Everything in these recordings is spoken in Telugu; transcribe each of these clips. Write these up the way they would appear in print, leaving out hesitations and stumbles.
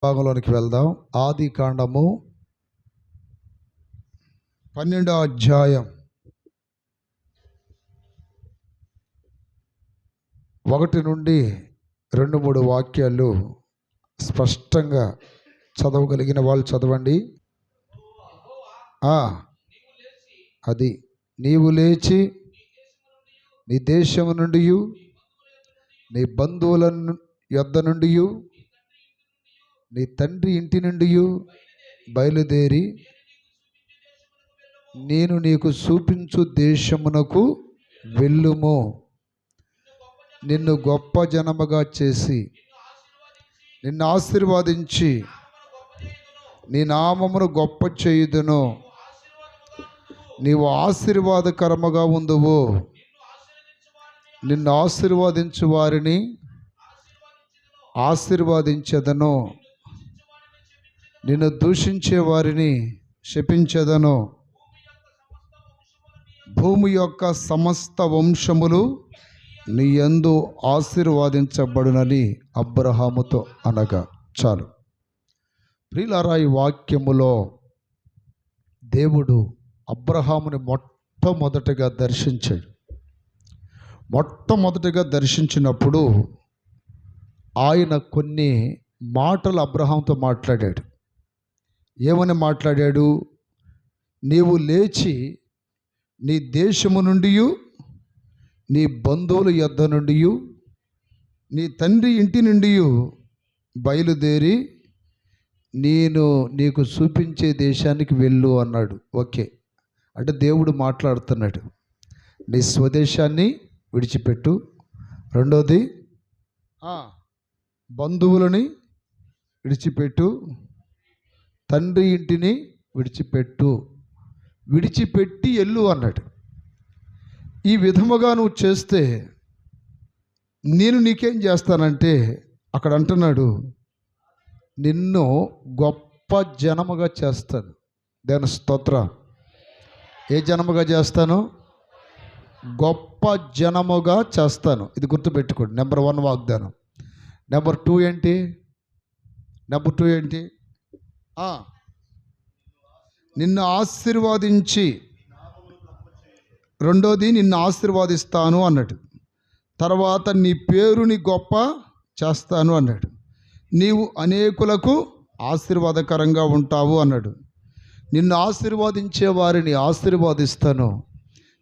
భాగంలోనికి వెళ్దాం. ఆది కాండము 12వ అధ్యాయం 1 నుండి 2-3 వాక్యాలు స్పష్టంగా చదవగలిగిన వాళ్ళు చదవండి. అది నీవు లేచి నీ దేశము నుండి నీ బంధువుల యొద్ద నుండి నీ తండ్రి ఇంటి నుండి బయలుదేరి నేను నీకు చూపించు దేశమునకు వెళ్ళుము. నిన్ను గొప్ప జనముగా చేసి నిన్ను ఆశీర్వదించి నీ నామమును గొప్ప చేయుదును. నీవు ఆశీర్వాదకరముగా ఉందువు. నిన్ను ఆశీర్వదించు వారిని ఆశీర్వదించెదను, నిన్ను దూషించే వారిని శపించెదను. భూమి యొక్క సమస్త వంశములు నీ యందు ఆశీర్వదించబడునని అబ్రహాముతో అనగా. చాలు ప్రియులారా, ఈ వాక్యములో దేవుడు అబ్రహాముని మొట్టమొదటిగా దర్శించాడు. మొట్టమొదటిగా దర్శించినప్పుడు ఆయన కొన్ని మాటలు అబ్రహాంతో మాట్లాడాడు. ఏమని మాట్లాడాడు? నీవు లేచి నీ దేశము నుండి నీ బంధువుల యొద్ద నుండి నీ తండ్రి ఇంటి నుండి బయలుదేరి నేను నీకు చూపించే దేశానికి వెళ్ళు అన్నాడు. ఓకే, అంటే దేవుడు మాట్లాడుతున్నాడు. నీ స్వదేశాన్ని విడిచిపెట్టు. రెండోది, బంధువులని విడిచిపెట్టు, తండ్రి ఇంటిని విడిచిపెట్టి ఎల్లు అన్నాడు. ఈ విధముగా నువ్వు చేస్తే నేను నీకేం చేస్తానంటే అక్కడ అంటున్నాడు, నిన్ను గొప్ప జనముగా చేస్తాను. దేవుని స్తోత్రం. ఏ జనముగా చేస్తాను? గొప్ప జనముగా చేస్తాను. ఇది గుర్తుపెట్టుకోండి. నెంబర్ 1 వాగ్దానం. నెంబర్ 2 ఏంటి? నిన్ను ఆశీర్వదించి, రెండోది నిన్ను ఆశీర్వదిస్తాను అన్నాడు. తర్వాత నీ పేరుని గొప్ప చేస్తాను అన్నాడు. నీవు అనేకులకు ఆశీర్వాదకరంగా ఉంటావు అన్నాడు. నిన్ను ఆశీర్వదించే వారిని ఆశీర్వదిస్తాను,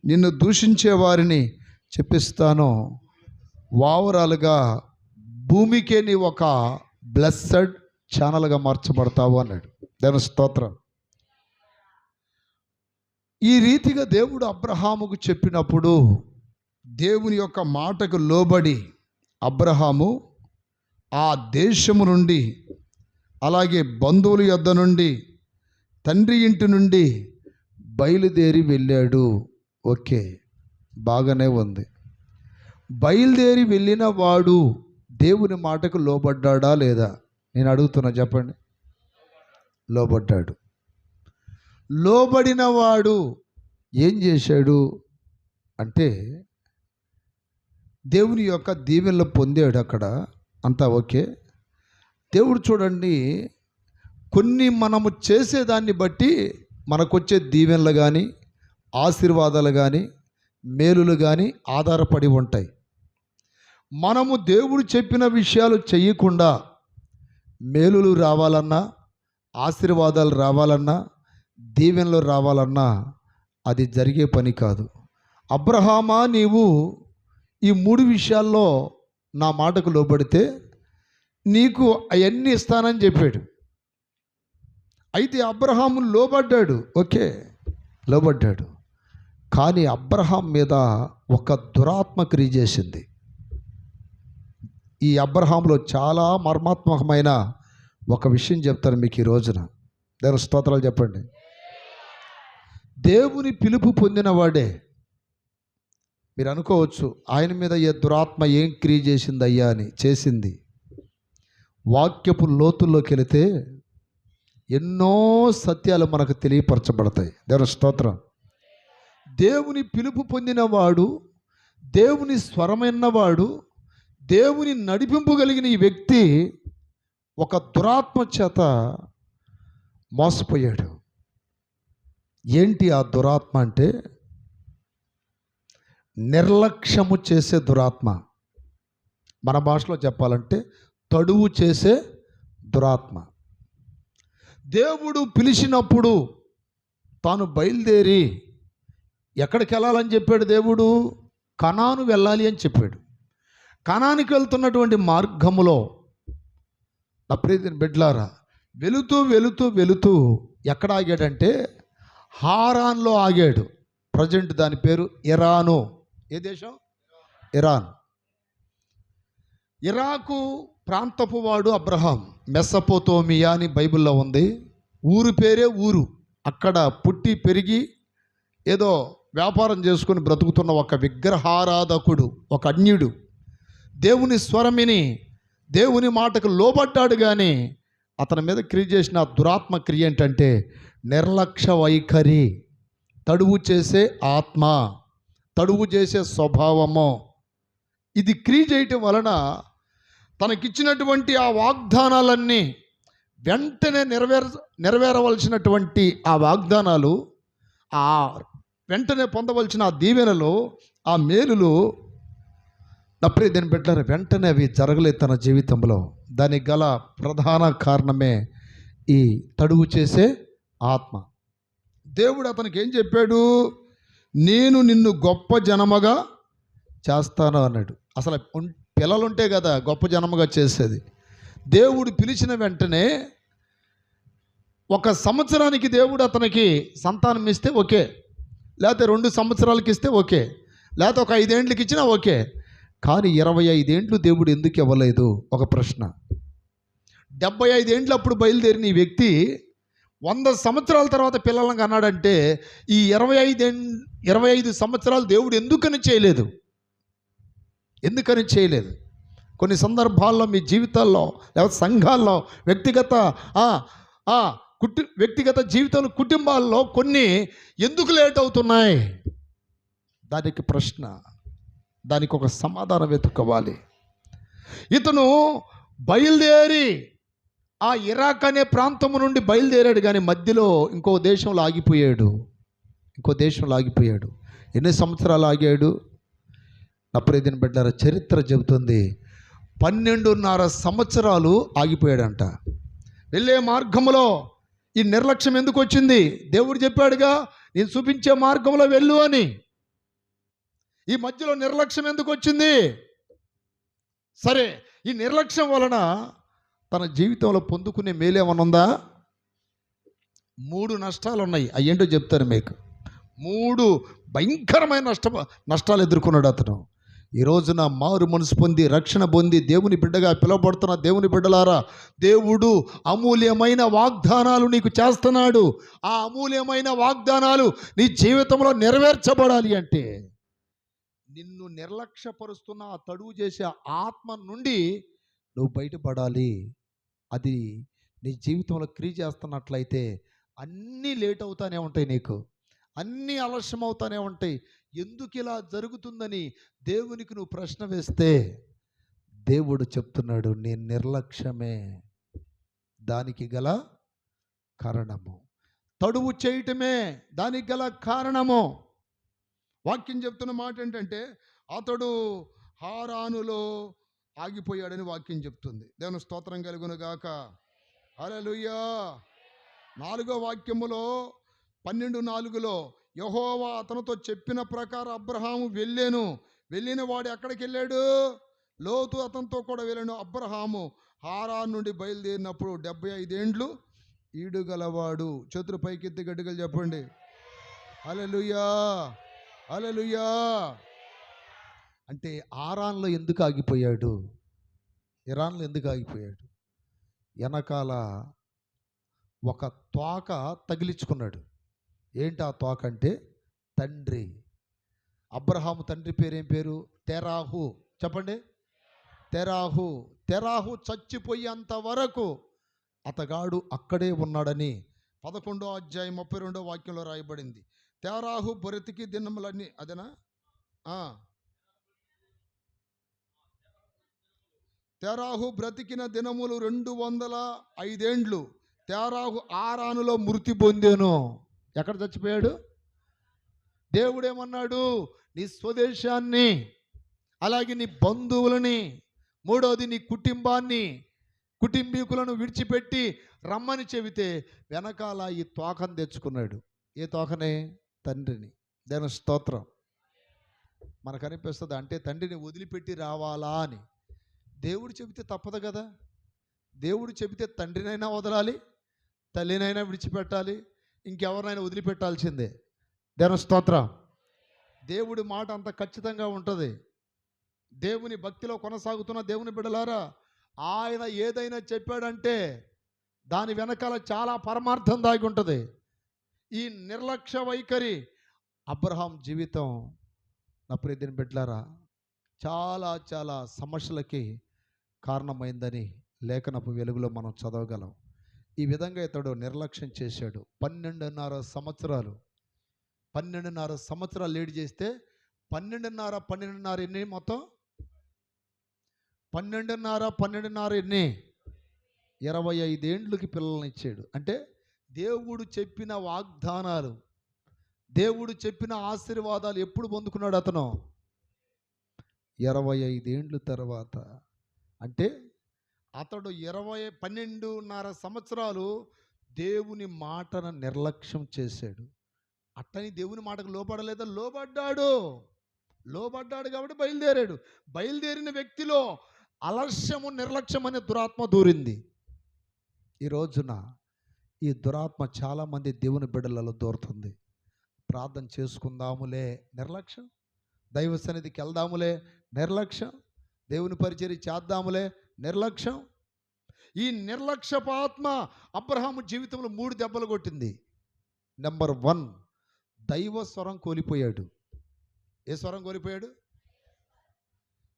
నిన్ను దూషించే వారిని చెప్పిస్తాను. ఓవరాల్గా భూమికే నీ ఒక బ్లెస్సడ్ ఛానల్గా మార్చబడతావు అన్నాడు. దేవుని స్తోత్రం. ఈ రీతిగా దేవుడు అబ్రహాముకు చెప్పినప్పుడు దేవుని యొక్క మాటకు లోబడి అబ్రహాము ఆ దేశము నుండి, అలాగే బంధువుల యొద్ద నుండి, తండ్రి ఇంటి నుండి బయలుదేరి వెళ్ళాడు. ఓకే, బాగానే ఉంది. బయలుదేరి వెళ్ళిన వాడు దేవుని మాటకు లోబడ్డాడా లేదా? నేను అడుగుతున్నా, చెప్పండి. లోబడ్డాడు. లోబడిన వాడు ఏం చేశాడు అంటే దేవుని యొక్క దీవెనలు పొందాడు. అక్కడ అంతా ఓకే. దేవుడు చూడండి, కొన్ని మనము చేసేదాన్ని బట్టి మనకొచ్చే దీవెనలు కానీ, ఆశీర్వాదాలు కానీ, మేలులు కానీ ఆధారపడి ఉంటాయి. మనము దేవుడు చెప్పిన విషయాలు చేయకుండా మేలులు రావాలన్నా, ఆశీర్వాదాలు రావాలన్నా, దీవెనలు రావాలన్నా అది జరిగే పని కాదు. అబ్రహామా, నీవు ఈ 3 విషయాల్లో నా మాటకు లోబడితే నీకు అవన్నీ ఇస్తానని చెప్పాడు. అయితే అబ్రహాము లోబడ్డాడు. ఓకే, లోబడ్డాడు. కానీ అబ్రహాం మీద ఒక దురాత్మ క్రియ చేసింది. ఈ అబ్రహాంలో చాలా మర్మాత్మకమైన ఒక విషయం చెప్తాను మీకు ఈ రోజున. దేవుని స్తోత్రాలు చెప్పండి. దేవుని పిలుపు పొందిన వాడే. మీరు అనుకోవచ్చు, ఆయన మీద ఏ దురాత్మ ఏం క్రియ చేసింది అయ్యా అని. చేసింది. వాక్యపు లోతుల్లోకి వెళితే ఎన్నో సత్యాలు మనకు తెలియపరచబడతాయి. దేవుని స్తోత్రం. దేవుని పిలుపు పొందినవాడు, దేవుని స్వరమైనవాడు, దేవుని నడిపింపు కలిగిన ఈ వ్యక్తి ఒక దురాత్మ చేత మోసపోయాడు. ఏంటి ఆ దురాత్మ అంటే నిర్లక్ష్యము చేసే దురాత్మ. మన భాషలో చెప్పాలంటే తడువు చేసే దురాత్మ. దేవుడు పిలిచినప్పుడు తాను బయలుదేరి ఎక్కడికి వెళ్ళాలని చెప్పాడు? దేవుడు కనాను వెళ్ళాలి అని చెప్పాడు. కనానికి వెళ్తున్నటువంటి మార్గములో నా ప్రియమైన బిడ్డలారా, వెళుతూ వెళుతూ వెళుతూ ఎక్కడ ఆగాడంటే హారాన్లో ఆగాడు. ప్రజెంట్ దాని పేరు ఇరాను. ఏ దేశం? ఇరాన్. ఇరాకు ప్రాంతపు వాడు అబ్రహాం. మెసపోతోమియా అని బైబిల్లో ఉంది. ఊరు పేరే ఊరు. అక్కడ పుట్టి పెరిగి ఏదో వ్యాపారం చేసుకుని బ్రతుకుతున్న ఒక విగ్రహారాధకుడు, ఒక అన్యుడు. దేవుని స్వరమిని దేవుని మాటకు లోబడ్డాడు. కానీ అతని మీద క్రియ చేసిన దురాత్మ క్రియ ఏంటంటే నిర్లక్ష్య వైఖరి, తడువు చేసే ఆత్మ, తడువు చేసే స్వభావము. ఇది క్రియ చేయటం వలన తనకిచ్చినటువంటి ఆ వాగ్దానాలన్నీ వెంటనే నెరవేరవలసినటువంటి ఆ వాగ్దానాలు, ఆ వెంటనే పొందవలసిన ఆ దీవెనలు, ఆ మేలులు నా ప్రియ దేని బిడ్డలారా వెంటనే అవి జరగలేదు తన జీవితంలో. దానికి గల ప్రధాన కారణమే ఈ తడువు చేసే ఆత్మ. దేవుడు అతనికి ఏం చెప్పాడు? నేను నిన్ను గొప్ప జనముగా చేస్తాను అన్నాడు. అసలు పిల్లలుంటే కదా గొప్ప జనముగా చేసేది. దేవుడు పిలిచిన వెంటనే 1 సంవత్సరానికి దేవుడు అతనికి సంతానం ఇస్తే ఓకే, లేకపోతే 2 సంవత్సరాలకి ఇస్తే ఓకే, లేకపోతే ఒక 5 ఏండ్లకి ఇచ్చినా ఓకే. కానీ 25 ఏండ్లు దేవుడు ఎందుకు ఇవ్వలేదు? ఒక ప్రశ్న. 75 ఏండ్లు అప్పుడు బయలుదేరిన ఈ వ్యక్తి 100 సంవత్సరాల తర్వాత పిల్లలను అన్నాడంటే ఈ 25 సంవత్సరాలు దేవుడు ఎందుకని చేయలేదు? ఎందుకని చేయలేదు? కొన్ని సందర్భాల్లో మీ జీవితాల్లో లేకపోతే సంఘాల్లో వ్యక్తిగత జీవితంలో కుటుంబాల్లో కొన్ని ఎందుకు లేట్ అవుతున్నాయి? దానికి ప్రశ్న, దానికి ఒక సమాధానం వెతుక్కోవాలి. ఇతను బయలుదేరి ఆ ఇరాక్ అనే ప్రాంతము నుండి బయలుదేరాడు, కానీ మధ్యలో ఇంకో దేశంలో ఆగిపోయాడు. ఎన్ని సంవత్సరాలు ఆగాడు? నా ప్రియమైన బిడ్డలారా చరిత్ర చెబుతుంది 12.5 సంవత్సరాలు ఆగిపోయాడంట. వెళ్ళే మార్గంలో ఈ నిర్లక్ష్యం ఎందుకు వచ్చింది? దేవుడు చెప్పాడుగా నేను చూపించే మార్గంలో వెళ్ళు అని. ఈ మధ్యలో నిర్లక్ష్యం ఎందుకు వచ్చింది? సరే, ఈ నిర్లక్ష్యం వలన తన జీవితంలో పొందుకునే మేలేమన్నా ఉందా? 3 నష్టాలు ఉన్నాయి. అయ్యేంటో చెప్తాను మీకు. 3 భయంకరమైన నష్టాలు ఎదుర్కొన్నాడు అతను. ఈ రోజున మారు మనసు పొంది రక్షణ పొంది దేవుని బిడ్డగా పిలువబడుతున్న దేవుని బిడ్డలారా, దేవుడు అమూల్యమైన వాగ్దానాలు నీకు చేస్తున్నాడు. ఆ అమూల్యమైన వాగ్దానాలు నీ జీవితంలో నెరవేర్చబడాలి అంటే నిన్ను నిర్లక్ష్యపరుస్తున్న ఆ తడువు చేసే ఆత్మ నుండి నువ్వు బయటపడాలి. అది నీ జీవితంలో క్రియ చేస్తున్నట్లయితే అన్నీ లేట్ అవుతానే ఉంటాయి, నీకు అన్నీ ఆలస్యం అవుతానే ఉంటాయి. ఎందుకు ఇలా జరుగుతుందని దేవునికి నువ్వు ప్రశ్న వేస్తే దేవుడు చెప్తున్నాడు నీ నిర్లక్ష్యమే దానికి గల కారణము, తడువు చేయటమే దానికి గల కారణము. వాక్యం చెప్తున్న మాట ఏంటంటే అతడు హారానులో ఆగిపోయాడని వాక్యం చెప్తుంది. దేవుని స్తోత్రం కలుగును గాక. హల్లెలూయా. 4వ వాక్యములో 12:4లో యెహోవా అతనితో చెప్పిన ప్రకారం అబ్రహాము వెళ్ళిన వాడు ఎక్కడికి వెళ్ళాడు? లోతు అతనితో కూడా వెళ్ళాడు. అబ్రహాము హారాన్ నుండి బయలుదేరినప్పుడు 75 ఏండ్లు ఈడుగలవాడు. చేతులు పైకెత్తి గట్టిగా చెప్పండి హల్లెలూయా, హల్లెలూయా. అంటే హారాన్లో ఎందుకు ఆగిపోయాడు? ఇరాన్లో ఎందుకు ఆగిపోయాడు? వెనకాల ఒక తోక తగిలించుకున్నాడు. ఏంటి ఆ తోక అంటే? తండ్రి. అబ్రహాము తండ్రి పేరేం పేరు? తెరాహు. చెప్పండి, తెరాహు చచ్చిపోయేంత వరకు అతగాడు అక్కడే ఉన్నాడని 11వ అధ్యాయం 32వ వాక్యంలో రాయబడింది. తెరాహు బ్రతికి దినములన్నీ అదేనా? తెరాహు బ్రతికిన దినములు 205 ఏండ్లు. తెరాహు ఆరానులో మృతి పొందెను. ఎక్కడ చచ్చిపోయాడు? దేవుడేమన్నాడు? నీ స్వదేశాన్ని, అలాగే నీ బంధువులని, మూడోది నీ కుటుంబాన్ని, కుటుంబీకులను విడిచిపెట్టి రమ్మని చెబితే వెనకాల ఈ తోకను తెచ్చుకున్నాడు. ఏ తోకనే? తండ్రిని. దాని స్తోత్రం. మనకు అనిపిస్తుంది అంటే తండ్రిని వదిలిపెట్టి రావాలా అని. దేవుడు చెబితే తప్పదు కదా. దేవుడు చెబితే తండ్రినైనా వదలాలి, తల్లినైనా విడిచిపెట్టాలి, ఇంకెవరినైనా వదిలిపెట్టాల్సిందే. దాని స్తోత్రం. దేవుడి మాట అంత ఖచ్చితంగా ఉంటుంది. దేవుని భక్తిలో కొనసాగుతున్న దేవుని బిడ్డలారా, ఆయన ఏదైనా చెప్పాడంటే దాని వెనకాల చాలా పరమార్థం దాగి ఉంటుంది. ఈ నిర్లక్ష్య వైఖరి అబ్రహాం జీవితం, నా ప్రియమైన బిడ్డలారా, చాలా చాలా సమస్యలకి కారణమైందని లేఖనపు వెలుగులో మనం చదవగలం. ఈ విధంగా ఇతడు నిర్లక్ష్యం చేశాడు. 12.5 సంవత్సరాలు 12.5 సంవత్సరాలు లేట్ చేస్తే 12.5 ఎన్ని? మొత్తం 12.5 ఎన్ని? 25 ఏండ్లకి పిల్లల్ని ఇచ్చాడు. అంటే దేవుడు చెప్పిన వాగ్దానాలు, దేవుడు చెప్పిన ఆశీర్వాదాలు ఎప్పుడు పొందుకున్నాడు అతను? 25 ఏండ్ల తర్వాత. అంటే అతడు 12.5 సంవత్సరాలు దేవుని మాటను నిర్లక్ష్యం చేశాడు. అట్టని దేవుని మాటకు లోబడలేదా? లోబడ్డాడు కాబట్టి బయలుదేరాడు. బయలుదేరిన వ్యక్తిలో అలస్యము, నిర్లక్ష్యం అనే దురాత్మ దూరింది. ఈ రోజున ఈ దురాత్మ చాలామంది దేవుని బిడ్డలలో దూరుతుంది. ప్రార్థన చేసుకుందాములే, నిర్లక్ష్యం. దైవ సన్నిధికి వెళ్దాములే, నిర్లక్ష్యం. దేవుని పరిచర్య చేద్దాములే, నిర్లక్ష్యం. ఈ నిర్లక్ష్యపు ఆత్మ అబ్రహాము జీవితంలో 3 దెబ్బలు కొట్టింది. నెంబర్ 1, దైవ స్వరం కోల్పోయాడు. ఏ స్వరం కోల్పోయాడు?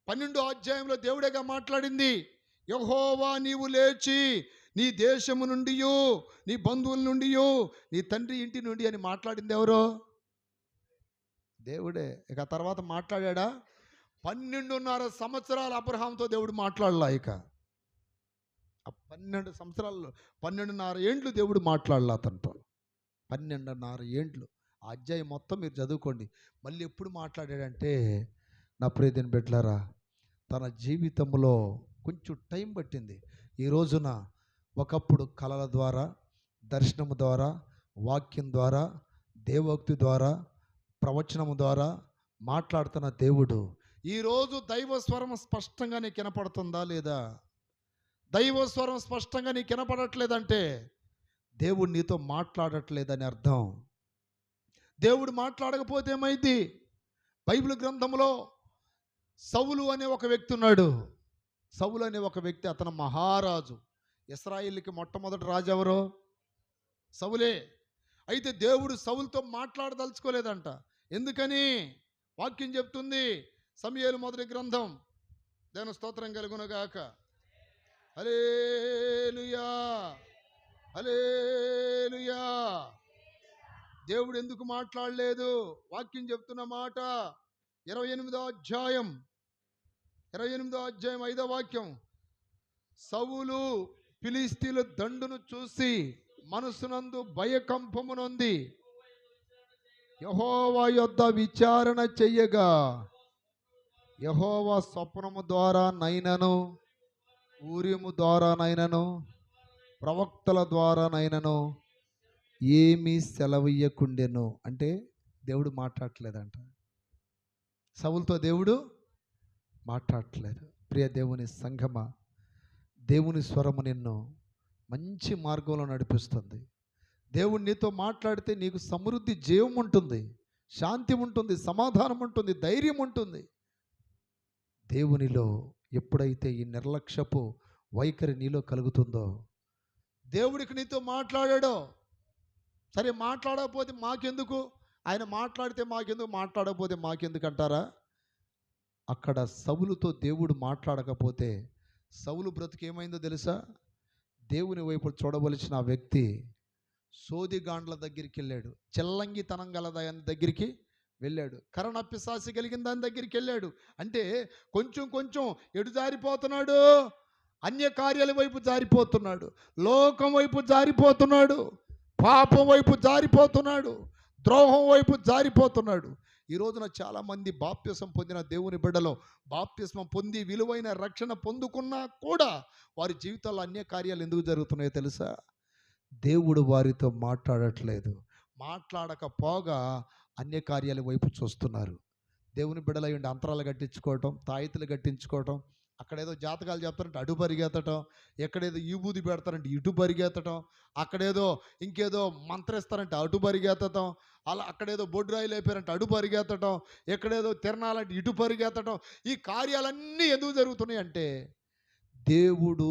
12వ అధ్యాయంలో దేవుడేగా మాట్లాడింది. యెహోవా నీవు లేచి నీ దేశము నుండి, నీ బంధువుల నుండి, నీ తండ్రి ఇంటి నుండి అని మాట్లాడింది ఎవరో? దేవుడే. ఇక తర్వాత మాట్లాడా? 12.5 సంవత్సరాలు అబ్రహాంతో దేవుడు మాట్లాడలా. ఇక 12 సంవత్సరాల్లో 12.5 ఏండ్లు దేవుడు మాట్లాడలా అతనితో. 12.5 ఏండ్లు. ఆ అధ్యాయం మొత్తం మీరు చదువుకోండి. మళ్ళీ ఎప్పుడు మాట్లాడాడంటే, నా ప్రియమైన బిడ్డలారా, తన జీవితంలో కొంచెం టైం పట్టింది. ఈ రోజున ఒకప్పుడు కళల ద్వారా, దర్శనము ద్వారా, వాక్యం ద్వారా, దేవోక్తి ద్వారా, ప్రవచనము ద్వారా మాట్లాడుతున్న దేవుడు ఈరోజు దైవ స్వరం స్పష్టంగా నీకు వినపడుతుందా లేదా? దైవ స్వరం స్పష్టంగా నీకు వినపడట్లేదంటే దేవుడు నీతో మాట్లాడట్లేదని అర్థం. దేవుడు మాట్లాడకపోతే ఏమైంది? బైబిల్ గ్రంథంలో సౌలు అనే ఒక వ్యక్తి ఉన్నాడు. సౌలు అనే ఒక వ్యక్తి, అతను మహారాజు. ఇశ్రాయేలుకి మొట్టమొదటి రాజు ఎవరో? సౌలే. అయితే దేవుడు సౌలుతో మాట్లాడదలుచుకోలేదంట. ఎందుకని? వాక్యం చెప్తుంది. సమూయేలు మొదటి గ్రంథం. దేవుని స్తోత్రం కలుగునుగాక. హల్లెలూయా, హల్లెలూయా. దేవుడు ఎందుకు మాట్లాడలేదు? వాక్యం చెప్తున్న మాట 28వ అధ్యాయం 5వ వాక్యం. సౌలు ఫిలిష్తీయుల దండును చూసి మనసునందు భయకంపము నొంది యెహోవా యొద్ద విచారణ చెయ్యగా, యెహోవా స్వప్నము ద్వారా నైనను, ఊరిము ద్వారా నైనను, ప్రవక్తల ద్వారా నైనను ఏమీ సెలవీయకుండెను. అంటే దేవుడు మాట్లాడట్లేదంట. సౌలుతో దేవుడు మాట్లాడట్లేదు. ప్రియ దేవుని సంఘమా, దేవుని స్వరము నిన్ను మంచి మార్గంలో నడిపిస్తుంది. దేవుడు నీతో మాట్లాడితే నీకు సమృద్ధి, జీవం ఉంటుంది, శాంతి ఉంటుంది, సమాధానం ఉంటుంది, ధైర్యం ఉంటుంది. దేవునిలో ఎప్పుడైతే ఈ నిర్లక్ష్యపు వైఖరి నీలో కలుగుతుందో, దేవుడికి నీతో మాట్లాడాడో, సరే మాట్లాడకపోతే మాకెందుకు, ఆయన మాట్లాడితే మాకెందుకు, మాట్లాడకపోతే మాకెందుకు అంటారా? అక్కడ సౌలుతో దేవుడు మాట్లాడకపోతే సౌలు బ్రతుకు ఏమైందో తెలుసా? దేవుని వైపు చూడవలసిన ఆ వ్యక్తి సోదిగాండ్ల దగ్గరికి వెళ్ళాడు. చెల్లంగితనం గల దగ్గరికి వెళ్ళాడు. కరణ పిశాసి కలిగిన దాని దగ్గరికి వెళ్ళాడు. అంటే కొంచెం కొంచెం ఎటు జారిపోతున్నాడు? అన్య కార్యాల వైపు జారిపోతున్నాడు, లోకం వైపు జారిపోతున్నాడు, పాపం వైపు జారిపోతున్నాడు, ద్రోహం వైపు జారిపోతున్నాడు. ఈ రోజున చాలామంది బాప్తిసం పొందిన దేవుని బిడ్డలో బాప్తిస్మం పొంది విలువైన రక్షణ పొందుకున్నా కూడా వారి జీవితాల్లో అన్య కార్యాలు ఎందుకు జరుగుతున్నాయో తెలుసా? దేవుడు వారితో మాట్లాడట్లేదు. మాట్లాడకపోగా అన్య కార్యాల వైపు చూస్తున్నారు. దేవుని బిడ్డలై ఉండి అంతరాలు కట్టించుకోవటం, తాయితులు కట్టించుకోవటం, అక్కడేదో జాతకాలు చెప్తారంటే అటు పరిగెత్తటం, ఎక్కడేదో ఈబూది పెడతారంటే ఇటు పరిగెత్తటం, అక్కడేదో ఇంకేదో మంత్రిస్తారంటే అటు పరిగెత్తటం, అలా అక్కడేదో బొడ్డు రాయిలు అయిపోయారంటే అటు పరిగెత్తటం, ఎక్కడేదో తిరణాలంటే ఇటు పరిగెత్తటం. ఈ కార్యాలన్నీ ఎందుకు జరుగుతున్నాయి అంటే దేవుడు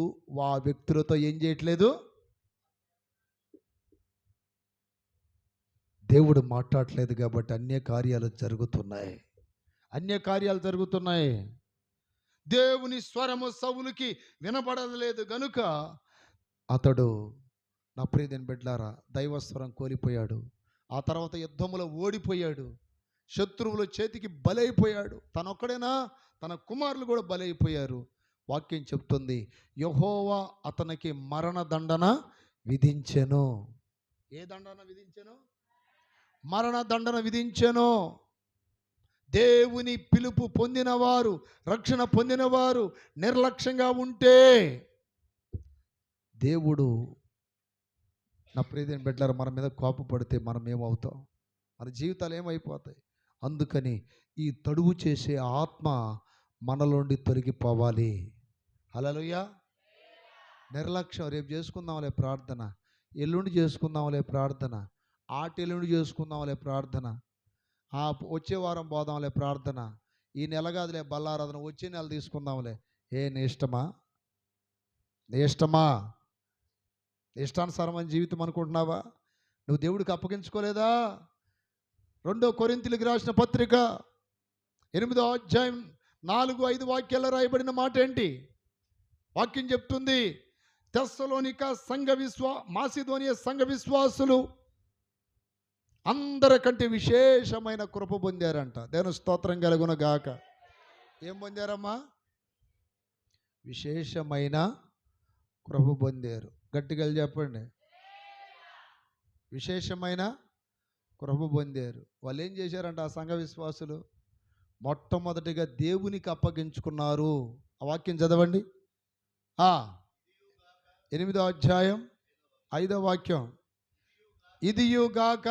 ఆ వ్యక్తులతో ఏం చేయట్లేదు, దేవుడు మాట్లాడట్లేదు కాబట్టి అన్య కార్యాలు జరుగుతున్నాయి. అన్య కార్యాలు జరుగుతున్నాయి. దేవుని స్వరము సౌలుకి వినపడలేదు గనుక అతడు, నా ప్రియదేని బిడ్డలారా, దైవస్వరం కోల్పోయాడు. ఆ తర్వాత యుద్ధములో ఓడిపోయాడు, శత్రువుల చేతికి బలైపోయాడు. తనొక్కడేనా, తన కుమారులు కూడా బలైపోయారు. వాక్యం చెప్తుంది, యెహోవా అతనికి మరణదండన విధించెను. ఏ దండన విధించెను? మరణదండన విధించెను. దేవుని పిలుపు పొందినవారు, రక్షణ పొందినవారు నిర్లక్ష్యంగా ఉంటే దేవుడు, నా ప్రియదేని బిడ్డలారా, మన మీద కోపపడితే మనం ఏమవుతాం? మన జీవితాలు ఏమైపోతాయి? అందుకని ఈ తడువు చేసే ఆత్మ మనలోండి తొలగిపోవాలి. హల్లెలూయా. నిర్లక్ష్యం, రేపు చేసుకుందాంలే ప్రార్థన, ఎల్లుండి చేసుకుందాంలే ప్రార్థన, ఎల్లుండి చేసుకుందాంలే ప్రార్థన, వచ్చే వారం పోదాంలే ప్రార్థన, ఈ నెల కాదులే బల్లారాధన, వచ్చే నెల తీసుకుందాంలే. నీ ఇష్టమా? నీ ఇష్టమా? ఇష్టానుసారమైన జీవితం అనుకుంటున్నావా? నువ్వు దేవుడికి అప్పగించుకోలేదా? 2 కొరింథీయులకు రాసిన పత్రిక 8వ అధ్యాయం 4-5 వాక్యాల్లో రాయబడిన మాట ఏంటి? వాక్యం చెప్తుంది, తెస్సలోనిక మాసిదోనియ సంఘ విశ్వాసులు అందరికంటే విశేషమైన కృప పొందారంట. దేవుని స్తోత్రం కలుగును గాక. ఏం పొందారమ్మా? విశేషమైన కృప పొందారు. గట్టిగా చెప్పండి. విశేషమైన కృప పొందారు. వాళ్ళు ఏం చేశారంట ఆ సంఘ విశ్వాసులు? మొట్టమొదటిగా దేవునికి అప్పగించుకున్నారు. ఆ వాక్యం చదవండి. 8వ అధ్యాయం 5వ వాక్యం. ఇదియుగాక,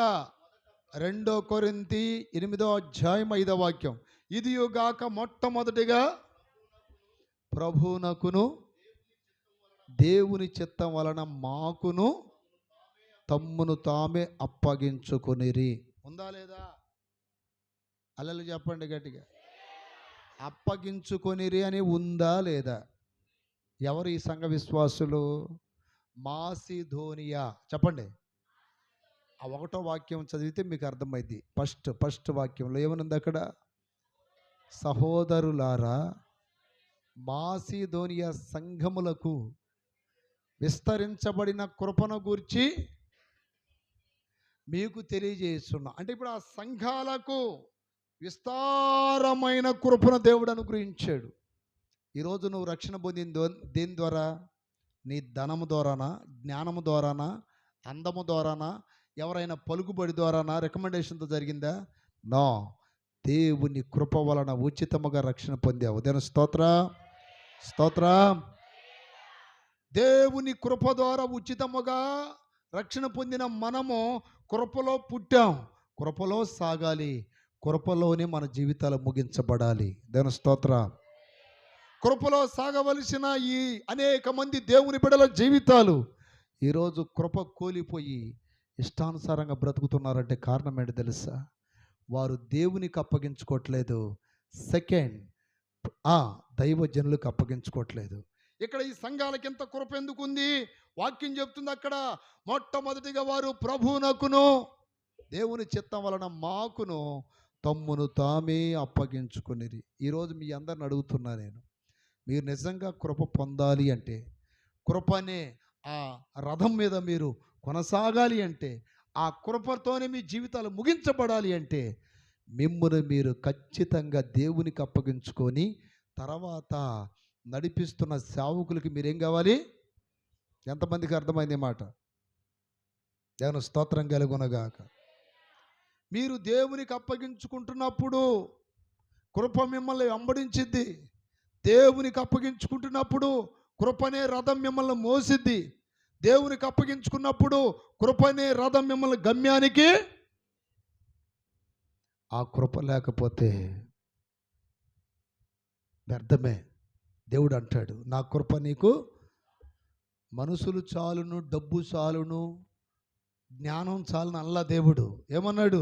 2 కొరింథీ 8వ అధ్యాయం 5వ వాక్యం. ఇదియుగాక మొట్టమొదటిగా ప్రభువునకును దేవుని చిత్తం వలన మాకును తమ్మును తామే అప్పగించుకొనిరి. ఉందా లేదా? అల్లలు చెప్పండి గట్టిగా. అప్పగించుకొనిరి అని ఉందా లేదా? ఎవరు ఈ సంఘ విశ్వాసులు? మాసిదోనియా. చెప్పండి. ఆ 1వ వాక్యం చదివితే మీకు అర్థమైంది. ఫస్ట్ వాక్యంలో ఏమనుంది అక్కడ? సహోదరులారా, మాసిదోనియా సంఘములకు విస్తరించబడిన కృపను గూర్చి మీకు తెలియజేస్తున్నా. అంటే ఇప్పుడు ఆ సంఘాలకు విస్తారమైన కృపను దేవుడు అనుగ్రహించాడు. ఈరోజు నువ్వు రక్షణ పొందిన దేని ద్వారా? నీ ధనము ద్వారానా, జ్ఞానము ద్వారానా, అందము ద్వారానా, ఎవరైనా పలుకుబడి ద్వారానా, రికమెండేషన్తో జరిగిందా? నో, దేవుని కృప వలన ఉచితముగా రక్షణ పొందావు. దేవుని స్తోత్రం. దేవుని కృప ద్వారా ఉచితముగా రక్షణ పొందిన మనము కృపలో పుట్టాం, కృపలో సాగాలి, కృపలోనే మన జీవితాలు ముగించబడాలి. దేవుని స్తోత్రం. కృపలో సాగవలసిన ఈ అనేక మంది దేవుని బిడ్డల జీవితాలు ఈరోజు కృప కోల్పోయి ఇష్టానుసారంగా బ్రతుకుతున్నారంటే కారణం ఏంటి తెలుసా? వారు దేవునికి అప్పగించుకోవట్లేదు. సెకండ్, దైవజనులకు అప్పగించుకోవట్లేదు. ఇక్కడ ఈ సంఘాలకి ఎంత కృప ఎందుకు ఉంది? వాక్యం చెప్తుంది అక్కడ, మొట్టమొదటిగా వారు ప్రభువునకును దేవుని చిత్తం వలన మాకును తమ్మును తామే అప్పగించుకునిరి. ఈరోజు మీ అందరిని అడుగుతున్నా నేను, మీరు నిజంగా కృప పొందాలి అంటే, కృపనే ఆ రథం మీద మీరు కొనసాగాలి అంటే, ఆ కృపతోనే మీ జీవితాలు ముగించబడాలి అంటే, మిమ్మును మీరు ఖచ్చితంగా దేవునికి అప్పగించుకొని తర్వాత నడిపిస్తున్న సేవకులకి మీరేం కావాలి? ఎంతమందికి అర్థమైంది ఈ మాట? దేవుని స్తోత్రం కలుగునగాక. మీరు దేవునికి అప్పగించుకుంటున్నప్పుడు కృప మిమ్మల్ని వెంబడించిద్ది. దేవునికి అప్పగించుకుంటున్నప్పుడు కృపనే రథం మిమ్మల్ని మోసిద్ది. దేవునికి అప్పగించుకున్నప్పుడు కృపనే రథం మిమ్మల్ని గమ్యానికి. ఆ కృప లేకపోతే వ్యర్థమే. దేవుడు అంటాడు, నా కృప నీకు, మనుషులు చాలును, డబ్బు చాలును, జ్ఞానం చాలును అల్లా దేవుడు ఏమన్నాడు?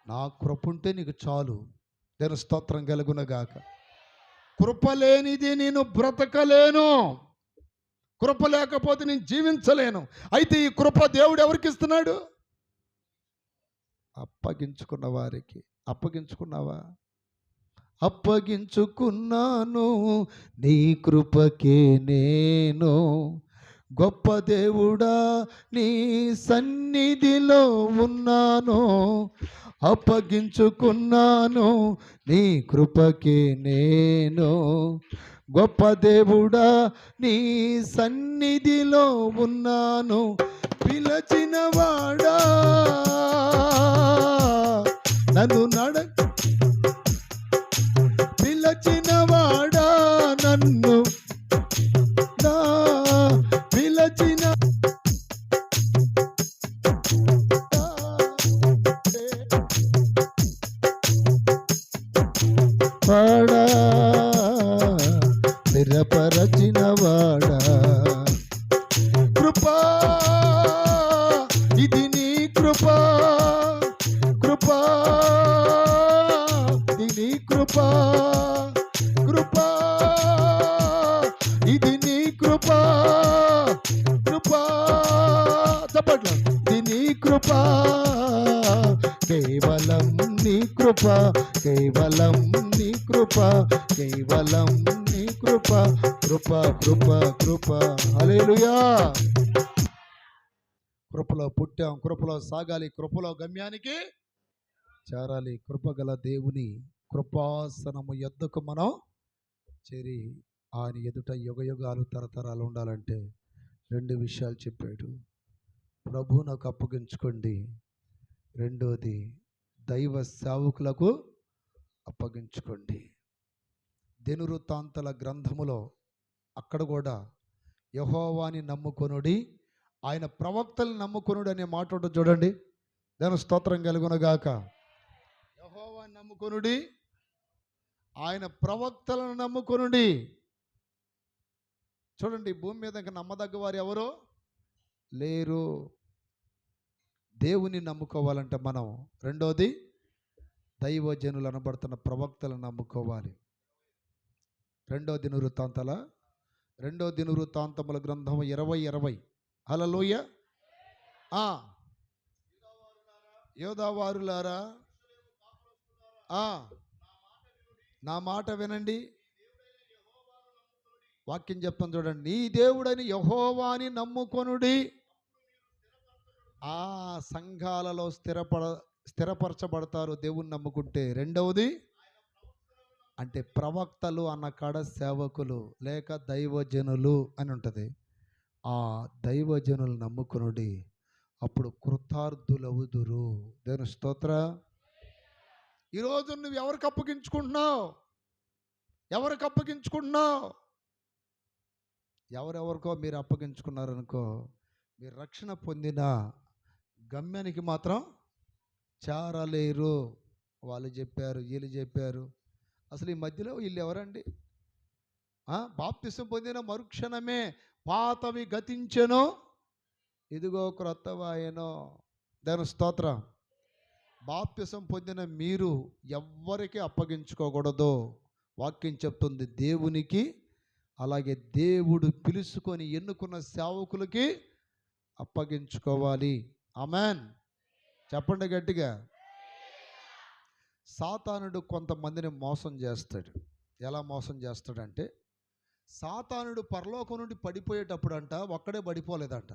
నా కృప ఉంటే నీకు చాలు. దేవుని స్తోత్రం కలుగునగాక. కృప లేనిది నేను బ్రతకలేను, కృప లేకపోతే నేను జీవించలేను. అయితే ఈ కృప దేవుడు ఎవరికి ఇస్తున్నాడు? అప్పగించుకున్న వారికి. అప్పగించుకున్నావా? అప్పగించుకున్నాను నీ కృపకే నేను, గొప్ప దేవుడా నీ సన్నిధిలో ఉన్నాను. అప్పగించుకున్నాను నీ కృపకే నేను, గొప్ప దేవుడా నీ సన్నిధిలో ఉన్నాను. పిలచిన వాడా నన్ను పిలచిన వాడా నన్ను పిలచిన వాడా స్థిరపరచిన వాడా, కృపా ఇది నీ కృపా, కృపా ఇది నీ కృపా, కృపా ఇది నీ కృపా, కృపా చెప్పట్ల ఇది నీ కృపా, కేవలం నీ కృప, కేవలం నీ కృప, కేవలం నీ కృప, కృప కృప కృప. హల్లెలూయా. కృపలో పుట్టాం, కృపలో సాగాలి, కృపలో గమ్యానికి చేరాలి. కృపగల దేవుని కృపాసనము యొద్దకు మనం చేరి ఆయన ఎదుట యుగయుగాలు తరతరాలు ఉండాలంటే 2 విషయాలు చెప్పాడు. ప్రభు నాకు అప్పగించుకోండి, రెండోది దైవ సేవకులకు అప్పగించుకోండి. దినవృత్తాంతాల గ్రంథములో అక్కడ కూడా యెహోవాని నమ్ముకొనుడి, ఆయన ప్రవక్తలను నమ్ముకొనుడి అనే మాట ఉంటుంది చూడండి. దేవుని స్తోత్రం కలుగునగాక. యెహోవాని నమ్ముకొనుడి, ఆయన ప్రవక్తలను నమ్ముకొనుడి. చూడండి, భూమి మీద ఇంకా నమ్మదగ్గ వారు ఎవరో లేరు. దేవుని నమ్ముకోవాలంటే మనం రెండోది దైవజనులు అనబడుతున్న ప్రవక్తలను నమ్ముకోవాలి. రెండో దినవృత్తాంతముల గ్రంథం 20:20. హల్లెలూయా. యోధావారులారా నా మాట వినండి. వాక్యం చెప్తాను చూడండి. నీ దేవుడని యెహోవాని నమ్ముకొనుడి. ఆ సంఘాలలో స్థిరపరచబడతారు దేవుని నమ్ముకుంటే. రెండవది అంటే ప్రవక్తలు అన్న కాడ సేవకులు లేక దైవజనులు అని ఉంటుంది. ఆ దైవజనులు నమ్ముకునుడి, అప్పుడు కృతార్థులవుదురు. దేవుని స్తోత్ర. ఈరోజు నువ్వు ఎవరికి అప్పగించుకుంటున్నావు? ఎవరికి అప్పగించుకుంటున్నావు? ఎవరెవరికో మీరు అప్పగించుకున్నారనుకో, మీరు రక్షణ పొందిన గమ్యానికి మాత్రం చేరలేరు. వాళ్ళు చెప్పారు, వీళ్ళు చెప్పారు. అసలు ఈ మధ్యలో వీళ్ళు ఎవరండి? బాప్తిసం పొందిన మరుక్షణమే పాతవి గతించెను, ఇదిగో క్రొత్తవాయెను. దేవుని స్తోత్రం. బాప్తిసం పొందిన మీరు ఎవ్వరికి అప్పగించుకోకూడదు. వాక్యం చెప్తుంది దేవునికి, అలాగే దేవుడు పిలుచుకొని ఎన్నుకున్న సేవకులకి అప్పగించుకోవాలి. ఆమెన్. చెప్పండి గట్టిగా. సాతానుడు కొంతమందిని మోసం చేస్తాడు. ఎలా మోసం చేస్తాడంటే, సాతానుడు పరలోకం నుండి పడిపోయేటప్పుడు అంట ఒక్కడే పడిపోలేదంట,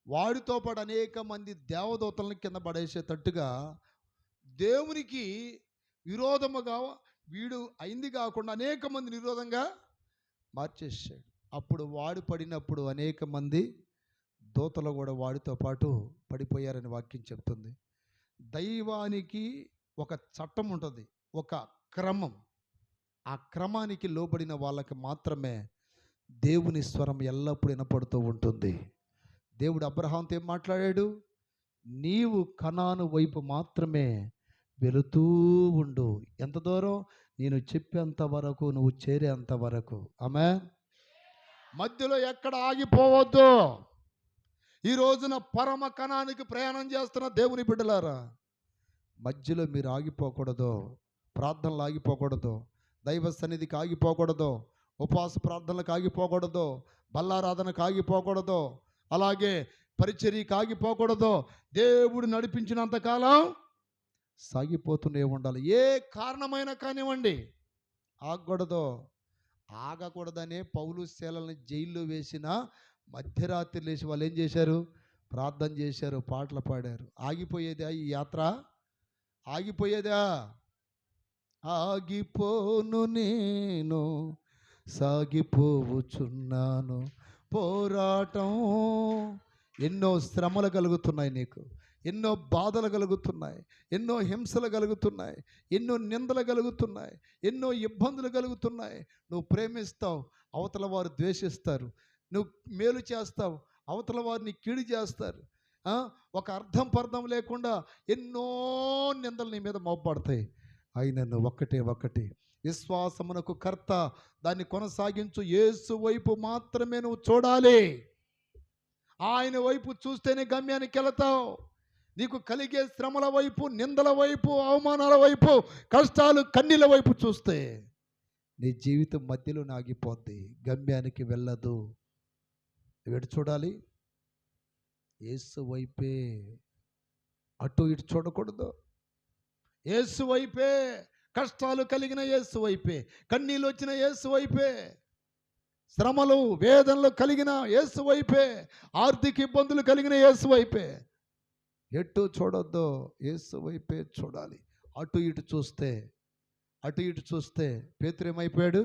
వాడితో పాటు అనేక మంది దేవదూతలను కింద పడేసేటట్టుగా దేవునికి విరోధముగా వీడు అయింది కాకుండా అనేక మంది విరోధంగా మార్చేసాడు. అప్పుడు వాడు పడినప్పుడు అనేక మంది దూతలు కూడా వాడితో పాటు పడిపోయారని వాక్యం చెప్తుంది. దైవానికి ఒక చట్టం ఉంటుంది, ఒక క్రమం. ఆ క్రమానికి లోబడిన వాళ్ళకి మాత్రమే దేవుని స్వరం ఎల్లప్పుడూ వినపడుతూ ఉంటుంది. దేవుడు అబ్రహాంతో ఏం మాట్లాడాడు? నీవు కనాను వైపు మాత్రమే వెళుతూ ఉండు. ఎంత దూరం? నేను చెప్పేంత వరకు, నువ్వు చేరేంత వరకు. ఆమేన్. మధ్యలో ఎక్కడ ఆగిపోవద్దు. ఈ రోజున పరమ కణానికి ప్రయాణం చేస్తున్న దేవుని బిడ్డలారా, మధ్యలో మీరు ఆగిపోకూడదు. ప్రార్థనలు ఆగిపోకూడదు, దైవ సన్నిధికి ఆగిపోకూడదు, ఉపవాస ప్రార్థనలకు ఆగిపోకూడదు, బల్లారాధనకు ఆగిపోకూడదు, అలాగే పరిచర్యకు ఆగిపోకూడదు. దేవుడు నడిపించినంతకాలం సాగిపోతూనే ఉండాలి. ఏ కారణమైనా కానివ్వండి, ఆగకూడదు. ఆగకూడదనే పౌలు శీలని జైల్లో వేసిన మధ్యరాత్రి లేచి వాళ్ళు ఏం చేశారు? ప్రార్థన చేశారు, పాటలు పాడారు. ఆగిపోయేదా ఈ యాత్ర? ఆగిపోయేదా? ఆగిపోను నేను, సాగిపోవుచున్నాను. పోరాటం, ఎన్నో శ్రమలు కలుగుతున్నాయి నీకు, ఎన్నో బాధలు కలుగుతున్నాయి, ఎన్నో హింసలు కలుగుతున్నాయి, ఎన్నో నిందలు కలుగుతున్నాయి, ఎన్నో ఇబ్బందులు కలుగుతున్నాయి. నువ్వు ప్రేమిస్తావు, అవతల వారు ద్వేషిస్తారు. నువ్వు మేలు చేస్తావు, అవతల వారిని కీడు చేస్తారు. ఒక అర్థం పర్థం లేకుండా ఎన్నో నిందలు నీ మీద మోపబడతాయి. అయినను ఒకటి, విశ్వాసమునకు కర్త, దాన్ని కొనసాగించు యేసు వైపు మాత్రమే నువ్వు చూడాలి. ఆయన వైపు చూస్తేనే గమ్యానికి వెళతావు. నీకు కలిగే శ్రమల వైపు, నిందల వైపు, అవమానాల వైపు, కష్టాలు కన్నీళ్ళ వైపు చూస్తే నీ జీవితం మధ్యలో ఆగిపోద్ది, గమ్యానికి వెళ్ళదు. ఎటు చూడాలి? యేసు వైపే. అటు ఇటు చూడకూడదు. యేసు వైపే. కష్టాలు కలిగిన యేసు వైపే, కన్నీళ్ళు వచ్చిన యేసు వైపే, శ్రమలు వేదనలు కలిగిన యేసు వైపే, ఆర్థిక ఇబ్బందులు కలిగిన యేసు వైపే. ఎటు చూడొద్దు, యేసు వైపే చూడాలి. అటు ఇటు చూస్తే పేతురు ఏమైపోయాడు?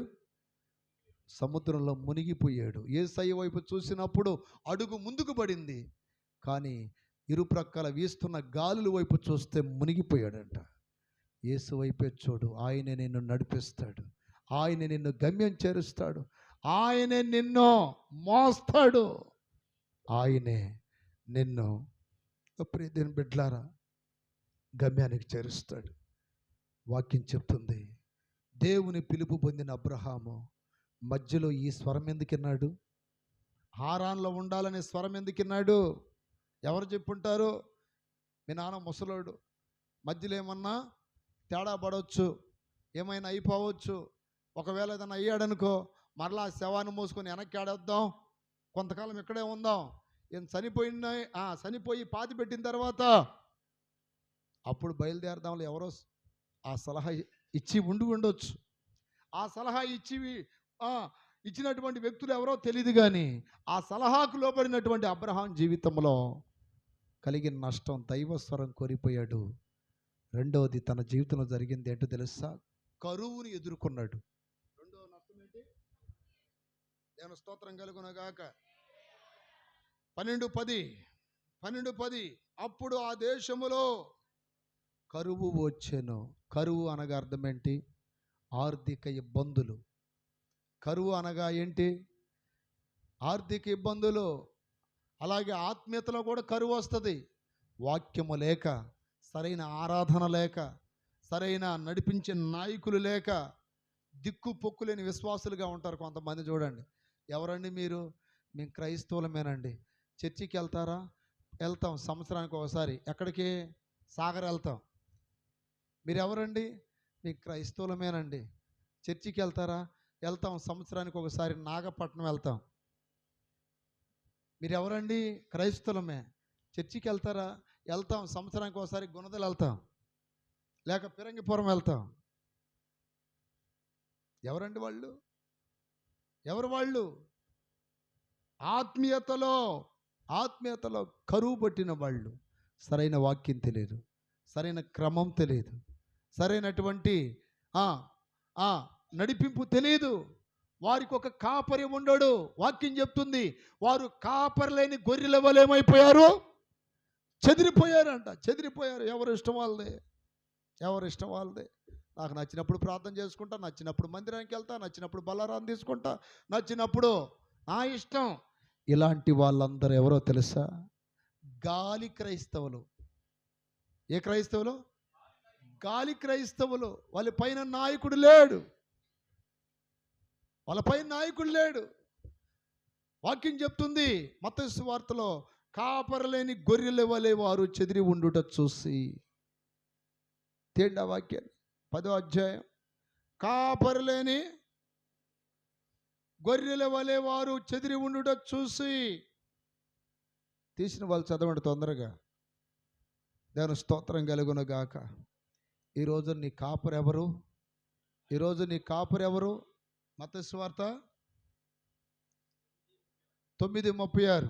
సముద్రంలో మునిగిపోయాడు. యేసయ్య వైపు చూసినప్పుడు అడుగు ముందుకు పడింది, కానీ ఇరుప్రక్కల వీస్తున్న గాలుల వైపు చూస్తే మునిగిపోయాడంట. యేసు వైపే చూడు, ఆయనే నిన్ను నడిపిస్తాడు, ఆయనే నిన్ను గమ్యం చేరుస్తాడు, ఆయనే నిన్ను మోస్తాడు, ఆయనే నిన్ను ప్రియమైన బిడ్డలారా గమ్యానికి చేరుస్తాడు. వాక్యం చెప్తుంది, దేవుని పిలుపు పొందిన అబ్రహాము మధ్యలో ఈ స్వరం ఎందుకున్నాడు? హారాన్లో ఉండాలనే స్వరం ఎందుకున్నాడు? ఎవరు చెప్పుంటారు? మీ నాన్న ముసలోడు, మధ్యలో ఏమన్నా తేడా పడవచ్చు, ఏమైనా అయిపోవచ్చు. ఒకవేళ ఏదైనా అయ్యాడనుకో, మరలా శవాన్ని మోసుకొని వెనక్కి ఆడేద్దాం, కొంతకాలం ఇక్కడే ఉందాం. ఏం చనిపోయి పాతి పెట్టిన తర్వాత అప్పుడు బయలుదేరదాంలో ఎవరో ఆ సలహా ఇచ్చి ఉండొచ్చు. ఆ సలహా ఇచ్చినటువంటి వ్యక్తులు ఎవరో తెలియదు, కానీ ఆ సలహాకు లోబడినటువంటి అబ్రహాం జీవితంలో కలిగిన నష్టం, దైవస్వరం కోరిపోయాడు. రెండవది తన జీవితంలో జరిగింది ఏంటో తెలుసా? కరువుని ఎదుర్కొన్నాడు. రెండవ నష్టం ఏంటి? నేను స్తోత్రం కలుగునగాక. 12:10 అప్పుడు ఆ దేశములో కరువు వచ్చెను. కరువు అనగా అర్థం ఏంటి? ఆర్థిక ఇబ్బందులు. కరువు అనగా ఏంటి? ఆర్థిక ఇబ్బందులు. అలాగే ఆత్మీయతలో కూడా కరువు వస్తుంది. వాక్యము లేక, సరైన ఆరాధన లేక, సరైన నడిపించే నాయకులు లేక, దిక్కు పొక్కు లేని విశ్వాసులుగా ఉంటారు కొంతమంది. చూడండి, ఎవరండి మీరు? మేము క్రైస్తవులమేనండి. చర్చికి వెళ్తారా? వెళ్తాం సంవత్సరానికి ఒకసారి. ఎక్కడికి? సాగర్ వెళ్తాం. మీరు ఎవరండి? మేము క్రైస్తవులమేనండి. చర్చికి వెళ్తారా? వెళ్తాం సంవత్సరానికి ఒకసారి. నాగపట్నం వెళ్తాం. మీరు ఎవరండి? క్రైస్తవులమే. చర్చికి వెళ్తారా? వెళ్తాం సంవత్సరానికి ఒకసారి. గుణదలు వెళ్తాం, లేక పిరంగిపురం వెళ్తాం. ఎవరండి వాళ్ళు? ఎవరు వాళ్ళు? ఆత్మీయతలో కరువు పట్టిన వాళ్ళు. సరైన వాక్యం తెలియదు, సరైన క్రమం తెలియదు, సరైనటువంటి ఆ ఆ నడిపింపు తెలియదు. వారికి ఒక కాపరి ఉండడు. వాక్యం చెప్తుంది, వారు కాపరి లేని గొర్రెల వలె ఏమైపోయారు? చెదిరిపోయారంట. చెదిరిపోయారు. ఎవరు ఇష్టం వాళ్ళదే, ఎవరు ఇష్టం వాళ్ళదే. నాకు నచ్చినప్పుడు ప్రార్థన చేసుకుంటా, నచ్చినప్పుడు మందిరానికి వెళ్తా, నచ్చినప్పుడు బలారాన్ని తీసుకుంటా, నచ్చినప్పుడు నా ఇష్టం. ఇలాంటి వాళ్ళందరూ ఎవరో తెలుసా? గాలి క్రైస్తవులు. ఏ క్రైస్తవులు? గాలి క్రైస్తవులు. వాళ్ళ పైన నాయకుడు లేడు, వాళ్ళ పైన నాయకుడు లేడు. వాక్యం చెప్తుంది మత్తయి సువార్తలో, కాపరలేని గొర్రెల వలె వారు చెదిరి ఉండుట చూసి. తేండి ఆ వాక్యాన్ని, 10వ అధ్యాయం. కాపరలేని గొర్రెల వలె వారు చెదిరి ఉండుట చూసి. తీసిన వాళ్ళు చదవండి తొందరగా. దేవుని స్తోత్రం కలుగును గాక. ఈరోజు నీ కాపరు ఎవరు? ఈరోజు నీ కాపరు ఎవరు? మత్తయి సువార్త 9:36.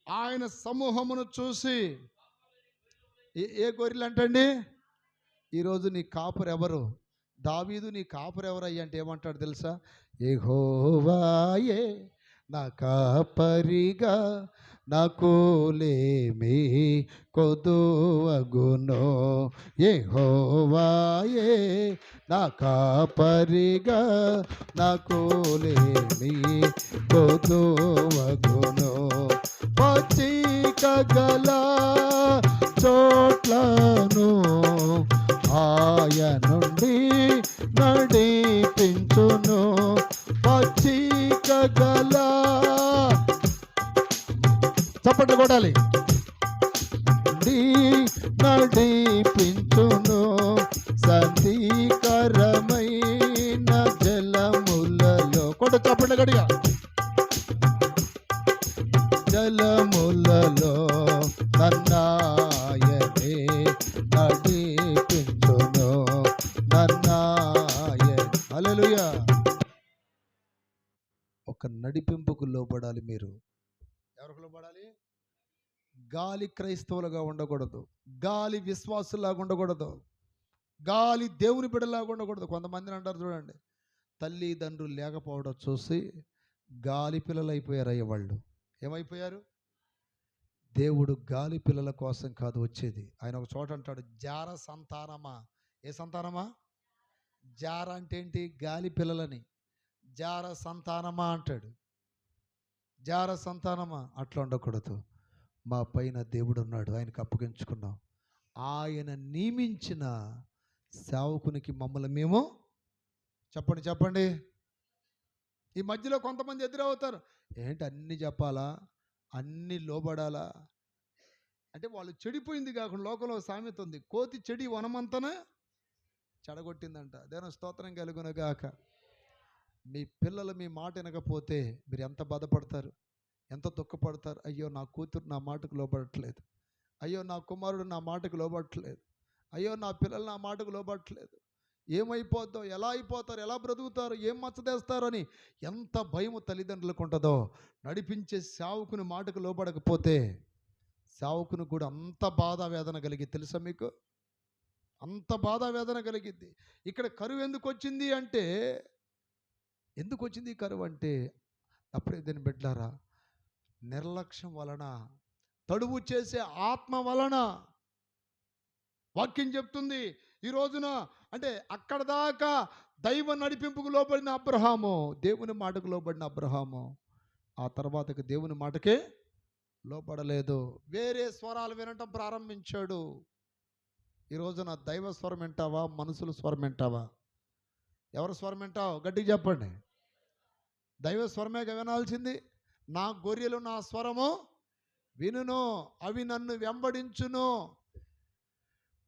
ఆయన సమూహమును చూసి. ఏ గొర్రెలు అంటండి? ఈరోజు నీ కాపరు ఎవరు? దావీదు నీ కాపరు ఎవరయ్యా అంటే ఏమంటాడు తెలుసా? యెహోవాయే నా కాపరిగా, నాకు లేమి కొదువగునో. యెహోవాయే నా కాపరిగా, నాకు లేమి కొదువగునో. పచ్చిక గల చోట్లను ఆయనుండి నడిపించును. పచ్చిక గల, చప్పట్లు కొడాలి, నడిపించును. శాంతికరమైన జలములలో, కొట్ట చప్పట్లు గడిగా, జలములలో నన్నాయనే నడిపించును. నన్నాయ. హల్లెలూయా. ఒక నడిపింపుకు లోబడాలి. మీరు ఎవరికి లోబడాలి? గాలి క్రైస్తవులుగా ఉండకూడదు, గాలి విశ్వాసులాగా ఉండకూడదు, గాలి దేవుని బిడ్డలాగా ఉండకూడదు. కొంతమందిని అంటారు చూడండి, తల్లిదండ్రులు లేకపోవడం చూసి గాలి పిల్లలు అయిపోయారయ్య. వాళ్ళు ఏమైపోయారు? దేవుడు గాలి పిల్లల కోసం కాదు వచ్చేది. ఆయన ఒక చోట అంటాడు, జార సంతానమా. ఏ సంతానమా? జార అంటే ఏంటి? గాలి పిల్లలని. జార సంతానమా అంటాడు. జార సంతానమా. అట్లా ఉండకూడదు. మా పైన దేవుడు ఉన్నాడు, ఆయనకు అప్పగించుకున్నాం. ఆయన నియమించిన సేవకునికి మమ్మల్ని మేము, చెప్పండి చెప్పండి. ఈ మధ్యలో కొంతమంది ఎదురవుతారు, ఏంటి అన్నీ చెప్పాలా, అన్నీ లోబడాలా అంటే. వాళ్ళు చెడిపోయింది కాకుండా లోకంలో సామెత ఉంది, కోతి చెడి వనమంతనే చెడగొట్టిందంట. దేవుని స్తోత్రం కలుగును గాక. మీ పిల్లలు మీ మాట వినకపోతే మీరు ఎంత బాధపడతారు, ఎంత దుఃఖపడతారు. అయ్యో నా కూతురు నా మాటకు లోబడట్లేదు, అయ్యో నా కుమారుడు నా మాటకు లోబడట్లేదు, అయ్యో నా పిల్లలు నా మాటకు లోబడట్లేదు, ఏమైపోద్దో, ఎలా అయిపోతారు, ఎలా బ్రతుకుతారు, ఏం మచ్చదేస్తారు అని ఎంత భయము తల్లిదండ్రులకు ఉంటుందో. నడిపించే సేవకుని మాటకు లోబడకపోతే సేవకుని కూడా అంత బాధ వేదన కలిగి తెలుసా మీకు? అంత బాధ వేదన కలిగిద్ది. ఇక్కడ కరువు ఎందుకు వచ్చింది అంటే, ఎందుకు వచ్చింది కరువు అంటే, అప్పుడే దీని బిడ్డారా, నిర్లక్ష్యం వలన, తడువు చేసే ఆత్మ వలన. వాక్యం చెప్తుంది ఈ రోజున, అంటే అక్కడ దాకా దైవ నడిపింపుకు లోబడిన అబ్రహాము, దేవుని మాటకు లోబడిన అబ్రహాము, ఆ తర్వాతకి దేవుని మాటకే లోబడలేదు, వేరే స్వరాలు వినటం ప్రారంభించాడు. ఈ రోజున దైవ స్వరం వింటావా, మనుషుల స్వరం వింటావా? ఎవరి స్వరం వింటావు? గట్టిగా చెప్పండి. దైవ స్వరమే వినాల్సింది. నా గొర్రెలు నా స్వరము వినును, అవి నన్ను వెంబడించును,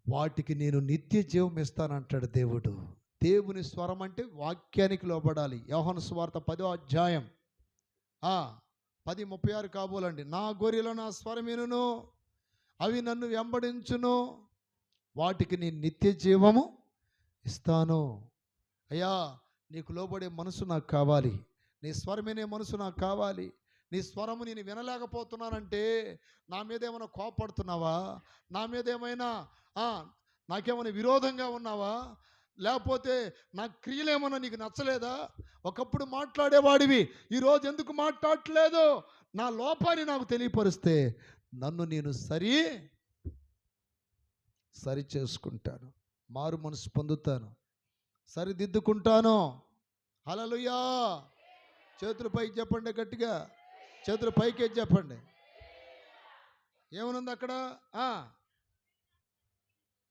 వాటికి నేను నిత్య జీవం ఇస్తానంటాడు దేవుడు. దేవుని స్వరం అంటే వాక్యానికి లోబడాలి. యోహాను సువార్త 10వ అధ్యాయం 10:36 కాబోలండి. నా గొర్రెలు నా స్వరం వినును, అవి నన్ను వెంబడించును, వాటికి నేను నిత్య జీవము ఇస్తాను. అయ్యా నీకు లోబడే మనసు నాకు కావాలి, నీ స్వరం వినే మనసు నాకు కావాలి, నీ స్వరము నేను వినలేకపోతున్నానంటే నా మీద ఏమైనా కోపడుతున్నావా? నా మీద ఏమైనా నాకేమైనా విరోధంగా ఉన్నావా? లేకపోతే నా క్రియలు ఏమన్నా నీకు నచ్చలేదా? ఒకప్పుడు మాట్లాడేవాడివి, ఈరోజు ఎందుకు మాట్లాడట్లేదు? నా లోపాన్ని నాకు తెలియపరిస్తే నన్ను నేను సరి చేసుకుంటాను, మారు మనసు పొందుతాను, సరిదిద్దుకుంటాను. హల్లెలూయా. చేతులు పైకి చెప్పండి, గట్టిగా చేతులు పైకి చెప్పండి. ఏమనుంది అక్కడ?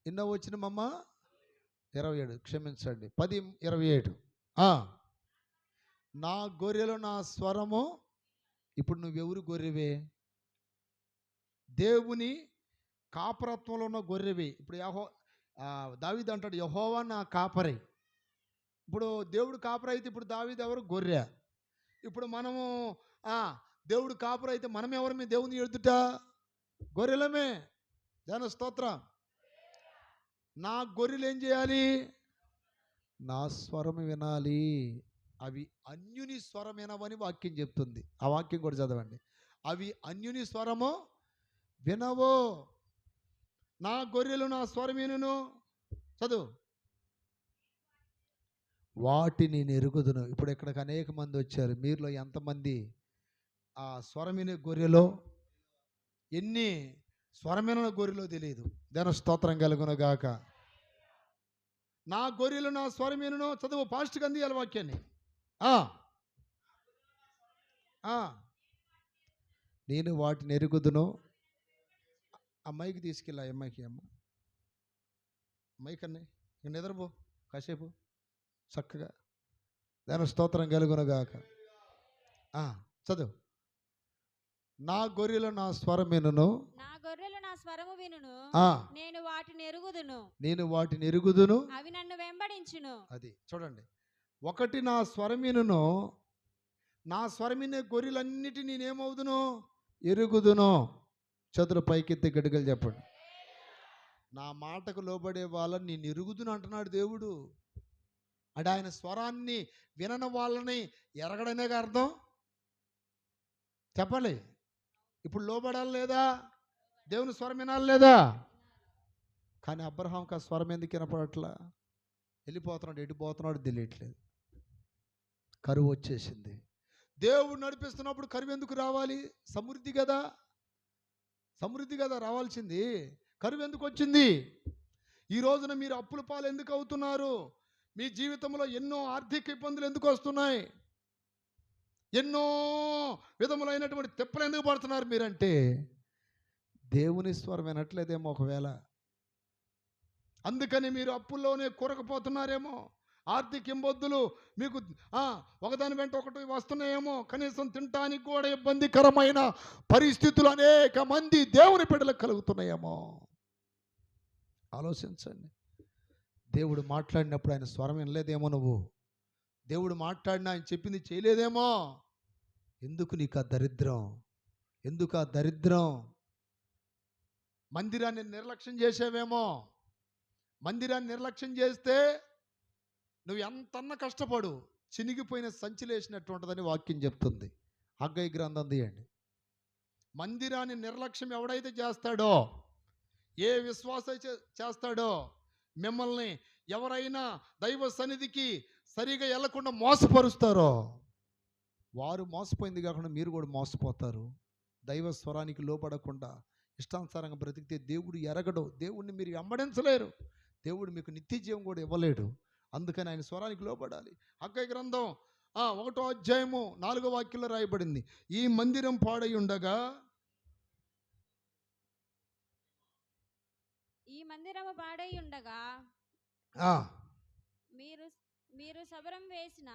ఎన్నో వచ్చిన మమ్మ 27, క్షమించండి 10:27. నా గొర్రెలు నా స్వరము. ఇప్పుడు నువ్వెవరు గొర్రెవే? దేవుని కాపరత్వంలో ఉన్న గొర్రెవి. ఇప్పుడు దావీదు అంటాడు, యెహోవా నా కాపరి. ఇప్పుడు దేవుడు కాపరి అయితే ఇప్పుడు దావీదు ఎవరు? గొర్రె. ఇప్పుడు మనము దేవుడు కాపరి అయితే మనం ఎవరమే? దేవుని ఎదుట గొర్రెలమే. జన స్తోత్రం. నా గొర్రెలు ఏం చేయాలి? నా స్వరం వినాలి. అవి అన్యుని స్వరం వినవని వాక్యం చెప్తుంది. ఆ వాక్యం కూడా చదవండి. అవి అన్యుని స్వరము వినవో. నా గొర్రెలు నా స్వరం వినును. చదువు. వాటిని నేను ఎరుగుదును. ఇప్పుడు ఇక్కడికి అనేక మంది వచ్చారు. మీరులో ఎంతమంది ఆ స్వరమిన గొర్రెలో, ఎన్ని స్వరమైన గొర్రెలో తెలియదు. దాని స్తోత్రం కలుగును గాక. నా గొర్రెలు నా స్వరమినును. చదువు, పాస్ట్కి అందియాలి వాక్యాన్ని. నేను వాటిని ఎరుగుదును. అమ్మాయికి తీసుకెళ్ళా, అమ్మాయికి అమ్మాయి కన్నా ఇక నిద్రపో కాసేపు చక్కగా. దాని స్తోత్రం కలుగునగాక. చదువు. నా గొర్రెలు నా స్వరం వినును. నా గొర్రెలు నా స్వరము వినును. నేను వాటిని ఎరుగుదును. అవి నన్ను వెంబడించును. అది చూడండి. ఒకటి, నా స్వరం వినును. నా స్వరం వినే గొర్రెలన్నిటి నేనేమవుదును? ఎరుగుదును. చదురు పైకెత్తి గడిగలు చెప్పండి. నా మాటకు లోబడే వాళ్ళని నేను ఎరుగుదును అంటున్నాడు దేవుడు. అంటే ఆయన స్వరాన్ని వినని వాళ్ళని ఎరగడనేగా అర్థం. చెప్పాలి. ఇప్పుడు లోబడాలి లేదా? దేవుని స్వరం వినాలి లేదా? కానీ అబ్రహాంకి ఆ స్వరం ఎందుకు వినపడట్లా? వెళ్ళిపోతున్నాడు, ఎడిపోతున్నాడు తెలియట్లేదు. కరువు వచ్చేసింది. దేవుడు నడిపిస్తున్నప్పుడు కరువు ఎందుకు రావాలి? సమృద్ధి కదా రావాల్సింది. కరువు ఎందుకు వచ్చింది? ఈ రోజున మీరు అప్పుల పాలు ఎందుకు అవుతున్నారు? మీ జీవితంలో ఎన్నో ఆర్థిక ఇబ్బందులు ఎందుకు వస్తున్నాయి? ఎన్నో విధములైనటువంటి తిప్పలు ఎందుకు పడుతున్నారు మీరంటే దేవుని స్వరం వినట్లేదేమో ఒకవేళ. అందుకని మీరు అప్పుల్లోనే కూరకపోతున్నారేమో. ఆర్థిక ఇబ్బందులు మీకు ఒకదాని వెంట ఒకటి వస్తున్నాయేమో. కనీసం తినటానికి కూడా ఇబ్బందికరమైన పరిస్థితులు అనేక మంది దేవుని బిడ్డలకు కలుగుతున్నాయేమో. ఆలోచించండి. దేవుడు మాట్లాడినప్పుడు ఆయన స్వరం వినలేదేమో. నువ్వు దేవుడు మాట్లాడినా ఆయన చెప్పింది చేయలేదేమో. ఎందుకు నీకు ఆ దరిద్రం? ఎందుకు ఆ దరిద్రం? మందిరాన్ని నిర్లక్ష్యం చేసేవేమో. మందిరాన్ని నిర్లక్ష్యం చేస్తే నువ్వు ఎంతన్నా కష్టపడు, చినిగిపోయిన సంచిలేసినట్టు ఉంటుందని వాక్యం చెప్తుంది. హగ్గయి గ్రంథం తీయండి. మందిరాన్ని నిర్లక్ష్యం ఎవడైతే చేస్తాడో, ఏ విశ్వాస చేస్తాడో, మిమ్మల్ని ఎవరైనా దైవ సన్నిధికి సరిగా వెళ్లకుండా మోసపరుస్తారో వారు మోసపోయింది కాకుండా మీరు కూడా మోసపోతారు. దైవ స్వరానికి లోపడకుండా ఇష్టానుసారంగా బ్రతికితే దేవుడు ఎరగడు. దేవుడిని మీరు వెంబడించలేరు. దేవుడు మీకు నిత్య జీవం కూడా ఇవ్వలేడు. అందుకని ఆయన స్వరానికి లోపడాలి. హగ్గయి గ్రంథం 1వ అధ్యాయము 4వ వాక్యంలో రాయబడింది. ఈ మందిరం పాడై ఉండగా మీరు శబరం వేసిన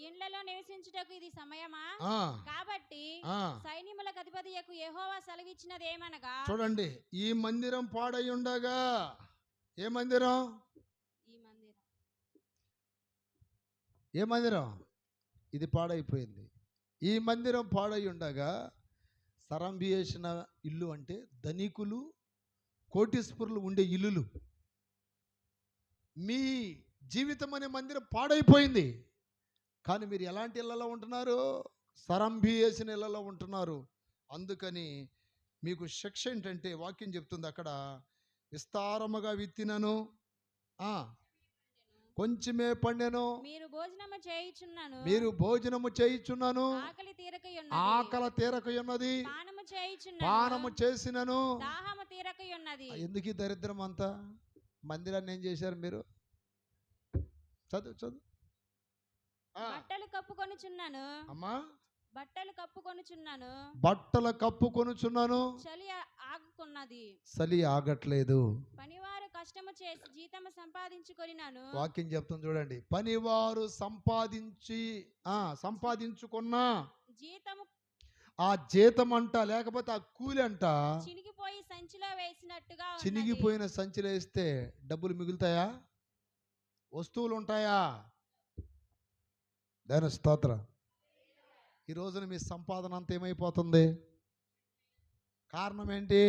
ఇండ్లలో నివసించుటకు ఇది సమయమా? కాబట్టి సైన్యములకు అధిపతియకు యెహోవా సెలవిచ్చినది ఏమనగా. చూడండి, ఈ మందిరం పాడై ఉండగా. ఏ మందిరం? ఏ మందిరం? ఇది పాడైపోయింది. ఈ మందిరం పాడై ఉండగా సరంబి వేసిన ఇల్లు అంటే ధనికులు, కోటీశ్వరులు ఉండే ఇల్లులు. మీ జీవితం అనే మందిరం పాడైపోయింది. కానీ మీరు ఎలాంటి ఇళ్లలో ఉంటున్నారు? సరంభి వేసిన ఇళ్లలో ఉంటున్నారు. అందుకని మీకు శిక్ష ఏంటంటే వాక్యం చెప్తుంది అక్కడ, విస్తారముగా విత్తినను కొంచెమే పండెను, మీరు భోజనము చేయుచున్నాను, ఆకలి తీరకయున్నది, పానము చేసినను ఎందుకు ఈ దరిద్రం అంతా? మందిరాన్ని ఏం చేశారు మీరు? చదువు బట్టలు కప్పుకొనుచున్నాను అమ్మా, బట్టలు కప్పుకొనుచున్నాను, చలి ఆగట్లేదు. పనివారు కష్టము చేసి జీతము సంపాదించుకొనినాను. వాక్యం చెప్తుంది చూడండి, పనివారు సంపాదించుకున్న జీతము, ఆ జీతం అంట, లేకపోతే ఆ కూలి అంట చినిగిపోయి సంచిలో వేసినట్టుగా, చినిగిపోయిన సంచిలో వేస్తే డబ్బులు మిగులుతాయా? వస్తువులు ఉంటాయా? దాని స్తోత్రం. ఈ రోజున మీ సంపాదన అంతా ఏమైపోతుంది? కారణం ఏంటి?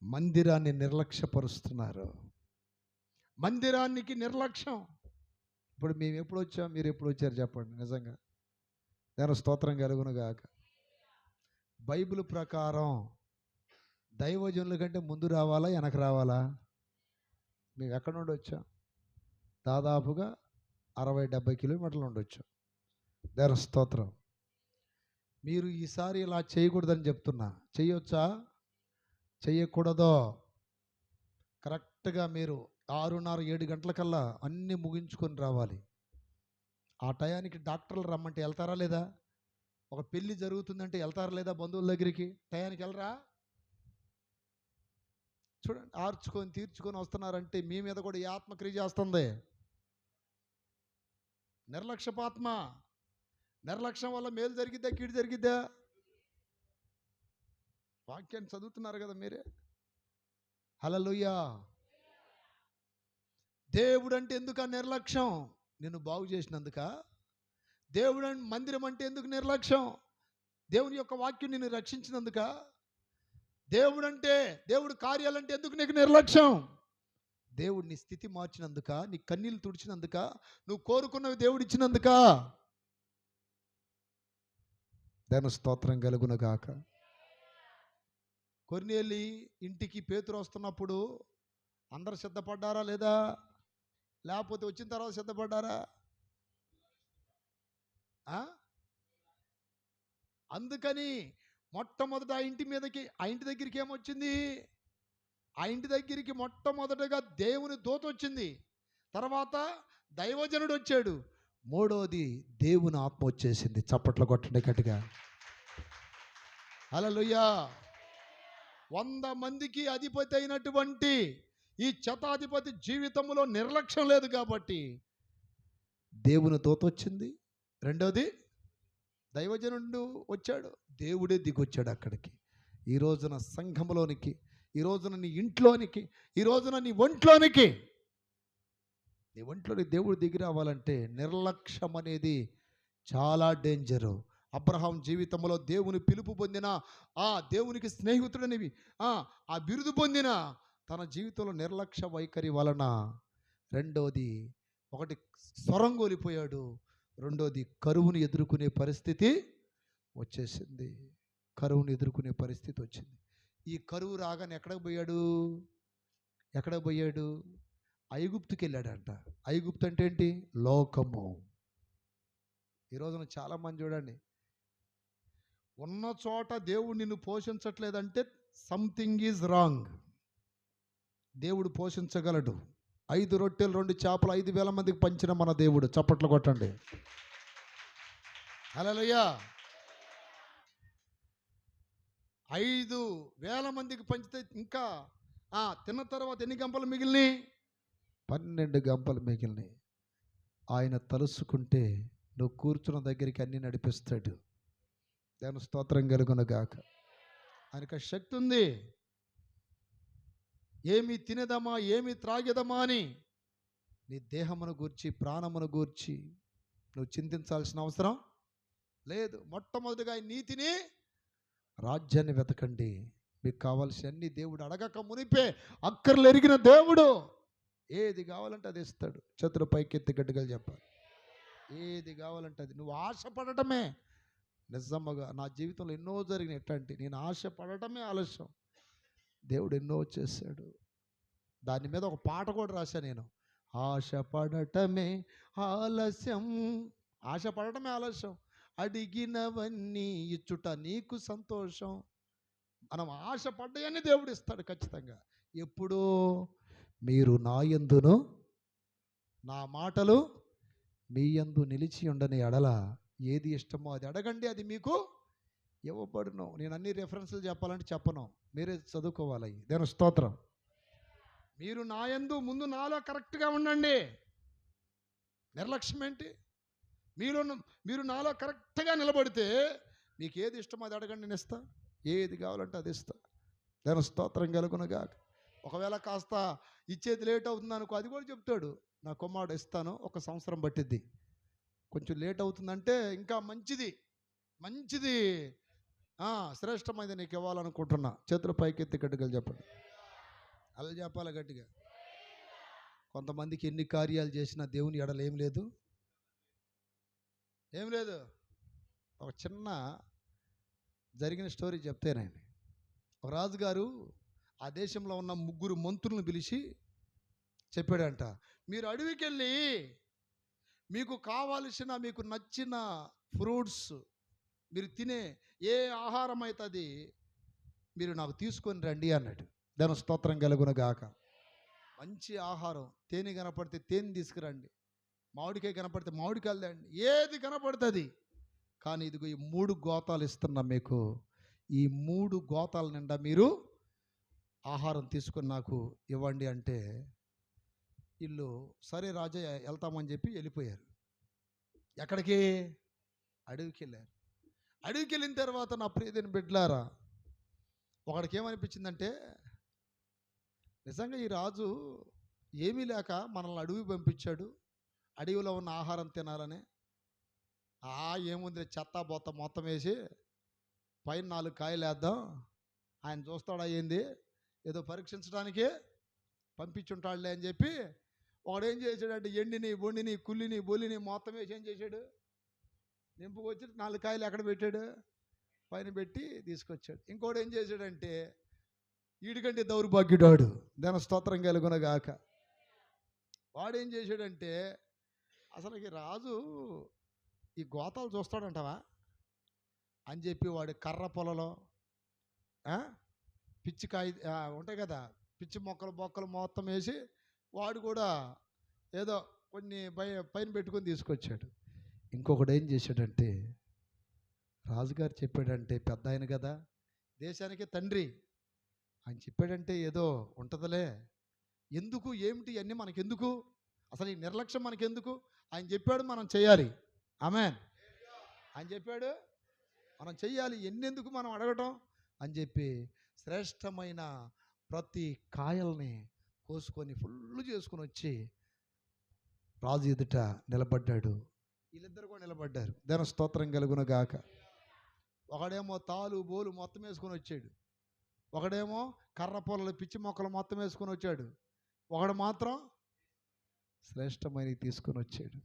మందిరాన్ని నిర్లక్ష్యపరుస్తున్నారు. మందిరానికి నిర్లక్ష్యం. ఇప్పుడు మేము ఎప్పుడు వచ్చాం, మీరు ఎప్పుడు వచ్చారు చెప్పండి? నిజంగా దాని స్తోత్రం కలుగును గాక. బైబిల్ ప్రకారం దైవజనుల కంటే ముందు రావాలా, వెనక రావాలా? మేము ఎక్కడ నుండి వచ్చాం? దాదాపుగా 60-70 కిలోమీటర్లు ఉండొచ్చు. దేవ స్తోత్రం. మీరు ఈసారి ఇలా చేయకూడదని చెప్తున్నా. చెయ్యొచ్చా? చెయ్యకూడదో? కరెక్ట్గా మీరు 6:30-7 గంటలకల్లా అన్నీ ముగించుకొని రావాలి. ఆ టయానికి డాక్టర్లు రమ్మంటే వెళ్తారా లేదా? ఒక పెళ్ళి జరుగుతుందంటే వెళ్తారా లేదా? బంధువుల దగ్గరికి టయానికి వెళ్ళరా? చూడండి, ఆర్చుకొని తీర్చుకొని వస్తున్నారంటే మీ మీద కూడా ఈ ఆత్మక్రియ చేస్తుంది. నిర్లక్ష్యపాత్మ. నిర్లక్ష్యం వల్ల మేలు జరిగిద్దా, కీడు జరిగిద్దా? వాక్యాన్ని చదువుతున్నారు కదా మీరే. హల్లెలూయా. దేవుడు అంటే ఎందుకు నిర్లక్ష్యం? నిన్ను బాగు చేసినందుక? దేవుడు మందిరం అంటే ఎందుకు నిర్లక్ష్యం? దేవుని యొక్క వాక్యం నిన్ను రక్షించినందుక? దేవుడు కార్యాలంటే ఎందుకు నీకు నిర్లక్ష్యం? దేవుడు నీ స్థితి మార్చినందుక, నీ కన్నీళ్ళు తుడిచినందుక, నువ్వు కోరుకున్నవి దేవుడు ఇచ్చినందుక. దాని స్తోత్రం కలుగును గాక. కొర్నేలి ఇంటికి పేతురు వస్తున్నప్పుడు అందరు సిద్ధపడ్డారా లేదా? లేకపోతే వచ్చిన తర్వాత సిద్ధపడ్డారా? అందుకని మొట్టమొదట ఆ ఇంటి దగ్గరికి ఏమొచ్చింది? ఆ ఇంటి దగ్గరికి మొట్టమొదటగా దేవుని దూత వచ్చింది. తర్వాత దైవజనుడు వచ్చాడు. మూడోది దేవుని ఆత్మ వచ్చేసింది. చప్పట్లు కొట్టండి గట్టిగా. హల్లెలూయా. 100 మందికి అధిపతి అయినటువంటి ఈ శతాధిపతి జీవితంలో నిర్లక్ష్యం లేదు కాబట్టి దేవుని దూత వచ్చింది. రెండోది దైవజనుడు వచ్చాడు. దేవుడే దిగొచ్చాడు అక్కడికి. ఈ రోజున సంఘంలోనికి, ఈ రోజున నీ ఇంట్లోనికి, ఈ రోజున నీ ఒంట్లోనికి, నీ ఒంట్లోని దేవుడు దిగి రావాలంటే నిర్లక్ష్యం అనేది చాలా డేంజరు. అబ్రహాం జీవితంలో దేవుని పిలుపు పొందిన, ఆ దేవునికి స్నేహితుడనివి ఆ బిరుదు పొందిన తన జీవితంలో నిర్లక్ష్య వైఖరి వలన రెండోది, ఒకటి సొరంగోలిపోయాడు, రెండోది కరువుని ఎదుర్కొనే పరిస్థితి వచ్చేసింది. కరువుని ఎదుర్కొనే పరిస్థితి వచ్చింది. ఈ కరువు రాగానే ఎక్కడికి పోయాడు? ఐగుప్తుకి వెళ్ళాడంట. ఐగుప్తు అంటే ఏంటి? లోకము. ఈ రోజున చాలామంది చూడండి, ఉన్న చోట దేవుడు నిన్ను పోషించట్లేదంటే సంథింగ్ ఈజ్ రాంగ్. దేవుడు పోషించగలడు. 5 రొట్టెలు 2 చేపలు 5,000 మందికి పంచిన మన దేవుడు. చప్పట్లు కొట్టండి. హల్లెలూయా. 5,000 మందికి పంచితే ఇంకా తిన్న తర్వాత ఎన్ని గంపలు మిగిలినాయి? 12 గంపలు మిగిలినాయి. ఆయన తలుసుకుంటే నువ్వు కూర్చున్న దగ్గరికి అన్ని నడిపిస్తాడు. దాని స్తోత్రం కలుగును గాక. ఆయనకు శక్తి ఉంది. ఏమి తినేదమా, ఏమి త్రాగేదమా అని నీ దేహమును గూర్చి, ప్రాణమును గూర్చి నువ్వు చింతించాల్సిన అవసరం లేదు. మొట్టమొదటిగా నీతిని, రాజ్యాన్ని వెతకండి. మీకు కావాల్సిన అన్ని దేవుడు అడగక మునిపే అక్కర్లు ఎరిగిన దేవుడు ఏది కావాలంటే అది ఇస్తాడు. చేతుల పైకెత్తి గట్టిగా చెప్పాలి. ఏది కావాలంటే అది. నువ్వు ఆశపడటమే, నిజమ్మగా నా జీవితంలో ఎన్నో జరిగినాయి ఎట్లాంటి, నేను ఆశ పడటమే ఆలస్యం, దేవుడు ఎన్నో చేశాడు. దాని మీద ఒక పాట కూడా రాశా నేను. ఆశ పడటమే ఆలస్యం, ఆశ పడటమే ఆలస్యం, అడిగినవన్నీ ఇచ్చుట నీకు సంతోషం. మనం ఆశ పడ్డాయని దేవుడు ఇస్తాడు ఖచ్చితంగా. ఎప్పుడో మీరు నా యందును నా మాటలు మీ యందు నిలిచి ఉండని ఎడల ఏది ఇష్టమో అది అడగండి, అది మీకు ఇవ్వబడును. నేను అన్ని రెఫరెన్స్లు చెప్పాలంటే చెప్పను, మీరే చదువుకోవాలి. దేవుని స్తోత్రం. మీరు నా యందు ముందు నాలో కరెక్ట్గా ఉండండి. నిర్లక్ష్యం ఏంటి? మీరు నాలో కరెక్ట్గా నిలబడితే మీకు ఏది ఇష్టమో అది అడగండి, నేను ఇస్తా. ఏది కావాలంటే అది ఇస్తా. దాని స్తోత్రం కలుగునుగా. ఒకవేళ కాస్త ఇచ్చేది లేట్ అవుతుంది అనుకో, అది కూడా చెప్తాడు. నా కుమారుడు ఇస్తాను, 1 సంవత్సరం పట్టిద్ది, కొంచెం లేట్ అవుతుందంటే ఇంకా మంచిది శ్రేష్టమైనది నీకు ఇవ్వాలనుకుంటున్నా. చేతులు పైకెత్తి గట్టిగా చెప్పండి. అలా చెప్పాలి గట్టిగా. కొంతమందికి ఎన్ని కార్యాలు చేసినా దేవుని ఎడల ఏం లేదు. ఒక చిన్న జరిగిన స్టోరీ చెప్తేనండి. ఒక రాజుగారు ఆ దేశంలో ఉన్న 3 మంత్రులను పిలిచి చెప్పాడంట, మీరు అడవికి వెళ్ళి మీకు కావాల్సిన, మీకు నచ్చిన ఫ్రూట్స్, మీరు తినే ఏ ఆహారం అవుతుంది మీరు నాకు తీసుకొని రండి అన్నాడు. దాని స్తోత్రం కలుగునగాక. మంచి ఆహారం, తేనె కనపడితే తేనె తీసుకురండి, మామిడికాయ కనపడితే మామిడికాయలు తేండి, ఏది కనపడుతుంది. కానీ ఇదిగో ఈ 3 గోతాలు ఇస్తున్నా మీకు, ఈ 3 గోతాల నిండా మీరు ఆహారం తీసుకొని నాకు ఇవ్వండి అంటే వీళ్ళు సరే రాజయ్య వెళ్తామని చెప్పి వెళ్ళిపోయారు. ఎక్కడికి? అడవికి వెళ్ళారు. అడవికి వెళ్ళిన తర్వాత నా ప్రియమైన బిడ్డలారా, ఒకడికి ఏమనిపించిందంటే, నిజంగా ఈ రాజు ఏమీ లేక మనల్ని అడవి పంపించాడు, అడవిలో ఉన్న ఆహారం తినాలని. ఏముంది, చెత్త బొత్త మొత్తం వేసి పైన 4 కాయలు వేద్దాం, ఆయన చూస్తాడు, అయ్యింది ఏదో పరీక్షించడానికి పంపించుంటాడులే అని చెప్పి వాడు ఏం చేశాడంటే, ఎండిని బొండిని కుల్లిని బొల్లిని మొత్తం వేసి ఏం చేశాడు, నింపుకొచ్చి 4 కాయలు ఎక్కడ పెట్టాడు, పైన పెట్టి తీసుకొచ్చాడు. ఇంకోటి ఏం చేశాడంటే, వీడికంటే దౌర్భాగ్యుడాడు, దాని స్తోత్రం కలుగునగాక. వాడేం చేశాడంటే, అసలుకి రాజు ఈ గోతాలు చూస్తాడంటావా అని చెప్పి వాడి కర్ర పొలలో పిచ్చికాయ ఉంటాయి కదా, పిచ్చి మొక్కలు మొత్తం వేసి వాడు కూడా ఏదో కొన్ని పైన పెట్టుకొని తీసుకొచ్చాడు. ఇంకొకడు ఏం చేశాడంటే, రాజుగారు చెప్పాడంటే, పెద్ద ఆయన కదా, దేశానికి తండ్రి, ఆయన చెప్పాడంటే ఏదో ఉంటుందిలే, ఎందుకు ఏమిటి అన్నీ మనకెందుకు, అసలు ఈ నిర్లక్ష్యం మనకెందుకు, ఆయన చెప్పాడు మనం చేయాలి. ఆమేన్. ఆయన చెప్పాడు మనం చెయ్యాలి, ఎన్నెందుకు మనం అడగటం అని చెప్పి శ్రేష్టమైన ప్రతి కాయల్ని కోసుకొని ఫుల్ చేసుకొని వచ్చి రాజు ఎదుట నిలబడ్డాడు. వీళ్ళిద్దరు కూడా నిలబడ్డారు. దేని స్తోత్రం కలుగునగాక. ఒకడేమో తాలు బోలు మొత్తం వేసుకొని వచ్చాడు, ఒకడేమో కర్ర పొలలు పిచ్చి మొక్కలు మొత్తం వేసుకొని వచ్చాడు, ఒకడు మాత్రం శ్రేష్టమైన తీసుకొని వచ్చాడు.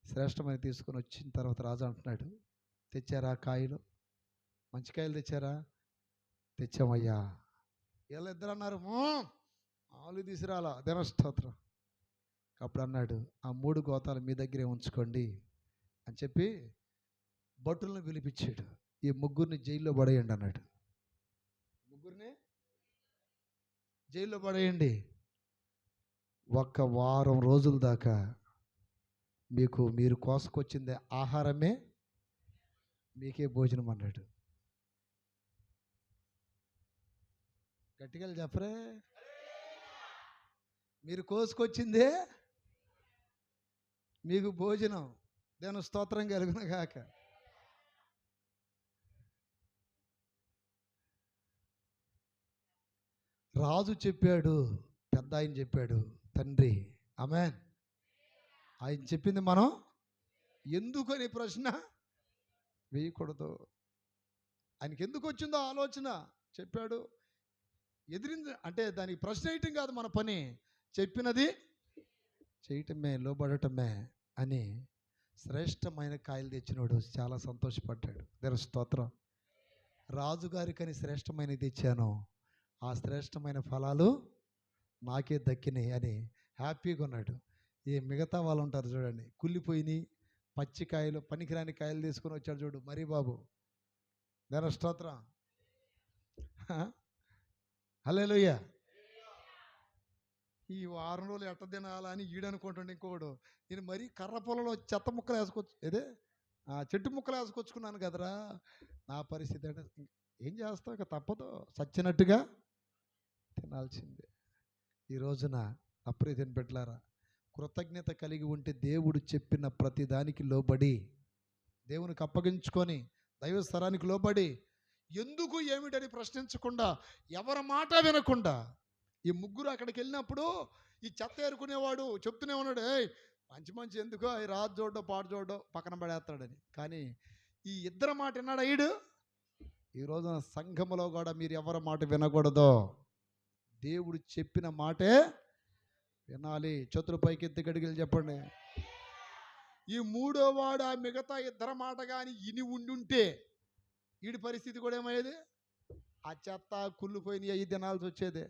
శ్రేష్టమైన తీసుకొని వచ్చిన తర్వాత రాజు అంటున్నాడు, తెచ్చారా కాయలు, మంచి కాయలు తెచ్చారా? తెచ్చామయ్యా. వీళ్ళిద్దరు అన్నారు, ఆలు తీసుకురాలా. దేని స్తోత్రం. అప్పుడు అన్నాడు, ఆ 3 గోతాలు మీ దగ్గరే ఉంచుకోండి అని చెప్పి భటులను పిలిపించాడు. ఈ 3 జైల్లో పడేయండి అన్నాడు. 3 జైల్లో పడేయండి, 1 వారం రోజుల దాకా మీరు కోసుకొచ్చిందే ఆహారమే మీకే భోజనం అన్నాడు. గట్టిగా చెప్పరే, మీరు కోసుకొచ్చిందే మీకు భోజనం. దేని స్తోత్రం కలుగునగాక. రాజు చెప్పాడు, పెద్ద ఆయన చెప్పాడు, తండ్రి. ఆమేన్. ఆయన చెప్పింది మనం ఎందుకని ప్రశ్న వేయకూడదు. ఆయనకి ఎందుకు వచ్చిందో ఆలోచన చెప్పాడు. ఎదిరింది అంటే దానికి ప్రశ్న వేయటం కాదు మన పని, చెప్పినది చేయటమే, లోబడటమే అని శ్రేష్టమైన కాయలు తెచ్చినోడు చాలా సంతోషపడ్డాడు. దేవుని స్తోత్రం. రాజుగారికని శ్రేష్టమైనది తెచ్చాను, ఆ శ్రేష్టమైన ఫలాలు నాకే దక్కినాయి అని హ్యాపీగా ఉన్నాడు. ఈ మిగతా వాళ్ళు ఉంటారు చూడండి, కుళ్ళిపోయినాయి పచ్చికాయలు పనికిరాని కాయలు తీసుకొని వచ్చాడు చూడు మరీ బాబు. దేవుని స్తోత్రం. హల్లెలూయా. ఈ వారం రోజులు ఎట్ట తినాలని ఈడనుకుంటుండే ఇంకోడు, నేను మరీ కర్ర పొలంలో చెత్త ముక్కలు వేసుకొచ్చు ఇదే చెట్టు ముక్కలు వేసుకొచ్చుకున్నాను కదరా, నా పరిస్థితి అంటే ఏం చేస్తావు, ఇక తప్పదు, చచ్చినట్టుగా తినాల్సిందే. ఈ రోజున అప్రీతిని పెట్టారా, కృతజ్ఞత కలిగి ఉంటే దేవుడు చెప్పిన ప్రతి దానికి లోబడి, దేవునికి అప్పగించుకొని, దైవ స్థరానికి లోబడి, ఎందుకు ఏమిటని ప్రశ్నించకుండా, ఎవరి మాట వినకుండా, ఈ ముగ్గురు అక్కడికి వెళ్ళినప్పుడు ఈ చెత్త ఏరుకునేవాడు చెప్తూనే ఉన్నాడు, మంచి మంచి ఎందుకో ఈ రాజు చూడడం పాటు చూడడం పక్కన పడేస్తాడని. కానీ ఈ ఇద్దరు మాట విన్నాడు అయ్యాడు. ఈ రోజున సంఘములో కూడా మీరు ఎవరి మాట వినకూడదు, దేవుడు చెప్పిన మాటే వినాలి. చేతుల పైకి ఎత్తి గడిగిలు చెప్పండి. ఈ మూడో వాడు ఆ మిగతా ఇద్దరు మాట కానీ ఇని ఉండుంటే వీడి పరిస్థితి కూడా ఏమయ్యేది, ఆ చెత్త కుళ్ళిపోయిన అయ్యి తినాల్సి వచ్చేది.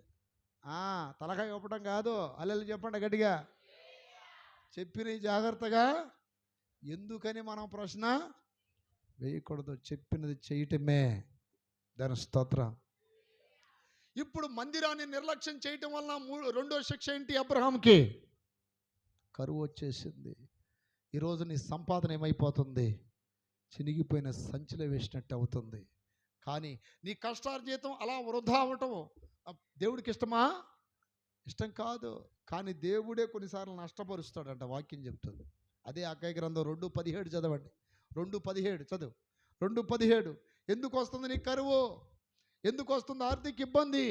తలకాయ ఇవ్వడం కాదు, అల్లెలు చెప్పండి గట్టిగా. చెప్పిన జాగ్రత్తగా, ఎందుకని మనం ప్రశ్న వేయకూడదు, చెప్పినది చేయటమే. దాని స్తోత్రం. ఇప్పుడు మందిరాన్ని నిర్లక్ష్యం చేయటం వలన రెండో శిక్ష ఏంటి, అబ్రహాంకి కరువు వచ్చేసింది. ఈరోజు నీ సంపాదన ఏమైపోతుంది, చినిగిపోయిన సంచిలో వేసినట్టు అవుతుంది. కానీ నీ కష్టార్జితం అలా వృధా అవటం దేవుడికి ఇష్టమా? ఇష్టం కాదు. కానీ దేవుడే కొన్నిసార్లు నష్టపరుస్తాడంట, వాక్యం చెప్తుంది. అదే అక్కయ్య గ్రంథం 2:17 చదవండి. 2:17 చదువు. 2:17. ఎందుకు వస్తుంది నీ కరువు, ఎందుకు వస్తుంది ఆర్థిక ఇబ్బంది,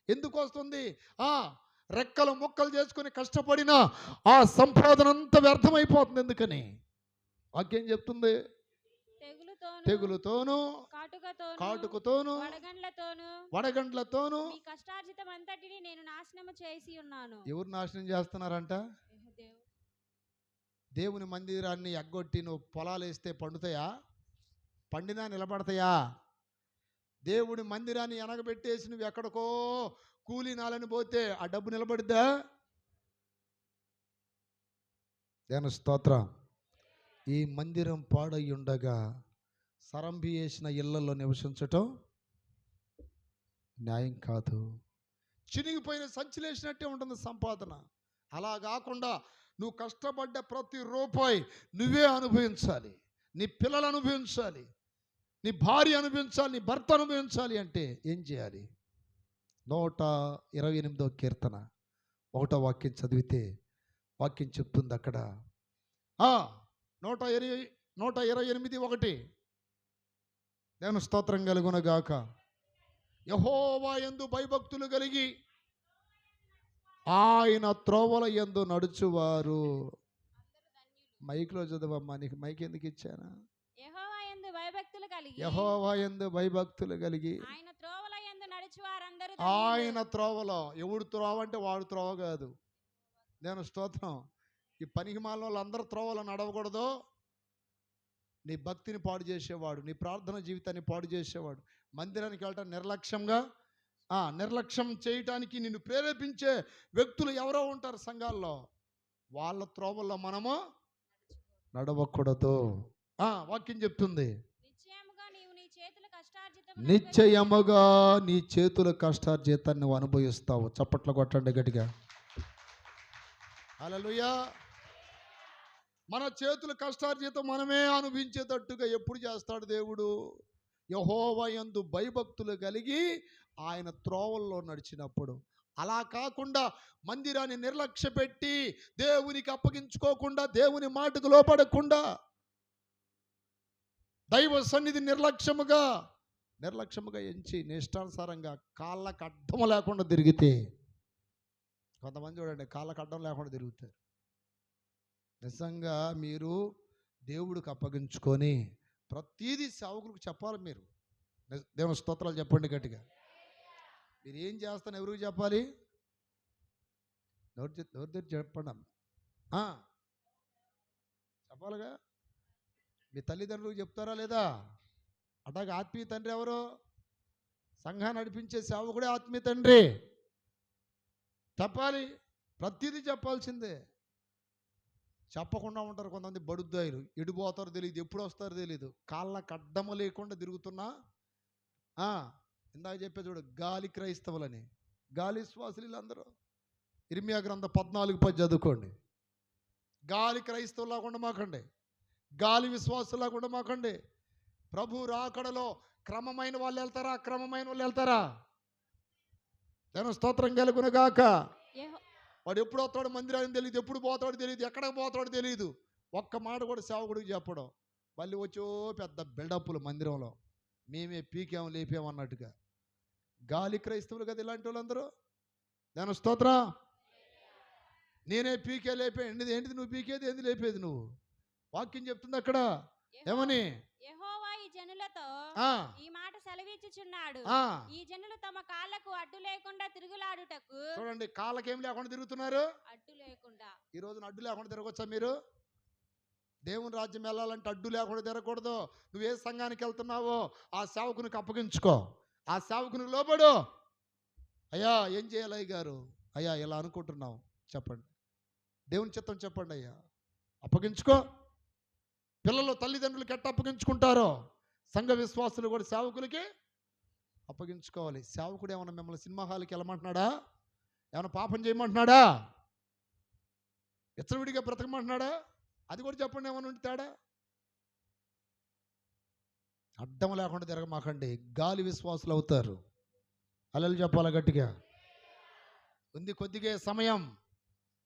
ఎందుకు వస్తుంది రెక్కలు ముక్కలు చేసుకుని కష్టపడినా ఆ సంపాదన అంతా వ్యర్థమైపోతుంది. ఎందుకని వాక్యం చెప్తుంది, తెగులుతోను కాటుకతోను వడగండ్లతోను కష్టార్జితం అంతటిని నేను నాశనము చేసి ఉన్నాను. ఎవరు నాశనం చేస్తున్నారంట? దేవుని మందిరాన్ని ఎగ్గొట్టి నువ్వు పొలాలు వేస్తే పండుతాయా? పండినా నిలబడతాయా? దేవుడి మందిరాన్ని ఎనగబెట్టేసి నువ్వు ఎక్కడికో కూలీనాలని పోతే ఆ డబ్బు నిలబడిద్దా? దేవుని స్తోత్రం. ఈ మందిరం పాడై ఉండగా సరంభి వేసిన ఇళ్లలో నివసించటం న్యాయం కాదు. చినిగిపోయిన సంచిలేసినట్టే ఉంటుంది సంపాదన. అలా కాకుండా నువ్వు కష్టపడ్డ ప్రతి రూపాయి నువ్వే అనుభవించాలి, నీ పిల్లలు అనుభవించాలి, నీ భార్య అనుభవించాలి, నీ భర్త అనుభవించాలి అంటే ఏం చేయాలి? 128వ కీర్తన 1వ వాక్యం చదివితే వాక్యం చెప్తుంది అక్కడ. 128:1 దేవుని స్తోత్రం కలుగునగాక. యెహోవా యందు భయభక్తులు కలిగి ఆయన త్రోవల యందు నడుచువారు. మైక్లో చదవమ్మా, నీకు మైక్ ఎందుకు ఇచ్చానా? యెహోవా యందు భయభక్తులు కలిగి ఆయన త్రోవల యందు నడుచువారందరూ. ఆయన త్రోవలో, ఎవడు త్రోవ అంటే వాడు త్రోవ కాదు. నేను స్తోత్రం. ఈ పనికిమాలిన వాళ్ళందరూ త్రోవలో నడవకూడదు. నీ భక్తిని పాడు చేసేవాడు, నీ ప్రార్థన జీవితాన్ని పాడు చేసేవాడు, మందిరానికి వెళ్ళటం నిర్లక్ష్యం చేయటానికి నిన్ను ప్రేరేపించే వ్యక్తులు ఎవరో ఉంటారు సంఘాల్లో. వాళ్ళ త్రోవల్లో మనము నడవకూడదు. వాక్యం చెప్తుంది, నిశ్చయముగా నీ చేతుల కష్టార్జితాన్ని నువ్వు అనుభవిస్తావు. చప్పట్లు కొట్టండి గట్టిగా. హల్లెలూయా. మన చేతుల కష్టార్జితం మనమే అనుభవించేటట్టుగా ఎప్పుడు చేస్తాడు దేవుడు? యెహోవా యందు భయభక్తులు కలిగి ఆయన త్రోవల్లో నడిచినప్పుడు. అలా కాకుండా మందిరాన్ని నిర్లక్ష్య పెట్టి దేవునికి అప్పగించుకోకుండా, దేవుని మాటకు లోపడకుండా, దైవ సన్నిధి నిర్లక్ష్యముగా ఎంచి నిష్టానుసారంగా కాళ్ళకు అడ్డం లేకుండా తిరిగితే, కొంతమంది చూడండి కాళ్ళకు అడ్డం లేకుండా తిరుగుతారు. నిజంగా మీరు దేవుడికి అప్పగించుకొని ప్రతీదీ సేవకులకు చెప్పాలి. మీరు దేవుని స్తోత్రాలు చెప్పండి గట్టిగా. మీరు ఏం చేస్తాను ఎవరికి చెప్పాలి? ఎవరి దగ్గర చెప్పండి చెప్పాలిగా. మీ తల్లిదండ్రులకు చెప్తారా లేదా? అట్లాగే ఆత్మీయ తండ్రి ఎవరు? సంఘాన్ని నడిపించే సేవకుడే ఆత్మీయ తండ్రి. చెప్పాలి, ప్రతిదీ చెప్పాల్సిందే. చెప్పకుండా ఉంటారు కొంతమంది బడుద్దాయిలు. ఎడిపోతారో తెలియదు, ఎప్పుడు వస్తారో తెలియదు, కాళ్ళకు అడ్డము లేకుండా తిరుగుతున్నా. ఇందాక చెప్పే చూడు, గాలి క్రైస్తవులని, గాలి విశ్వాసులు వీళ్ళందరూ. ఇర్మియా గ్రంథం 14:10 చదువుకోండి. గాలి క్రైస్తవులాగా ఉండమాకండి, గాలి విశ్వాసులాగా ఉండమాకండి. ప్రభు రాకడలో క్రమమైన వాళ్ళు వెళ్తారా, అక్రమమైన వాళ్ళు వెళ్తారా? నేను స్తోత్రం కలుగునుగాక. వాడు ఎప్పుడు వస్తాడు మందిరానికి తెలియదు, ఎప్పుడు పోతాడో తెలియదు, ఎక్కడికి పోతాడో తెలియదు. ఒక్క మాట కూడా సేవకుడికి చెప్పడం. మళ్ళీ వచ్చో పెద్ద బిల్డప్పులు మందిరంలో, మేమే పీకేం లేపామన్నట్టుగా. గాలి క్రైస్తవులు కదా ఇలాంటి వాళ్ళందరూ. నేను స్తోత్రం. నేనే పీకే లేపే. ఏంటిది నువ్వు పీకేది? ఏంది లేపేది నువ్వు? వాక్యం చెప్తుంది అక్కడ ఏమని? యెహోవా ఈ జనులతో ఈ మాట సెలవిచ్చుచున్నాడు, ఈ జనులు తమ కాళ్ళకు అడ్డు లేకుండా తిరుగులాడుటకు. చూడండి, కాళ్ళకేం లేకుండా తిరుగుతున్నారు, అడ్డు లేకుండా. ఈ రోజున అడ్డు లేకుండా తిరగొచ్చా మీరు? దేవుని రాజ్యం వెళ్ళాలంటే అడ్డు లేకుండా తిరగకూడదు. నువ్వు ఏ సంఘానికి వెళ్తున్నావో ఆ సేవకునికి అప్పగించుకో, ఆ సేవకునికి లోబడు. అయ్యా ఏం చేయాలి అయ్య గారు? అయ్యా ఇలా అనుకుంటున్నావు, చెప్పండి. దేవుని చిత్తం చెప్పండి అయ్యా, అప్పగించుకో. పిల్లలు తల్లిదండ్రులకి ఎట్ట అప్పగించుకుంటారో సంఘ విశ్వాసులు కూడా సేవకులకి అప్పగించుకోవాలి. సేవకుడు ఏమన్నా మిమ్మల్ని సినిమా హాల్కి వెళ్ళమంటున్నాడా? ఏమైనా పాపం చేయమంటున్నాడా? ఎచ్చవిడిగా బ్రతకమంటున్నాడా? అది కూడా చెప్పండి. ఏమన్నా ఉంటే తేడా. అడ్డం లేకుండా తిరగమాకండి, గాలి విశ్వాసులు అవుతారు. అల్లలు చెప్పాలా గట్టిగా? ఉంది కొద్దిగా సమయం,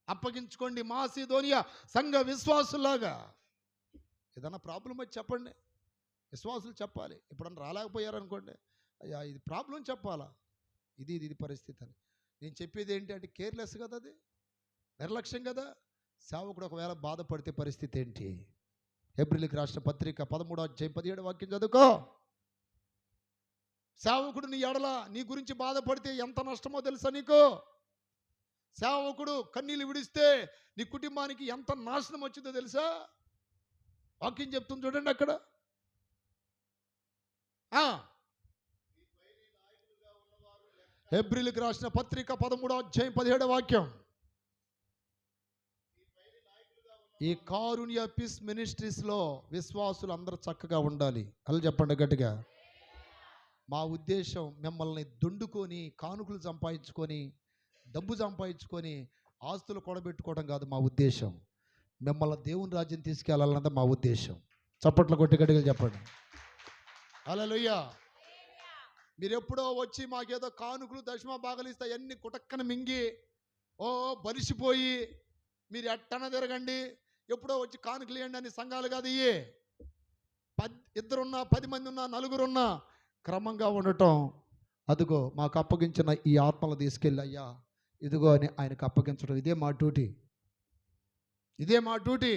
అప్పగించుకోండి. మాసిదోనియా సంఘ విశ్వాసులాగా. ఏదన్నా ప్రాబ్లం వచ్చి చెప్పండి, విశ్వాసులు చెప్పాలి. ఎప్పుడన్నా రాలేకపోయారనుకోండి, అయ్యా ఇది ప్రాబ్లం చెప్పాలా, ఇది పరిస్థితి అని. నేను చెప్పేది ఏంటి అంటే కేర్లెస్ కదా, అది నిర్లక్ష్యం కదా. సేవకుడు ఒకవేళ బాధపడితే పరిస్థితి ఏంటి? హెబ్రీయులకు రాసిన పత్రిక 13:17 వాక్యం చదువుకో. సేవకుడు నీ ఎడల నీ గురించి బాధపడితే ఎంత నష్టమో తెలుసా నీకు? సేవకుడు కన్నీళ్ళు విడిస్తే నీ కుటుంబానికి ఎంత నాశనం వచ్చిందో తెలుసా? వాక్యం చెప్తుంది చూడండి అక్కడ. హెబ్రీయులకు రాసిన పత్రిక 13:17 వాక్యం. ఈ కారుణ్య పీస్ మినిస్ట్రీస్లో విశ్వాసులు అందరూ చక్కగా ఉండాలి. అలా చెప్పండి గట్టిగా. మా ఉద్దేశం మిమ్మల్ని దుండుకొని కానుకలు సంపాదించుకొని డబ్బు సంపాదించుకొని ఆస్తులు కూడబెట్టుకోవడం కాదు మా ఉద్దేశం. మిమ్మల్ని దేవుని రాజ్యం తీసుకెళ్ళాలన్నది మా ఉద్దేశం. చప్పట్లు కొట్టి గట్టిగా చెప్పండి హల్లెలూయా. మీరు ఎప్పుడో వచ్చి మాకేదో కానుకలు దశమ భాగాలు ఇస్తే అన్ని కుటక్కన మింగి బలిసిపోయి మీరు ఎట్టన తిరగండి, ఎప్పుడో వచ్చి కానుకలు ఇవ్వండి అని సంఘాలు కాదు ఇవి. 2 ఉన్నా 10 మంది ఉన్నా 4 ఉన్నా క్రమంగా ఉండటం. అదిగో మాకు అప్పగించిన ఈ ఆత్మలు తీసుకెళ్ళి అయ్యా ఇదిగో అని ఆయనకు అప్పగించడం, ఇదే మా డ్యూటీ, ఇదే మా డ్యూటీ.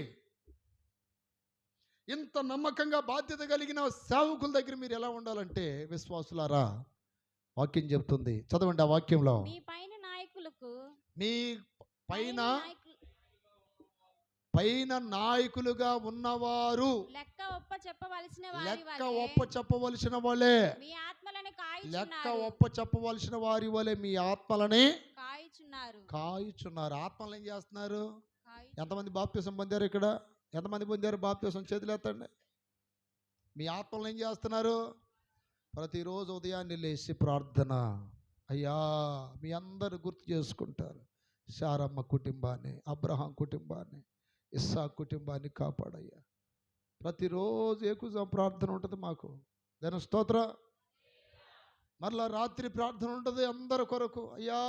ఇంత నమ్మకంగా బాధ్యత కలిగిన సేవకుల దగ్గర మీరు ఎలా ఉండాలంటే విశ్వాసులారా, వాక్యం చెప్తుంది చదవండి. ఆ వాక్యంలో మీ పైన నాయకులకు, మీ పైన నాయకులుగా ఉన్నవారు లెక్క ఒప్ప చెప్పవలసిన వాళ్ళే, మీ ఆత్మలను లెక్క ఒప్ప చెప్పవలసిన వారి వలె మీ ఆత్మలని కాయుచున్నారు. ఆత్మలు ఏం చేస్తున్నారు? ఎంతమంది బాప్తిసం పొందారు ఇక్కడ? ఎంతమంది పొందారు బాప్తిసం? చేతులు ఎత్తండి. మీ ఆత్మలు ఏం చేస్తున్నారు? ప్రతిరోజు ఉదయాన్నే లేచి ప్రార్థన. అయ్యా మీ అందరు గుర్తు చేసుకుంటారు, శారమ్మ కుటుంబాన్ని, అబ్రహాం కుటుంబాన్ని, ఇస్సాకు కుటుంబాన్ని కాపాడయ్యా. ప్రతిరోజు ఏకుజాం ప్రార్థన ఉంటుంది మాకు. దాని స్తోత్ర. మరలా రాత్రి ప్రార్థన ఉంటుంది అందరి కొరకు. అయ్యా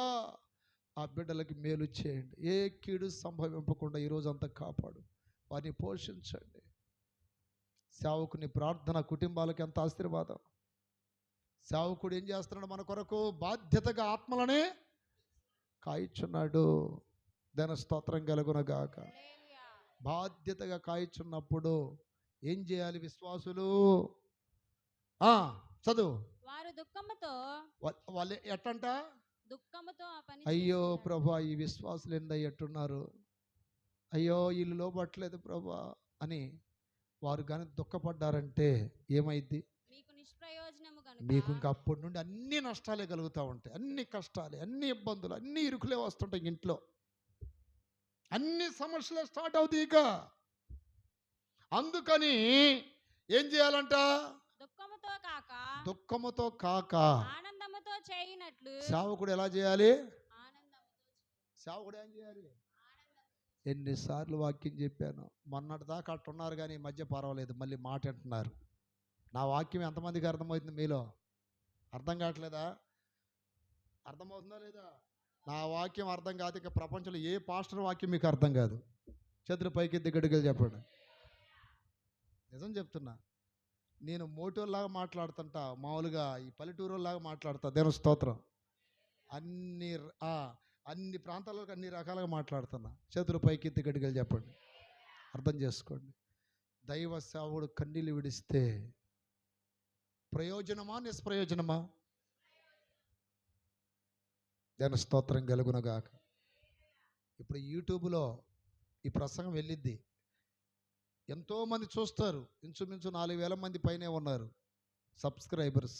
ఆ బిడ్డలకి మేలు చేయండి, ఏ కీడు సంభవింపకుండా ఈరోజు అంతా కాపాడు, వారిని పోషించండి. సేవకుని ప్రార్థన కుటుంబాలకు ఎంత ఆశీర్వాదం. సేవకుడు ఏం చేస్తున్నాడు మన కొరకు? బాధ్యతగా ఆత్మలనే కాయిచున్నాడు. దాని స్తోత్రం కలుగునగాక. బాధ్యతగా కాయిచున్నప్పుడు ఏం చేయాలి విశ్వాసులు? చదువు. వారు దుఃఖముతో, వాళ్ళు ఎట్టంట? దుఃఖముతో అయ్యో ప్రభా ఈ విశ్వాసులు ఎట్టున్నారు, అయ్యో వీళ్ళు లోబట్టలేదు ప్రభా అని వారు కానీ దుఃఖపడ్డారంటే ఏమైద్ది? మీకు నిష్ప్రయోజనము కనుక మీకు ఇంకా అప్పటి నుండి అన్ని నష్టాలే కలుగుతూ ఉంటాయి, అన్ని కష్టాలే, అన్ని ఇబ్బందులు, అన్ని ఇరుకులే వస్తుంటాయి ఇంట్లో, అన్ని సమస్యలే స్టార్ట్ అవుతాయి ఇక. అందుకని ఏం చేయాలంట? దుఃఖముతో కాక ఆనందముతో చేయినట్లు. సేవకుడు ఎలా చేయాలి? సేవకుడు ఏం చేయాలి? ఎన్నిసార్లు వాక్యం చెప్పాను, మొన్నటి దాకా అట్టున్నారు కానీ ఈ మధ్య పర్వాలేదు, మళ్ళీ మాట అంటున్నారు. నా వాక్యం ఎంతమందికి అర్థమవుతుంది? మీలో అర్థం కావట్లేదా? అర్థమవుతుందా లేదా? నా వాక్యం అర్థం కాదు, ఇక ప్రపంచంలో ఏ పాస్టర్ వాక్యం మీకు అర్థం కాదు. చేతులు పైకి గడిగలు చెప్పండి. నిజం చెప్తున్నా. నేను మోటోల్లాగా మాట్లాడుతుంటా, మామూలుగా ఈ పల్లెటూరులాగా మాట్లాడుతా. దేవుని స్తోత్రం. అన్ని ప్రాంతాల్లో అన్ని రకాలుగా మాట్లాడుతున్నా. చేతులు పైకి గడిగలు చెప్పండి. అర్థం చేసుకోండి. దైవ సేవకుడు కన్నీళ్ళు విడిస్తే ప్రయోజనమా నిష్ప్రయోజనమా? దేవుని స్తోత్రం కలుగునగాక. ఇప్పుడు యూట్యూబ్లో ఈ ప్రసంగం వెళ్ళిద్ది, ఎంతోమంది చూస్తారు. ఇంచుమించు 4,000 మంది పైనే ఉన్నారు సబ్స్క్రైబర్స్.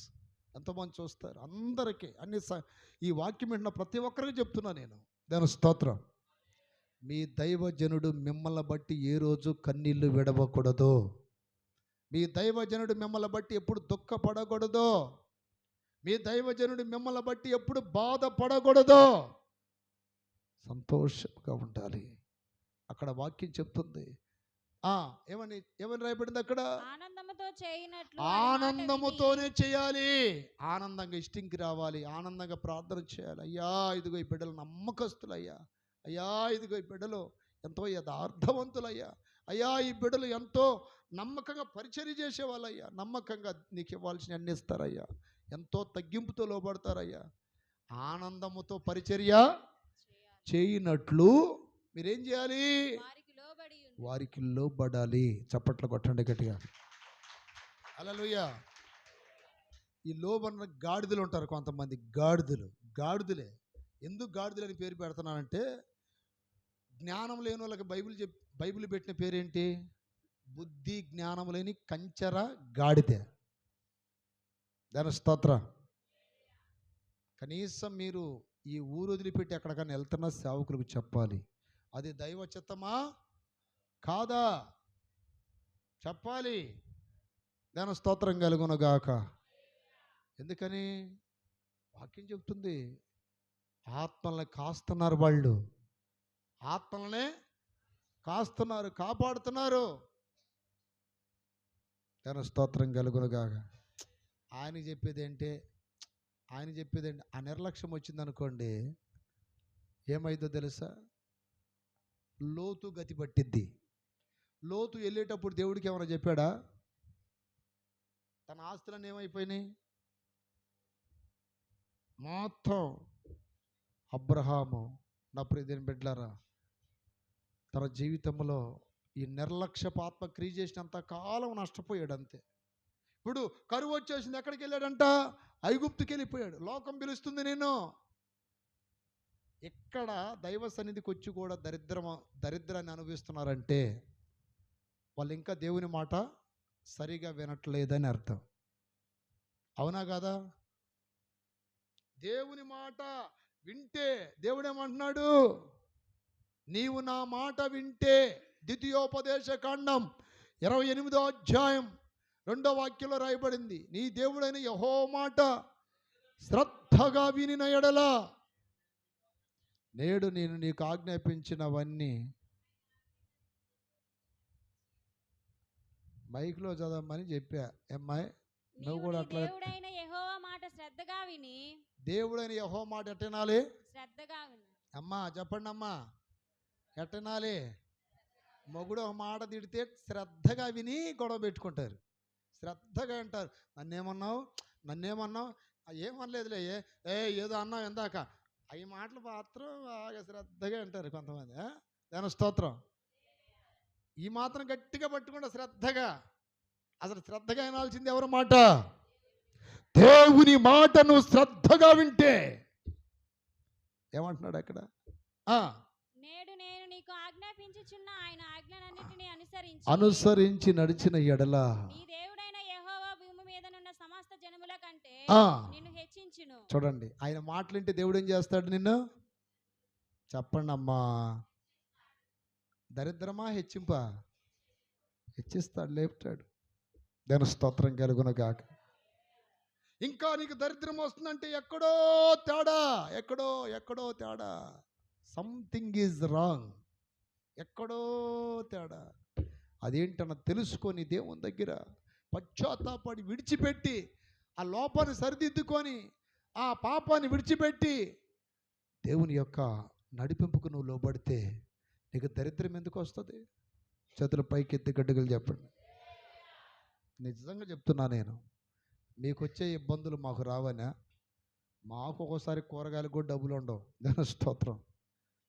ఎంతోమంది చూస్తారు. అందరికీ ఈ వాక్యం వింటున్న ప్రతి ఒక్కరికి చెప్తున్నా నేను. దేవుని స్తోత్రం. మీ దైవజనుడు మిమ్మల్ని బట్టి ఏ రోజు కన్నీళ్లు విడవకూడదు. మీ దైవజనుడు మిమ్మల్ని బట్టి ఎప్పుడు దుఃఖపడకూడదు. మీ దైవజనుడు మిమ్మల్ని బట్టి ఎప్పుడు బాధపడకూడదు. సంతోషంగా ఉండాలి. అక్కడ వాక్యం చెప్తుంది. ఏమని రాయబడింది అక్కడ? ఆనందముతోనే చేయాలి. ఆనందంగా ఇష్టింకి రావాలి, ఆనందంగా ప్రార్థన చేయాలి. అయ్యా ఇదిగో ఈ బిడ్డలు నమ్మకస్తులయ్యా, అయ్యా ఇదిగో ఈ బిడ్డలు ఎంతో యథార్థవంతులయ్యా, అయ్యా ఈ బిడ్డలు ఎంతో నమ్మకంగా పరిచర్య చేసేవాళ్ళయ్యా, నమ్మకంగా నీకు ఇవ్వాల్సిన అన్ని ఇస్తారయ్యా, ఎంతో తగ్గింపుతో లోబడతారయ్యా. ఆనందముతో పరిచర్య చేయనట్లు మీరేం చేయాలి? వారికి లోబడాలి. చప్పట్లు కొట్టండి గట్టిగా. హల్లెలూయా. ఈ లోబడిన గాడిదలు ఉంటారు కొంతమంది. గాడిదలే. ఎందుకు గాడిదలు అని పేరు పెడుతున్నానంటే, జ్ఞానం లేని వాళ్ళకి బైబిల్ పెట్టిన పేరేంటి? బుద్ధి జ్ఞానం లేని కంచర గాడిద. దాని స్తోత్రం. కనీసం మీరు ఈ ఊరు వదిలిపెట్టి ఎక్కడికైనా వెళ్తున్న సేవకులకు చెప్పాలి, అది దైవ చిత్తమా కాదా చెప్పాలి. దాని స్తోత్రం కలుగునగాక. ఎందుకని? వాక్యం చెప్తుంది, ఆత్మల్ని కాస్తున్నారు వాళ్ళు, ఆత్మలనే కాస్తున్నారు, కాపాడుతున్నారు. దాని స్తోత్రం కలుగునగాక. ఆయన చెప్పేది ఏంటి? ఆ నిర్లక్ష్యం వచ్చిందనుకోండి, ఏమైందో తెలుసా? లోతు గతి పట్టిద్ది. లోతు వెళ్ళేటప్పుడు దేవుడికి ఏమైనా చెప్పాడా? తన ఆస్తులన్నీ ఏమైపోయినాయి? మొత్తం అబ్రహాము, నా ప్రియమైన బిడ్డలారా, తన జీవితంలో ఈ నిర్లక్ష్యపు ఆత్మ క్రియ చేసినంత కాలం నష్టపోయాడు అంతే. ఇప్పుడు కరువు వచ్చేసింది, ఎక్కడికి వెళ్ళాడంట? ఐగుప్తుకి వెళ్ళిపోయాడు. లోకం పిలుస్తుంది నేను. ఎక్కడ దైవ సన్నిధికి వచ్చి కూడా దరిద్రాన్ని అనుభవిస్తున్నారంటే వాళ్ళు ఇంకా దేవుని మాట సరిగా వినట్లేదని అర్థం. అవునా కాదా? దేవుని మాట వింటే దేవుడు ఏమంటున్నాడు? నీవు నా మాట వింటే, ద్వితీయోపదేశ కాండం 28వ అధ్యాయం 2వ వాక్యంలో రాయబడింది, నీ దేవుడైన యెహోవా మాట శ్రద్ధగా వినిన ఎడల నేడు నేను నీకు ఆజ్ఞాపించినవన్నీ. మైక్లో చదవమని చెప్పా. అమ్మాయి నువ్వు కూడా అట్లా. దేవుడైన యెహోవా మాట శ్రద్ధగా విని. దేవుడైన యెహోవా మాట ఎట్టనాలి? శ్రద్ధగా విని. అమ్మా చెప్పండి అమ్మా, ఎట్టనాలి? మొగుడు ఒక మాట తిడితే శ్రద్ధగా విని గొడవ పెట్టుకుంటారు. శ్రద్ధగా అంటారు, నన్నేమన్నావు ఏమనలేదులే, ఏదో అన్నావు ఎందాక, అవి మాటలు మాత్రం బాగా శ్రద్ధగా అంటారు కొంతమంది. దాని స్తోత్రం. ఈ మాత్రం గట్టిగా పట్టుకుంటా శ్రద్ధగా. అసలు శ్రద్ధగా వినాల్సింది ఎవరి మాట? దేవుని మాటను శ్రద్ధగా వింటే ఏమంటున్నాడు అక్కడ? నేడు నేను నీకు ఆజ్ఞాపించుచున్న ఆయన ఆజ్ఞలన్నిటిని అనుసరించి నడిచిన ఎడల నీ దేవుడైన యెహోవా భూమి మీద నున్న సమస్త జనముల కంటే నిన్ను హెచ్చించును. చూడండి, ఆయన మాటలింటే దేవుడు ఏం చేస్తాడు? నిన్ను చెప్పండి అమ్మా, దరిద్రమా హెచ్చింపా? హెచ్చిస్తాడు, లేపుతాడు. దాని స్తోత్రం కలుగును గాక. ఇంకా నీకు దరిద్రం వస్తుందంటే ఎక్కడో తేడా, ఎక్కడో తేడా. సంథింగ్ ఈజ్ రాంగ్, ఎక్కడో తేడా. అదేంటన్న తెలుసుకొని దేవుని దగ్గర పశ్చాత్తాపడి విడిచిపెట్టి ఆ లోపాన్ని సరిదిద్దుకొని ఆ పాపాన్ని విడిచిపెట్టి దేవుని యొక్క నడిపింపుకు నువ్వు లోబడితే నీకు దరిద్రం ఎందుకు వస్తుంది? చేతుల పైకి ఎత్తి గడ్డగలు చెప్పండి. నిజంగా చెప్తున్నా, నేను మీకు వచ్చే ఇబ్బందులు మాకు రావనా? మాకు ఒక్కోసారి కూరగాయలకు కూడా డబ్బులు ఉండవు. దాని స్తోత్రం,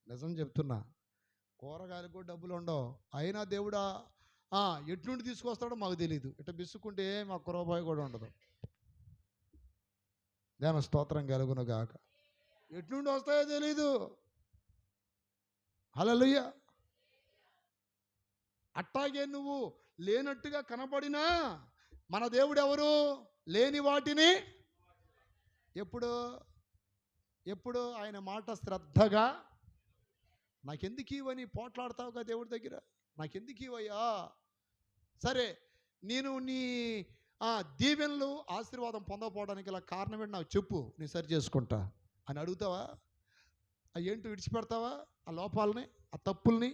నిజం చెప్తున్నా, కూరగాయలకు కూడా డబ్బులు ఉండవు. అయినా దేవుడా ఎటు నుండి తీసుకొస్తాడో మాకు తెలియదు. ఇట్లా బిసుకుంటే మాకు రూపాయి కూడా ఉండదు. దాని స్తోత్రం కలుగును గాక. ఎటు నుండి వస్తాయో తెలీదు. హల్లెలూయా. అట్టాగే నువ్వు లేనట్టుగా కనబడినా మన దేవుడు ఎవరు? లేని వాటిని ఎప్పుడు ఆయన మాట శ్రద్ధగా, నాకెందుకు ఇవని పోట్లాడతావుగా దేవుడి దగ్గర, నాకెందుకు ఇవయ్యా? సరే, నేను నీ దీవెనలు ఆశీర్వాదం పొందకపోవడానికి గల కారణం ఏంటి నాకు చెప్పు, నేను సరి చేసుకుంటా అని అడుగుతావా? ఏంటో విడిచిపెడతావా ఆ లోపాలని, ఆ తప్పుల్ని?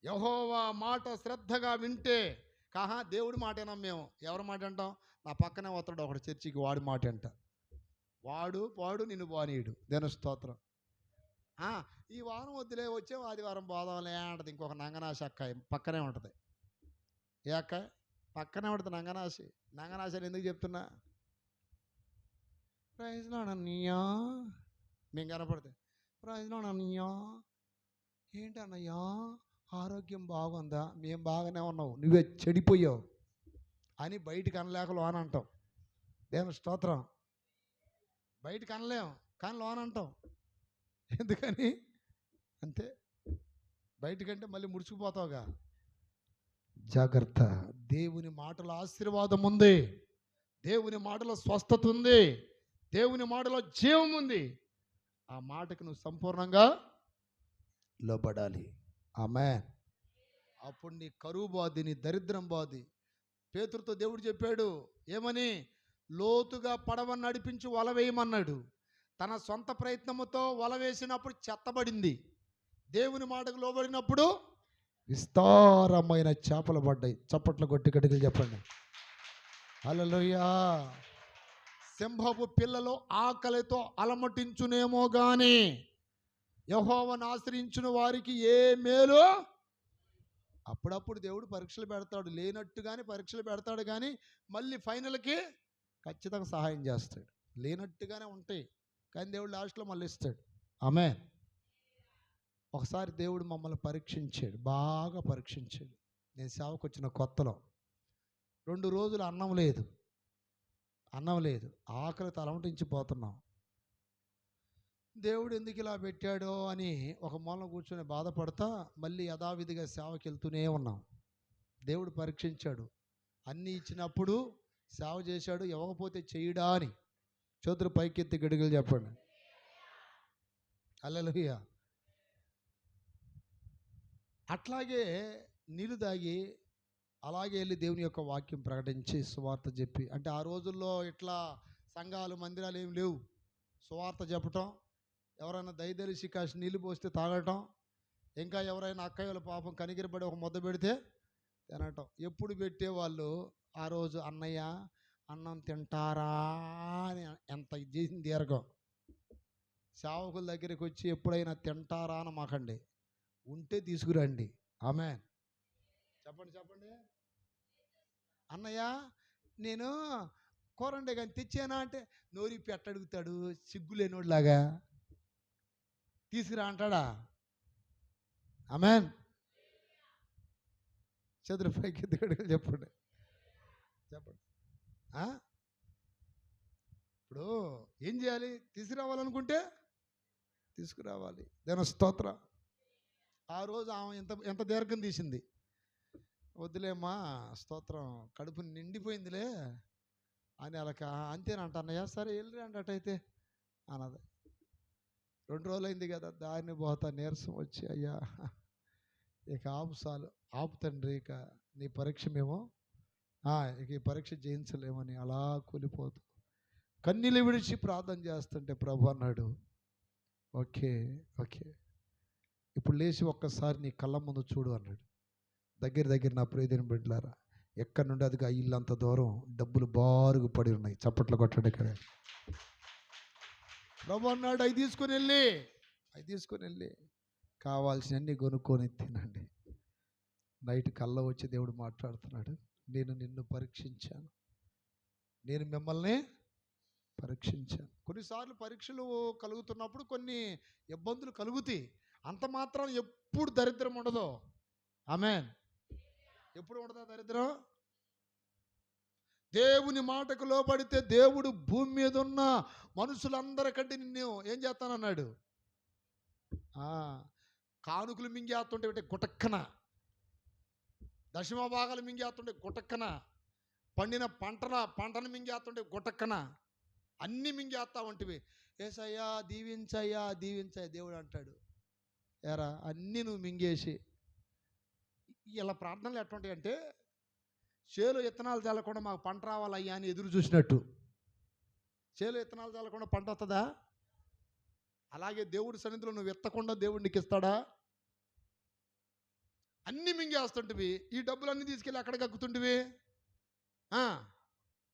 యెహోవా మాట శ్రద్ధగా వింటే దేవుడి మాటేనా? మేము ఎవరి మాట అంటాం? నా పక్కనే వస్తాడు ఒకడు చర్చికి, వాడి మాట అంట. వాడు నిన్ను బానీయుడు. దేని స్తోత్రం. ఈ వారం వద్దులే, వచ్చే ఆదివారం పోదాంలే అంటది ఇంకొక నంగనాశి అక్క పక్కనే ఉంటుంది. ఏ అక్క? పక్కనే ఉంటుంది నంగనాశి. నంగనాశి అని ఎందుకు చెప్తున్నా? ప్రైజ్లో అన్నయ్యా మేము కనపడితే, ప్రైజ్లో అన్నయ్యా ఏంటి అన్నయ్యా ఆరోగ్యం బాగుందా? మేము బాగానే ఉన్నావు, నువ్వే చెడిపోయావు అని బయటికి అనలేక లోన అంటాం. దేవుని స్తోత్రం. బయటికి అనలేం కానీ లోన అంటాం. ఎందుకని? అంతే, బయటికంటే మళ్ళీ ముడుచుకుపోతావుగా. జాగ్రత్త. దేవుని మాటలో ఆశీర్వాదం ఉంది, దేవుని మాటలో స్వస్థత ఉంది, దేవుని మాటలో జీవం ఉంది. ఆ మాటకు నువ్వు సంపూర్ణంగా లోబడాలి. ఆమేన్. అప్పుడు నీ కరువు బాధి, నీ దరిద్రం బాధి. పేతురుతో దేవుడు చెప్పాడు ఏమని? లోతుగా పడవని నడిపించి వల వేయమన్నాడు. తన సొంత ప్రయత్నముతో వల వేసినప్పుడు చెత్తబడింది. దేవుని మాటకు లోబడినప్పుడు విస్తారమైన చేపలు పడ్డాయి. చప్పట్లు కొట్టి గట్టిగా చెప్పండి. హల్లెలూయా. సింహపు పిల్లలు ఆకలితో అలమటించునేమో గాని యెహోవాను ఆశ్రయించిన వారికి ఏ మేలు. అప్పుడప్పుడు దేవుడు పరీక్షలు పెడతాడు, లేనట్టుగానే పరీక్షలు పెడతాడు, కానీ మళ్ళీ ఫైనల్కి ఖచ్చితంగా సహాయం చేస్తాడు. లేనట్టుగానే ఉంటాయి కానీ దేవుడు లాస్ట్లో మళ్ళీ ఇస్తాడు. ఆమేన్. ఒకసారి దేవుడు మమ్మల్ని పరీక్షించాడు, బాగా పరీక్షించాడు. నేను సేవకు వచ్చిన కొత్తలో 2 రోజులు అన్నం లేదు, ఆకలితో అలమటించిపోతున్నాం. దేవుడు ఎందుకు ఇలా పెట్టాడో అని ఒక మూల కూర్చొని బాధపడతా మళ్ళీ యథావిధిగా సేవకి వెళ్తూనే ఉన్నాం. దేవుడు పరీక్షించాడు, అన్నీ ఇచ్చినప్పుడు సేవ చేశాడు, ఇవ్వకపోతే చేయడా అని. చేతులు పైకెత్తి గడిగలు చెప్పండి. హల్లెలూయా. అట్లాగే నీళ్ళు తాగి అలాగే వెళ్ళి దేవుని యొక్క వాక్యం ప్రకటించి సువార్త చెప్పి, అంటే ఆ రోజుల్లో ఇట్లా సంఘాలు మందిరాలు ఏమి లేవు. సువార్త చెప్పటం, ఎవరైనా దయదలిసి కాసి నీళ్ళు పోస్తే తాగటం, ఇంకా ఎవరైనా అక్కయ్యల పాపం కనిగిరపడి ఒక ముద్ద పెడితే తినటం. ఎప్పుడు పెట్టేవాళ్ళు ఆ రోజు అన్నయ్య అన్నం తింటారా అని ఎంత ఇది చేసింది దీర్ఘం. సేవకుల దగ్గరికి వచ్చి ఎప్పుడైనా తింటారా అని మాకండి, ఉంటే తీసుకురండి. ఆమేన్. చెప్పండి. అన్నయ్య నేను కూరండే కానీ తెచ్చానా అంటే నోరి పెట్టడుగుతాడు, సిగ్గులేనోడిలాగా. తీసుకురా అంటాడా? ఆమేన్. చేతుల పైకి చెప్పండి. ఇప్పుడు ఏం చేయాలి? తీసుకురావాలనుకుంటే తీసుకురావాలి. దాని స్తోత్రం. ఆ రోజు ఆమె ఎంత దీర్ఘం తీసింది. వద్దులేమ్మా, స్తోత్రం, కడుపు నిండిపోయిందిలే అని అలాక అంతేనంట అన్నయ్య, సరే వెళ్ళిరండి అటైతే అన్నది. 2 రోజులైంది కదా, దారిని పోతా నీరసం వచ్చి, అయ్యా ఇక ఆపు, చాలు ఆపు తండ్రి, ఇక నీ పరీక్ష మేము ఇక ఈ పరీక్ష జయించలేమని అలా కూలిపోతూ కన్నీళ్ళు విడిచి ప్రార్థన చేస్తుంటే ప్రభు అన్నాడు, ఓకే ఓకే, ఇప్పుడు లేచి ఒక్కసారి నీ కళ్ళ ముందు చూడు అన్నాడు. దగ్గర నా ప్రియమైన బిడ్డలారా, ఎక్కడి నుండి అదిగా ఇల్లు అంత దూరం డబ్బులు బారుగు పడి ఉన్నాయి. చప్పట్లు కొట్టండి. ఇక్కడ ప్రభు అన్నాడు, అవి తీసుకొని వెళ్ళి కావాల్సినవన్నీ కొనుక్కొని తినండి. నైట్ కళ్ళ వచ్చి దేవుడు మాట్లాడుతున్నాడు, నేను నిన్ను పరీక్షించాను, నేను మిమ్మల్ని పరీక్షించాను. కొన్నిసార్లు పరీక్షలు కలుగుతున్నప్పుడు కొన్ని ఇబ్బందులు కలుగుతాయి. అంత మాత్రం ఎప్పుడు దరిద్రం ఉండదు. ఆమేన్. ఎప్పుడు ఉండదా దరిద్రం? దేవుని మాటకు లోబడితే దేవుడు భూమి మీద ఉన్న మనుషులందరికంటే నిన్ను ఏం చేస్తానన్నాడు? కానుకలు మింగేస్తుంటే గుటక్కన, దశమ భాగాలు మింగేస్తుంటే గుటక్కన, పండిన పంటను మింగేస్తుంటే గుటక్కన, అన్నీ మింగేస్తా ఉంటివి. యేసయ్యా దీవించయ్యా దేవుడు అంటాడు, ఏరా అన్నీ నువ్వు మింగేసి. ఇలా ప్రార్థనలు ఎట్లుంటాయి అంటే, చేలో విత్తనాలు చల్లకుండా మాకు పంట రావాలయ్యా అని ఎదురు చూసినట్టు. చేలో విత్తనాలు చల్లకుండా పంట వస్తుందా? అలాగే దేవుడి సన్నిధిలో నువ్వు ఎత్తకుండా దేవుడు నీకు ఇస్తాడా? అన్నీ మింగేస్తుంటివి. ఈ డబ్బులన్నీ తీసుకెళ్ళి అక్కడ కక్కుతుంటివి.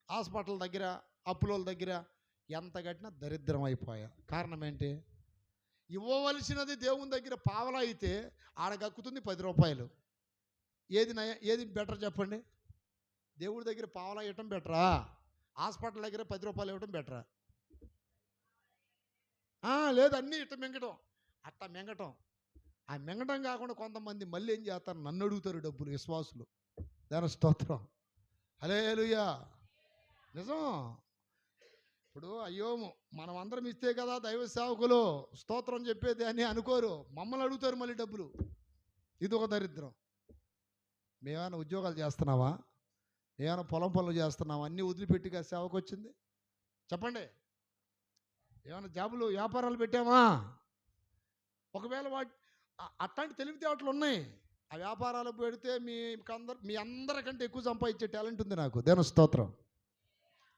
హాస్పిటల్ దగ్గర, అప్పుల దగ్గర ఎంత కట్టినా దరిద్రం అయిపోయా. కారణం ఏంటి? ఇవ్వవలసినది దేవుని దగ్గర పావలా అయితే ఆడ గక్కుతుంది 10 రూపాయలు. ఏది బెటర్ చెప్పండి? దేవుడి దగ్గర పావలా ఇవ్వటం బెటరా? హాస్పిటల్ దగ్గర 10 రూపాయలు ఇవ్వటం బెటరా? లేదు, అన్నీ ఇట్ట మింగటం, అట్ట మింగటం. ఆ మింగటం కాకుండా కొంతమంది మళ్ళీ ఏం చేస్తారు, నన్ను అడుగుతారు డబ్బులు, విశ్వాసులు. దాని స్తోత్రం, హల్లెలూయా. నిజం. ఇప్పుడు అయ్యో మనం అందరం ఇస్తే కదా దైవ సేవకులు స్తోత్రం చెప్పేది అని అనుకోరు, మమ్మల్ని అడుగుతారు మళ్ళీ డబ్బులు. ఇది ఒక దరిద్రం. మేమైనా ఉద్యోగాలు చేస్తున్నావా? ఏమైనా పొలం పనులు చేస్తున్నావా? అన్నీ వదిలిపెట్టిగా సేవకు వచ్చింది చెప్పండి. ఏమైనా జాబులు వ్యాపారాలు పెట్టామా? ఒకవేళ అట్లాంటి తెలివితేటలు ఉన్నాయి. ఆ వ్యాపారాలు పెడితే మీ అందరికంటే ఎక్కువ సంపాదించే టాలెంట్ ఉంది నాకు. దేని స్తోత్రం.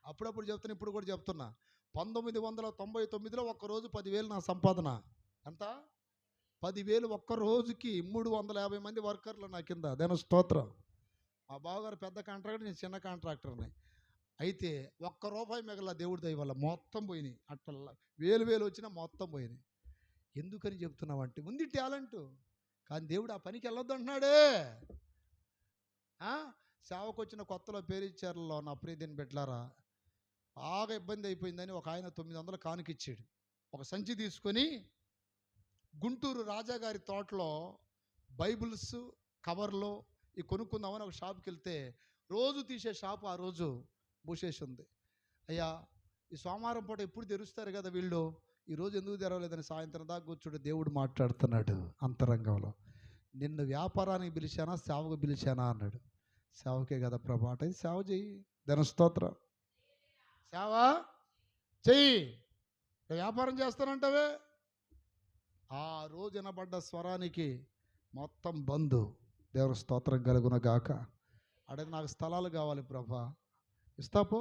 అప్పుడప్పుడు చెప్తున్నా, ఇప్పుడు కూడా చెప్తున్నా. 1999లో ఒక్కరోజు 10,000 నా సంపాదన. ఎంత? 10,000 ఒక్క రోజుకి. 350 మంది వర్కర్లు నా కింద. దేని స్తోత్రం. మా బావగారు పెద్ద కాంట్రాక్టర్, నేను చిన్న కాంట్రాక్టర్ని. అయితే ₹1 మిగల దేవుడి దయ వల్ల మొత్తం పోయినాయి. అట్లా వేలు వచ్చినా మొత్తం పోయినాయి. ఎందుకని చెప్తున్నావంటే, ఉంది టాలెంటు, కానీ దేవుడు ఆ పనికి వెళ్ళొద్దు అంటున్నాడే. సేవకు వచ్చిన కొత్తలో పేరిచ్చారులో నా ప్రియదిని బిడ్డలారా, బాగా ఇబ్బంది అయిపోయిందని ఒక ఆయన 900 కానుకిచ్చాడు. ఒక సంచి తీసుకొని గుంటూరు రాజాగారి తోటలో బైబిల్స్ కవర్లో ఈ కొనుక్కుందామని ఒక షాప్కి వెళ్తే, రోజు తీసే షాపు ఆ రోజు మూసేసి ఉంది. అయ్యా, ఈ సోమవారం పూట ఎప్పుడు తెరుస్తారు కదా వీళ్ళు, ఈరోజు ఎందుకు తెరవలేదని సాయంత్రం దాకా కూర్చుంటే దేవుడు మాట్లాడుతున్నాడు అంతరంగంలో. నిన్ను వ్యాపారానికి పిలిచానా, సేవకు పిలిచానా అన్నాడు. సేవకే కదా ప్రభా అంటే, సేవ చెయ్యి. ధన స్తోత్రం. సేవ చెయ్యి. వ్యాపారం చేస్తానంటావే. ఆ రోజు వినబడ్డ స్వరానికి మొత్తం బంధు. దేవుని స్తోత్రం కలుగున గాక. అడిగి, నాకు స్థలాలు కావాలి ప్రభా, ఇస్తాపో.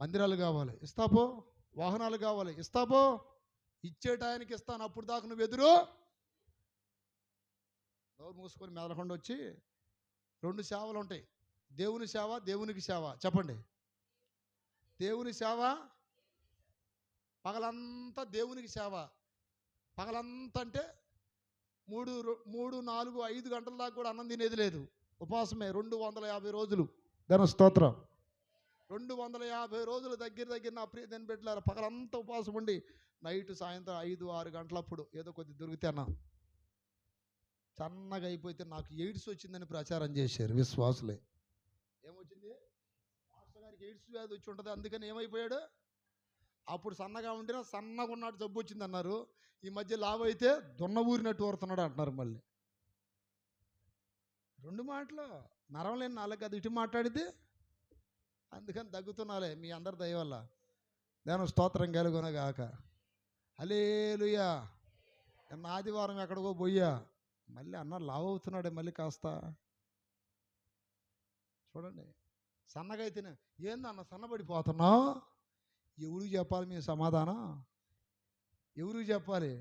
మందిరాలు కావాలి, ఇస్తాపో. వాహనాలు కావాలి, ఇస్తాపో. ఇచ్చేటానికి ఇస్తాను, అప్పుడు దాకా నువ్వు ఎదురు. నోరు మూసుకొని మెదలకుండా వచ్చి 2 సేవలు ఉంటాయి. దేవుని సేవ, దేవునికి సేవ. చెప్పండి. దేవుని సేవ పగలంతా, దేవునికి సేవ పగలంతా అంటే 3, 4, 5 గంటల దాకా కూడా అన్నం తినేది లేదు. ఉపవాసమే 250 రోజులు. ధన స్తోత్రం. 250 రోజులు దగ్గర నా ప్రియ దేని బిడ్డలారా, పగలంతా ఉపవాసం ఉండి నైట్ సాయంత్రం 5-6 గంటలప్పుడు ఏదో కొద్ది దొరికితే అన్నా సన్నగా అయిపోతే నాకు ఎయిడ్స్ వచ్చిందని ప్రచారం చేశారు విశ్వాసులే. ఏమొచ్చింది? మాస్టర్ గారికి ఎయిడ్స్ వ్యాధి వచ్చి ఉంటుంది, అందుకని ఏమైపోయాడు? అప్పుడు సన్నగా ఉండినా సన్నగా ఉన్నాడు జబ్బు వచ్చింది అన్నారు. ఈ మధ్య లావు అయితే దున్న ఊరినట్టు ఊరుతున్నాడు అంటున్నారు మళ్ళీ. 2 మాటలు నరం లేని నాలుగు అది ఇటు మాట్లాడితే అందుకని దగ్గుతున్నాలే మీ అందరి దయ వల్ల. దేవుని స్తోత్రం కలుగునగాక. హల్లెలూయా. నిన్న ఆదివారం ఎక్కడికో పోయా, మళ్ళీ అన్న లావు అవుతున్నాడే మళ్ళీ కాస్త. చూడండి సన్నగా అయితేనే ఏందన్న సన్నబడిపోతున్నావు, ఎవరికి చెప్పాలి మీ సమాధానం? ఎవరికి చెప్పాలి?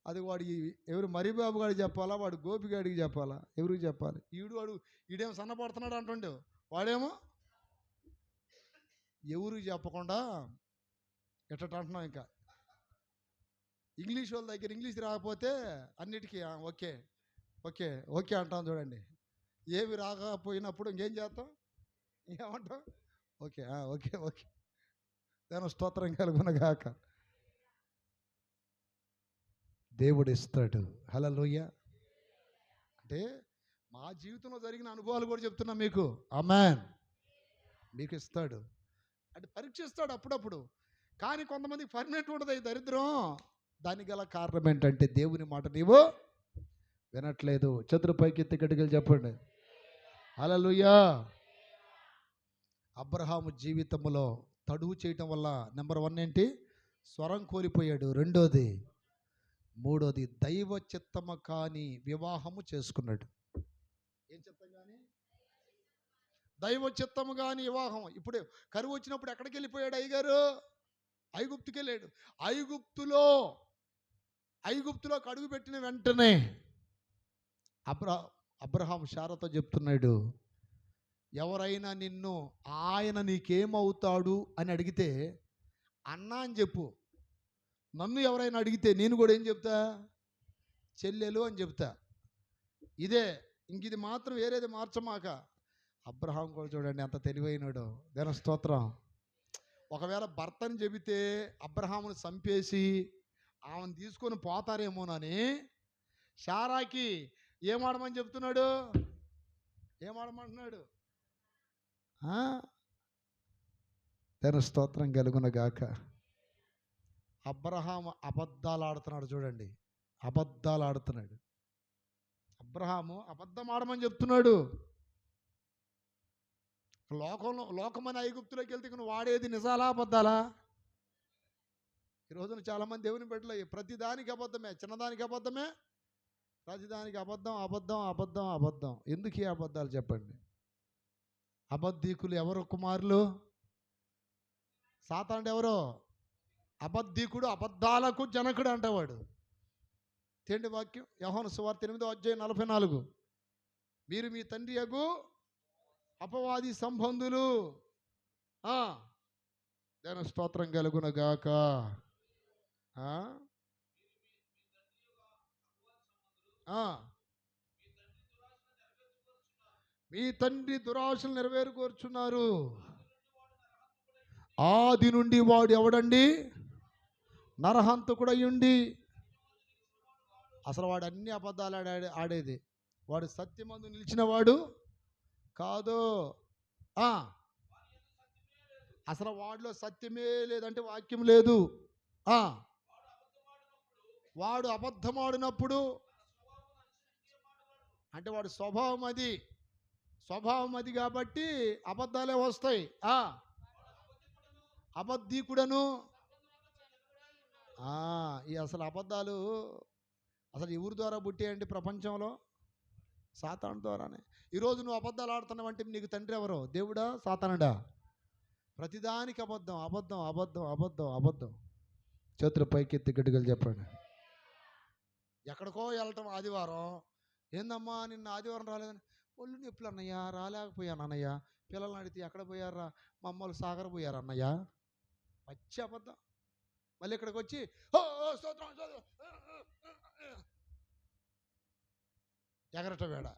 అది వాడి ఎవరు మరిబాబు గారికి చెప్పాలా, వాడు గోపిగాడికి చెప్పాలా, ఎవరికి చెప్పాలి? ఈడేమో సన్నపడుతున్నాడు అంటుండే, వాడేమో ఎవరికి చెప్పకుండా ఎట్ట అంటున్నాం. ఇంకా ఇంగ్లీష్ వాళ్ళ దగ్గర ఇంగ్లీష్ రాకపోతే అన్నిటికీ ఓకే ఓకే ఓకే అంటాం. చూడండి ఏమి రాకపోయినప్పుడు ఇంకేం చేస్తాం, ఏమంటాం? Okay okay okay. దేవుని స్తోత్రం కలుగునగాక. దేవుడు ఇస్తాడు. హల్లెలూయా. అంటే మా జీవితంలో జరిగిన అనుభవాలు కూడా చెప్తున్నా మీకు. ఆమేన్. మీకు ఇస్తాడు అంటే పరీక్షిస్తాడు అప్పుడప్పుడు. కానీ కొంతమందికి పర్మనెంట్ ఉండదు ఈ దరిద్రం. దానికి గల కారణం ఏంటంటే దేవుని మాట నీవు వినట్లేదు. చేతులు పైకి ఎత్తి గట్టిగా చెప్పండి హల్లెలూయా. అబ్రహాము జీవితంలో తడువు చేయటం వల్ల నెంబర్ 1 ఏంటి? స్వరం కోల్పోయాడు. రెండోది, మూడోది దైవ చిత్తము కాని వివాహము చేసుకున్నాడు. ఏం చిత్తం కానీ? దైవ చిత్తము కాని వివాహం. ఇప్పుడు కరువు వచ్చినప్పుడు ఎక్కడికి వెళ్ళిపోయాడు అయ్యగారు? ఐగుప్తుకి వెళ్ళాడు. ఐగుప్తులో అడుగు పెట్టిన వెంటనే అబ్రహాం శారాతో చెప్తున్నాడు, ఎవరైనా నిన్ను ఆయన నీకేమవుతాడు అని అడిగితే అన్నా అని చెప్పు. నన్ను ఎవరైనా అడిగితే నేను కూడా ఏం చెప్తా? చెల్లెలు అని చెప్తా. ఇదే, ఇంక ఇది మాత్రం వేరేది మార్చమాక. అబ్రహాం కూడా చూడండి ఎంత తెలివైనడు. దేవుని స్తోత్రం. ఒకవేళ భర్తని చెబితే అబ్రహామును చంపేసి ఆమెను తీసుకొని పోతారేమోనని శారాకి ఏమాడమని చెప్తున్నాడు? ఏమాడమంటున్నాడు? దేవుని స్తోత్రం కలుగునగాక. అబ్రహాము అబద్ధాలు ఆడుతున్నాడు. చూడండి అబద్ధాలు ఆడుతున్నాడు. అబ్రహాము అబద్ధం ఆడమని చెప్తున్నాడు. లోకమని ఐగుప్తులోకి వెళ్తే నువ్వు వాడేది నిజాలా అబద్ధాలా? ఈ రోజున చాలామంది దేవుని బిడ్డలు ప్రతిదానికి అబద్ధమే, చిన్నదానికి అబద్ధమే, ప్రతిదానికి అబద్ధం అబద్ధం అబద్ధం అబద్ధం. ఎందుకు ఈ అబద్ధాలు చెప్పండి? అబద్ధీకులు ఎవరు కుమారులు? సాతానుడు ఎవరో? అబద్ధీకుడు, అబద్ధాలకు జనకుడు అంటవాడు. తేండి వాక్యం యోహాను సువార్త 8:44. మీరు మీ తండ్రి యగు అపవాది సంబంధులు. దేవుని స్తోత్రం కలుగునగాక. మీ తండ్రి దురాశలు నెరవేరుకోరుచున్నారు. ఆది నుండి వాడు ఎవడండి? నరహంతకుడయ్యుండి. అసలు వాడు అన్ని అబద్ధాలు ఆడేది. వాడు సత్యమందు నిలిచిన వాడు కాదు. అసలు వాడిలో సత్యమే లేదంటే వాక్యం లేదు. వాడు అబద్ధమాడినప్పుడు అంటే వాడు స్వభావం అది కాబట్టి అబద్ధాలే వస్తాయి. అబద్ధీకుడను ఈ అసలు అబద్ధాలు అసలు ఎవరి ద్వారా పుట్టాయండి ప్రపంచంలో? సాతాను ద్వారానే. ఈరోజు నువ్వు అబద్ధాలు ఆడుతున్నావంటే నీకు తండ్రి ఎవరో? దేవుడా సాతానుడా? ప్రతిదానికి అబద్ధం అబద్ధం అబద్ధం అబద్ధం అబద్ధం. చేతులు పైకి ఎత్తి గట్టిగా చెప్పండి. ఎక్కడికో వెళ్ళటం ఆదివారం, ఏందమ్మా నిన్న ఆదివారం రాలేదని, ఒళ్ళు నొప్పులు అన్నయ్య, రాలేకపోయాను అన్నయ్య. పిల్లల్ని అడిగితే ఎక్కడ పోయారా? మా అమ్మలు సాగర పోయారు అన్నయ్య. పచ్చి అబద్ధం. మళ్ళీ ఇక్కడికి వచ్చి ఎగరట వేడ.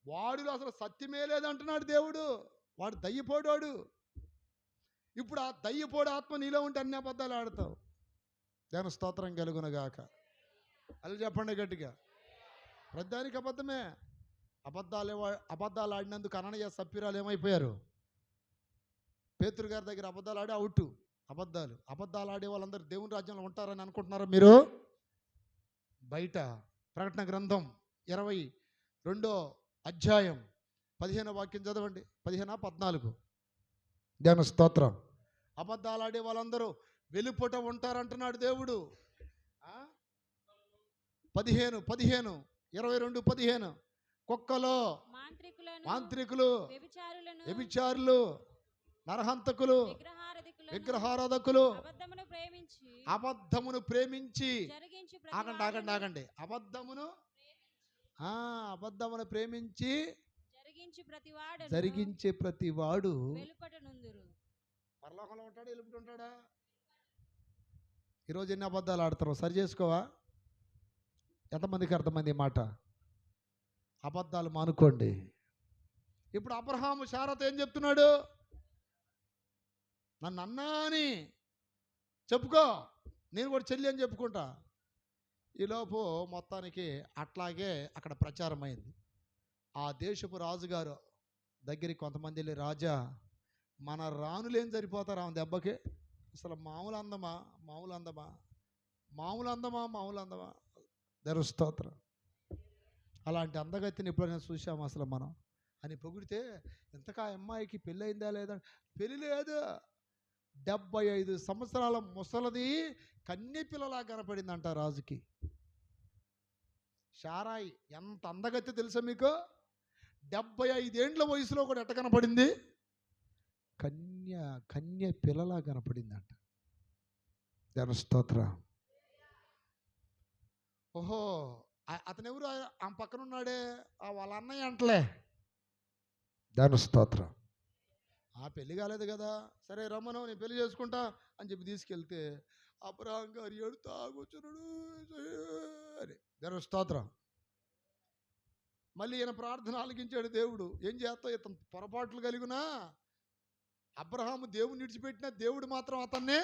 వాడిలో అసలు సత్యమే లేదంటున్నాడు దేవుడు. వాడు దయ్యపోడాడు. ఇప్పుడు ఆ దయ్యపోడు ఆత్మ నీలో ఉంటే అన్ని అబద్ధాలు ఆడతావు. దేవుని స్తోత్రం కలుగునగాక. అది చెప్పండి గట్టిగా. ప్రతిదానికి అబద్ధమే. అబద్ధాలు ఆడినందుకు అననీయ సప్పిరాలు ఏమైపోయారు? పేతురు గారి దగ్గర అబద్ధాలు ఆడి అవుట్. అబద్ధాలు ఆడే వాళ్ళందరూ దేవుని రాజ్యంలో ఉంటారని అనుకుంటున్నారా మీరు? బయట. ప్రకటన గ్రంథం 22వ అధ్యాయం 15వ వాక్యం చదవండి. 15-14. దేవుని స్తోత్రం. అబద్ధాలు ఆడే వాళ్ళందరూ వెలుపట ఉంటారంటున్నాడు దేవుడు. 22:15 కుక్కలు, మాంత్రికులు, వ్యభిచారులు, నరహంతకులు, విగ్రహారాధకులు, అబద్ధమును ప్రేమించి ఆగండి అబద్ధమును ప్రేమించి జరిగించే ప్రతివాడు పరలోకంలో ఉంటాడా, వెలుపట ఉంటాడా? ఈరోజు ఎన్ని అబద్ధాలు ఆడుతున్నావు? సరి చేసుకోవా? ఎంతమందికి అర్థమైంది ఈ మాట? అబద్ధాలు మానుకోండి. ఇప్పుడు అబ్రహాము శారాతో ఏం చెప్తున్నాడు? నన్ను అన్నా అని చెప్పుకో, నేను కూడా చెల్లి అని చెప్పుకుంటా. ఈలోపు మొత్తానికి అట్లాగే అక్కడ ప్రచారం అయింది. ఆ దేశపు రాజుగారు దగ్గరికి కొంతమంది వెళ్ళి, రాజా మన రాణులేం సరిపోతారు ఆమె దెబ్బకి? అసలు మామూలు అందమా? దేవుని స్తోత్రం. అలాంటి అందగతిని ఎప్పుడైనా చూసాము అసలు మనం అని పొగిడితే, ఇంతకా అమ్మాయికి పెళ్ళి అయిందా లేదా? పెళ్ళి లేదు. 75 సంవత్సరాల ముసలది కన్నె పిల్లలా కనపడిందంట రాజుకి. షారాయి ఎంత అందగతి తెలుసా మీకు? 75 ఏండ్ల వయసులో కూడా ఎట్ట కనపడింది? కన్య పిల్లలా కనపడిందంట. దేవుని స్తోత్రం. ఓహో, అతను ఎవరు? ఆమె పక్కన ఉన్నాడే, వాళ్ళ అన్నయ్య అంటలే. దేవుని స్తోత్రం. పెళ్ళి కాలేదు కదా, సరే రమ్మను, నేను పెళ్లి చేసుకుంటా అని చెప్పి తీసుకెళ్తే అబ్రహాం గారు ఏడుతా కూర్చున్నాడు అని. దేవుని స్తోత్రం. మళ్ళీ ఈయన ప్రార్థన ఆలకించాడు దేవుడు. ఏం చేస్తా, ఇతను పొరపాట్లు కలిగినా అబ్రహాము దేవుని విడిచిపెట్టినా దేవుడు మాత్రం అతన్నే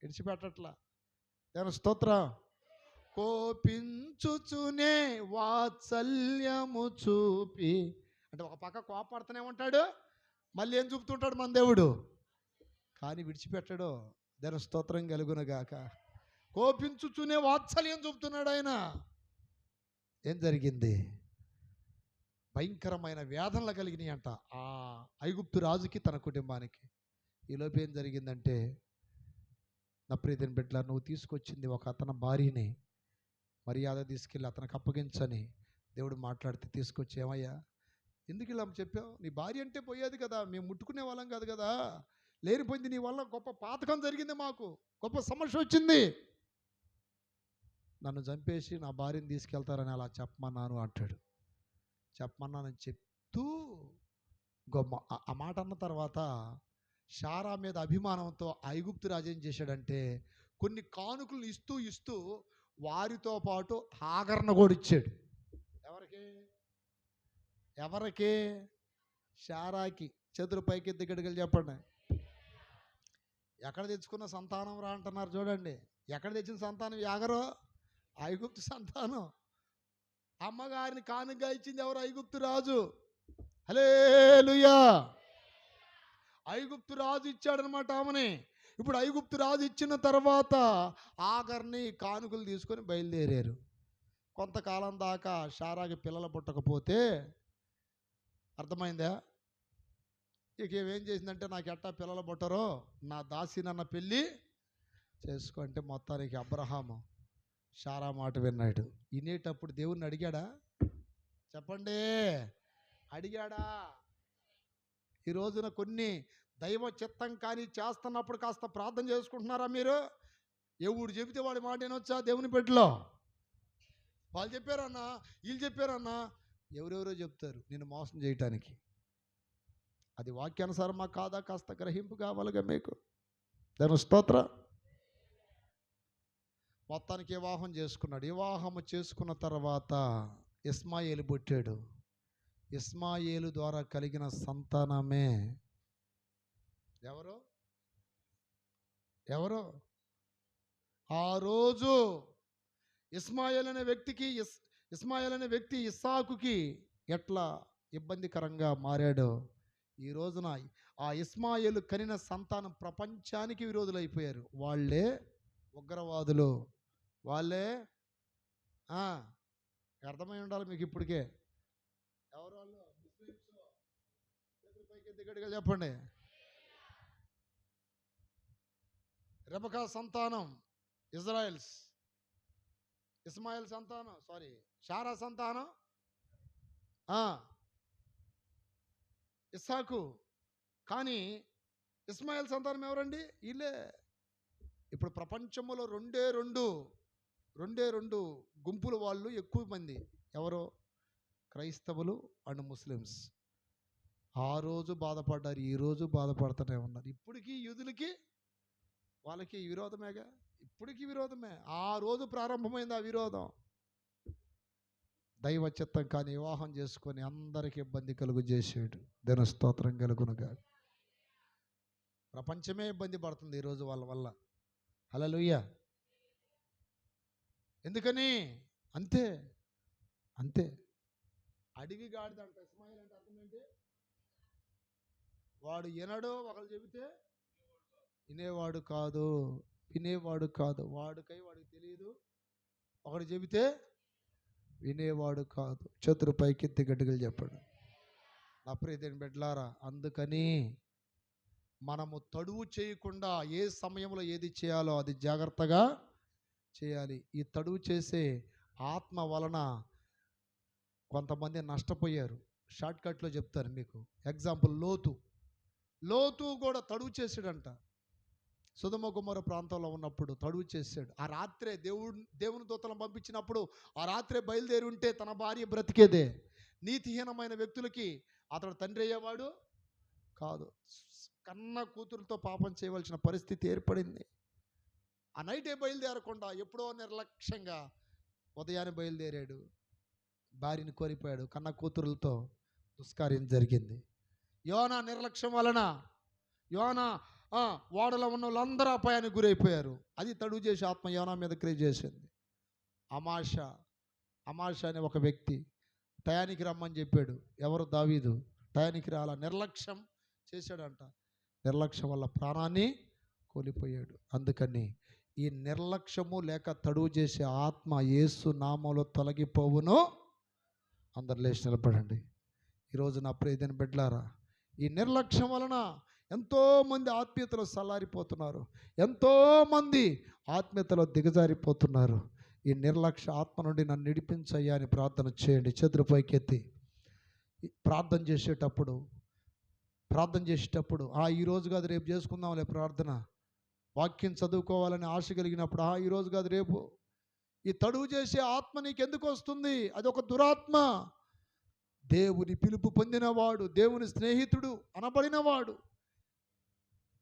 విడిచిపెట్టట్లా. దేవుని స్తోత్రం. కోపించుచునే వాత్సల్యము చూపి, అంటే ఒక పక్క కోపడుతూనే ఉంటాడు, మళ్ళీ ఏం చూపుతుంటాడు మన దేవుడు? కానీ విడిచిపెట్టడు. దేవుని స్తోత్రం కలుగునుగాక. కోపించుచునే వాత్సల్యం చూపుతున్నాడు ఆయన. ఏం జరిగింది? భయంకరమైన వేదనలు కలిగినాయి అంట ఆ ఐగుప్తు రాజుకి, తన కుటుంబానికి. ఈలోపు ఏం జరిగిందంటే, నా ప్రియమైన బిడ్డలా, నువ్వు తీసుకొచ్చింది ఒక అతని భార్యని, మర్యాద తీసుకెళ్ళి అతనికి అప్పగించని దేవుడు మాట్లాడితే తీసుకొచ్చి, ఏమయ్యా ఎందుకు ఇలా చెప్పావు? నీ భార్య అంటే పోయేది కదా, మేము ముట్టుకునే వాళ్ళం కాదు కదా, లేనిపోయింది, నీ వల్ల గొప్ప పాతకం జరిగింది, మాకు గొప్ప సమస్య వచ్చింది, నన్ను చంపేసి నా భార్యని తీసుకెళ్తారని అలా చెప్పమన్నాను అంటాడు. చెప్పమన్నానని చెప్తూ ఆ మాట అన్న తర్వాత షారా మీద అభిమానంతో ఐగుప్తు రాజు ఏం చేశాడంటే, కొన్ని కానుకలు ఇస్తూ వారితో పాటు హాగర్ను కూడా ఇచ్చాడు. ఎవరికి? షారాకి. చేతులు పైకి దిగడికి చెప్పండి. ఎక్కడ తెచ్చుకున్న సంతానం రా అంటున్నారు చూడండి. ఎక్కడ తెచ్చిన సంతానం? యాగరో ఐగుప్తు సంతానం. అమ్మగారిని కానుకగా ఇచ్చింది ఎవరు? ఐగుప్తు రాజు. హల్లెలూయా. ఐగుప్తు రాజు ఇచ్చాడనమాట ఆమెని. ఇప్పుడు ఐగుప్తు రాజు ఇచ్చిన తర్వాత ఆగర్ని కానుకలు తీసుకొని బయలుదేరారు. కొంతకాలం దాకా షారాకి పిల్లలు పుట్టకపోతే, అర్థమైందా? ఇక ఏం చేసిందంటే, నాకు ఎట్టా పిల్లలు పుట్టరో, నా దాసి నన్న పెళ్ళి చేసుకుంటే మొత్తానికి అబ్రహాము షారా మాట విన్నాడు. వినేటప్పుడు దేవుణ్ణి అడిగాడా? చెప్పండి, అడిగాడా? ఈ రోజున కొన్ని దైవ చిత్తం కానీ చేస్తున్నప్పుడు కాస్త ప్రార్థన చేసుకుంటున్నారా మీరు? ఎవడు చెబితే వాడి మాట వినొచ్చా దేవుని బిడ్డలో? వాళ్ళు చెప్పారన్నా, వీళ్ళు చెప్పారన్నా, ఎవరెవరో చెప్తారు నిన్ను మోసం చేయటానికి. అది వాక్యానుసారమా కాదా కాస్త గ్రహింపు కావాలిగా మీకు. దాని స్తోత్రం. మొత్తానికి వివాహం చేసుకున్నాడు. వివాహము చేసుకున్న తర్వాత ఇస్మాయేలు పుట్టాడు. ఇస్మాయేలు ద్వారా కలిగిన సంతానమే ఎవరు? ఆ రోజు ఇస్మాయేల్ అనే వ్యక్తి ఇస్సాకుకి ఎట్లా ఇబ్బందికరంగా మారాడో, ఈ రోజున ఆ ఇస్మాయేలు కనిన సంతానం ప్రపంచానికి విరోధులు అయిపోయారు. వాళ్ళే ఉగ్రవాదులు, వాళ్ళే అర్థమై ఉండాలి మీకు ఇప్పటికే. ఎవరు వాళ్ళు? ముస్లిమ్స్. పైకి దిగట్టుగా చెప్పండి. రెబకా సంతానం ఇజ్రాయెల్స్, ఇస్మాయిల్ సంతానం షారా సంతానం ఇస్సాకు. కానీ ఇస్మాయిల్ సంతానం ఎవరండి? వీళ్ళే. ఇప్పుడు ప్రపంచంలో రెండే రెండు గుంపుల వాళ్ళు ఎక్కువ మంది. ఎవరో? క్రైస్తవులు అండ్ ముస్లిమ్స్. ఆ రోజు బాధపడ్డారు, ఈరోజు బాధపడుతూనే ఉన్నారు. ఇప్పటికీ యూదులకి వాళ్ళకి విరోధమేగా, ఇప్పటికీ విరోధమే. ఆ రోజు ప్రారంభమైంది ఆ విరోధం. దైవ చిత్తం కానీ వివాహం చేసుకొని అందరికి ఇబ్బంది కలుగు చేసాడు. దేవుని స్తోత్రం కలుగునుగా. ప్రపంచమే ఇబ్బంది పడుతుంది ఈరోజు వాళ్ళ వల్ల. హల్లెలూయా. ఎందుకని? అంతే అడవి గాడిద అంట ఇస్మాయిల్ అంటే. అర్థం ఏంటి? వాడు వినడో, ఒకళ్ళు చెబితే వినేవాడు కాదు, వాడికి తెలియదు, ఒకడు చెబితే వినేవాడు కాదు. చేతులు పైకెత్తి గట్టిగా చెప్పండి. నా ప్రియమైన బిడ్డలారా, అందుకని మనము తడువు చేయకుండా ఏ సమయంలో ఏది చేయాలో అది జాగ్రత్తగా చేయాలి. ఈ తడువు చేసే ఆత్మ వలన కొంతమంది నష్టపోయారు. షార్ట్కట్లో చెప్తారు మీకు. ఎగ్జాంపుల్, లోతు కూడా తడువు చేసాడంట. సొదొమ గొమొర్రా ప్రాంతంలో ఉన్నప్పుడు తడువు చేశాడు. ఆ రాత్రే దేవుని దూతలను పంపించినప్పుడు ఆ రాత్రే బయలుదేరి ఉంటే తన భార్య బ్రతికేదే. నీతిహీనమైన వ్యక్తులకి అతడు తండ్రి అయ్యేవాడు కాదు. కన్న కూతురుతో పాపం చేయవలసిన పరిస్థితి ఏర్పడింది. ఆ నైటే బయలుదేరకుండా ఎప్పుడో నిర్లక్ష్యంగా ఉదయాన్నే బయలుదేరాడు. భార్యని కోల్పోయాడు. కన్న కూతురులతో దుష్కార్యం జరిగింది. యోనా నిర్లక్ష్యం వలన ఓడలో ఉన్న వాళ్ళందరూ అపాయానికి గురైపోయారు. అది తడువు చేసి ఆత్మ యోనా మీద క్రియ చేసింది. అమాష అనే ఒక వ్యక్తి టయానికి రమ్మని చెప్పాడు. ఎవరు? దావీదు. టయానికి రాలా, నిర్లక్ష్యం చేశాడంట. నిర్లక్ష్యం వల్ల ప్రాణాన్ని కోల్పోయాడు. అందుకని ఈ నిర్లక్ష్యము లేక తడువు చేసే ఆత్మ యేసు నామములో తొలగిపోవును. అందరు లేచి నిలబడండి. ఈరోజు నా ప్రియమైన బిడ్డలారా, ఈ నిర్లక్ష్యం వలన ఎంతోమంది ఆత్మీయతలో సల్లారిపోతున్నారు, ఎంతోమంది ఆత్మీయతలో దిగజారిపోతున్నారు. ఈ నిర్లక్ష్య ఆత్మ నుండి నన్ను నిడిపించయ్యా అని ప్రార్థన చేయండి. చేతుల పైకెత్తి ప్రార్థన చేసేటప్పుడు ఈరోజు కాదు రేపు చేసుకుందాంలే ప్రార్థన. వాక్యం చదువుకోవాలని ఆశ కలిగినప్పుడు ఈరోజు కాదు రేపు. ఈ తడువు చేసే ఆత్మ నీకు ఎందుకు వస్తుంది? అదొక దురాత్మ. దేవుని పిలుపు పొందినవాడు, దేవుని స్నేహితుడు అనబడినవాడు.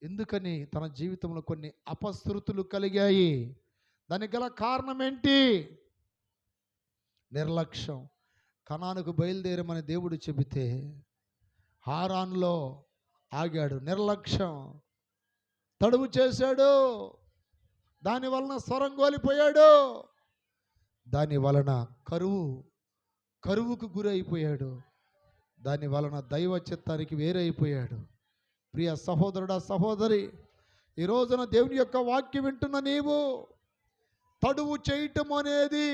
ఎందుకని? తన జీవితంలో కొన్ని అపశృతులు కలిగాయి. దానికి గల కారణం ఏంటి? నిర్లక్ష్యం. కనానుకు బయలుదేరమని దేవుడు చెబితే హారాన్లో ఆగాడు. నిర్లక్ష్యం. తడువు చేశాడు. దాని వలన స్వరం కోల్పోయాడు. దాని వలన కరువుకు గురైపోయాడు. దాని వలన దైవ చిత్తానికి వేరైపోయాడు. ప్రియ సహోదరుడా, సహోదరి, ఈ రోజున దేవుని యొక్క వాక్యం వింటున్న నీవు తడువు చేయటం అనేది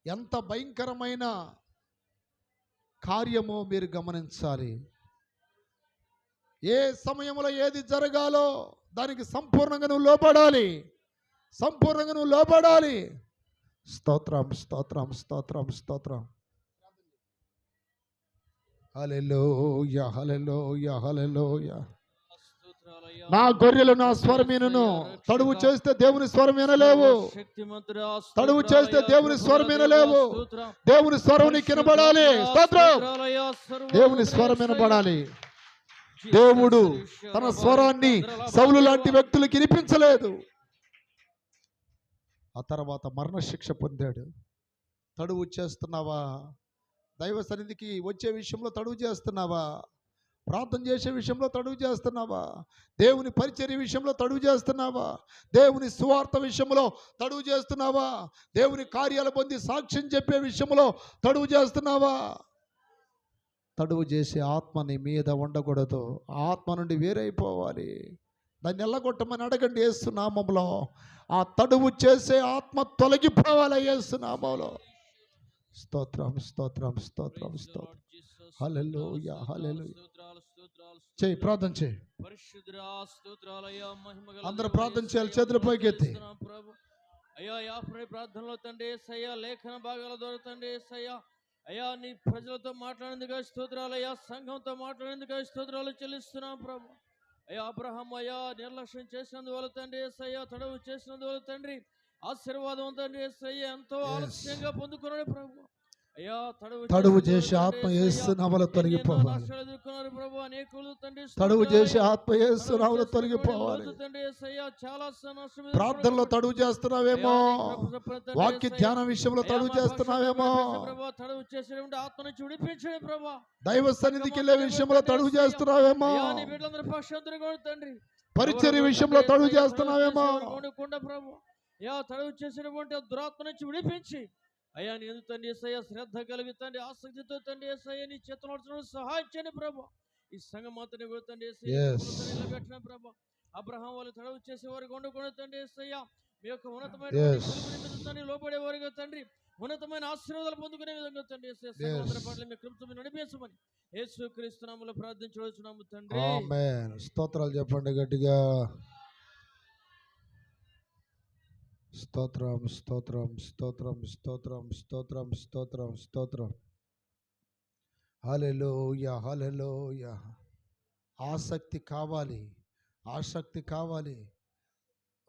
ఎంత భయంకరమైన కార్యమో మీరు గమనించాలి. ఏ సమయంలో ఏది జరగాలో దానికి సంపూర్ణంగా నువ్వు లోపడాలి. స్తోత్రం, స్తోత్రం, స్తోత్రం, స్తోత్రం. హల్లెలూయా, హల్లెలూయా, హల్లెలూయా. నా గొర్రెలు నా స్వరం వినును. తడువు చేస్తే దేవుని స్వరం వినలేవు. తడువు చేస్తే దేవుని స్వరం వినలేవు. దేవుని స్వరం నీకు వినబడాలి. స్తోత్రం. దేవుని స్వరం వినబడాలి. దేవుడు తన స్వరాన్ని సౌలు లాంటి వ్యక్తులకు వినిపించలేదు. ఆ తర్వాత మరణశిక్ష పొందాడు. తడువు చేస్తున్నావా? దైవ సన్నిధికి వచ్చే విషయంలో తడువు చేస్తున్నావా? ప్రార్థన చేసే విషయంలో తడువు చేస్తున్నావా? దేవుని పరిచర్య విషయంలో తడువు చేస్తున్నావా? దేవుని సువార్త విషయంలో తడువు చేస్తున్నావా? దేవుని కార్యాలు పొంది సాక్ష్యం చెప్పే విషయంలో తడువు చేస్తున్నావా? తడువు చేసే ఆత్మ నీ మీద ఉండకూడదు. ఆత్మ నుండి వేరైపోవాలి. దాన్ని ఎల్లగొట్టమని అడగండి యేసు నామములో. ఆ తడువు చేసే ఆత్మ తొలగిపోవాలి యేసు నామములో. స్తోత్రం స్తోత్రం స్తోత్రం స్తోత్రం. హల్లెలూయా హల్లెలూయా. చేయి, ప్రార్థన చేయి. అందరూ ప్రార్థన చేయాలి, చేతుల పైకెత్తి. అయ్యా యాఫ్రై ప్రార్థనలో తండ్రి యేసయ్యా, లేఖన భాగాల ద్వారా తండ్రి యేసయ్యా, అయ్యా నీ ప్రజలతో మాట్లాడేందుకు స్తోత్రాలు, అయ్యా సంఘంతో మాట్లాడేందుకు స్తోత్రాలు చెల్లిస్తున్నాం ప్రభు. అయ్యా అబ్రహాం అయ్యా నిర్లక్ష్యం చేసినందువల్ల తండ్రి యేసయ్యా, తడవు చేసినందువల్ల తండ్రి ఆశీర్వాదం తండ్రి యేసయ్యా ఎంతో ఆలస్యంగా పొందుకున్నాడు ప్రభు. అయ్యా తడువు చేసే ఆత్మ యేసు నామములో తొలగిపోవాలి. తడువు చేసే ఆత్మ యేసు నామములో తొలగిపోవాలి. ప్రార్థనలో తడువు చేస్తున్నావేమో, వాక్య ధ్యానం విషయంలో తడువు చేస్తున్నావేమో, దైవ సన్నిధికి వెళ్ళే విషయంలో తడువు చేస్తున్నావేమో, పరిచర్య విషయంలో తడువు చేస్తున్నావేమో. తడువు చేసినటువంటి దురాత్మ నుంచి విడిపించి అయ్యా నీ ఎందుకు తండ్రి యేసయ్యా శ్రద్ధ కలిగి తండ్రి ఆసక్తితో తండ్రి యేసయ్యా నీ చేతులు నడుచుకుని సహాయం చేయండి ప్రభు. ఈ సంఘం మాత్రమే కూడా తండ్రి యేసయ్యా నిలబెట్టిన ప్రభు. అబ్రహాం వాళ్ళు తడవు చేసేవారు వండుకుని తండ్రి యేసయ్యా మీ యొక్క ఉన్నతమైన లోపడేవారుగా తండ్రి ఉన్నతమైన ఆశీర్వాదాలు పొందుకునే విధంగా తండ్రి యేసయ్యా పట్ల మీ కృపతో నడిపించమని యేసుక్రీస్తు నామములో ప్రార్థించుచున్నాము తండ్రి. ఆమేన్. స్తోత్రాలు చెప్పండి గట్టిగా. స్తోత్రం స్తోత్రం స్తోత్రం స్తోత్రం స్తోత్రం స్తోత్రం స్తోత్రం. హల్లెలూయా హల్లెలూయా. ఆసక్తి కావాలి, ఆసక్తి కావాలి.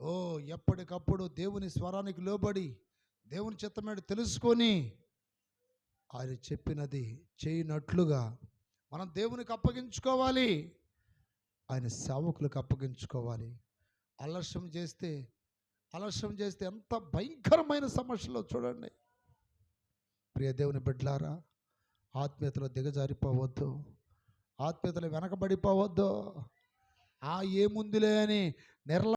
ఓ ఎప్పటికప్పుడు దేవుని స్వరానికి లోబడి దేవుని చిత్తమేంటో తెలుసుకొని ఆయన చెప్పినది చేయనట్లుగా మనం దేవునికి అప్పగించుకోవాలి, ఆయన సేవకులకు అప్పగించుకోవాలి. ఆలస్యం చేస్తే ఎంత భయంకరమైన సమస్యలో చూడండి. ప్రియ దేవుని బిడ్డలారా, ఆత్మీయతలో దిగజారిపోవద్దు, ఆత్మీయతలో వెనకబడిపోవద్దు. ఏముందిలే అని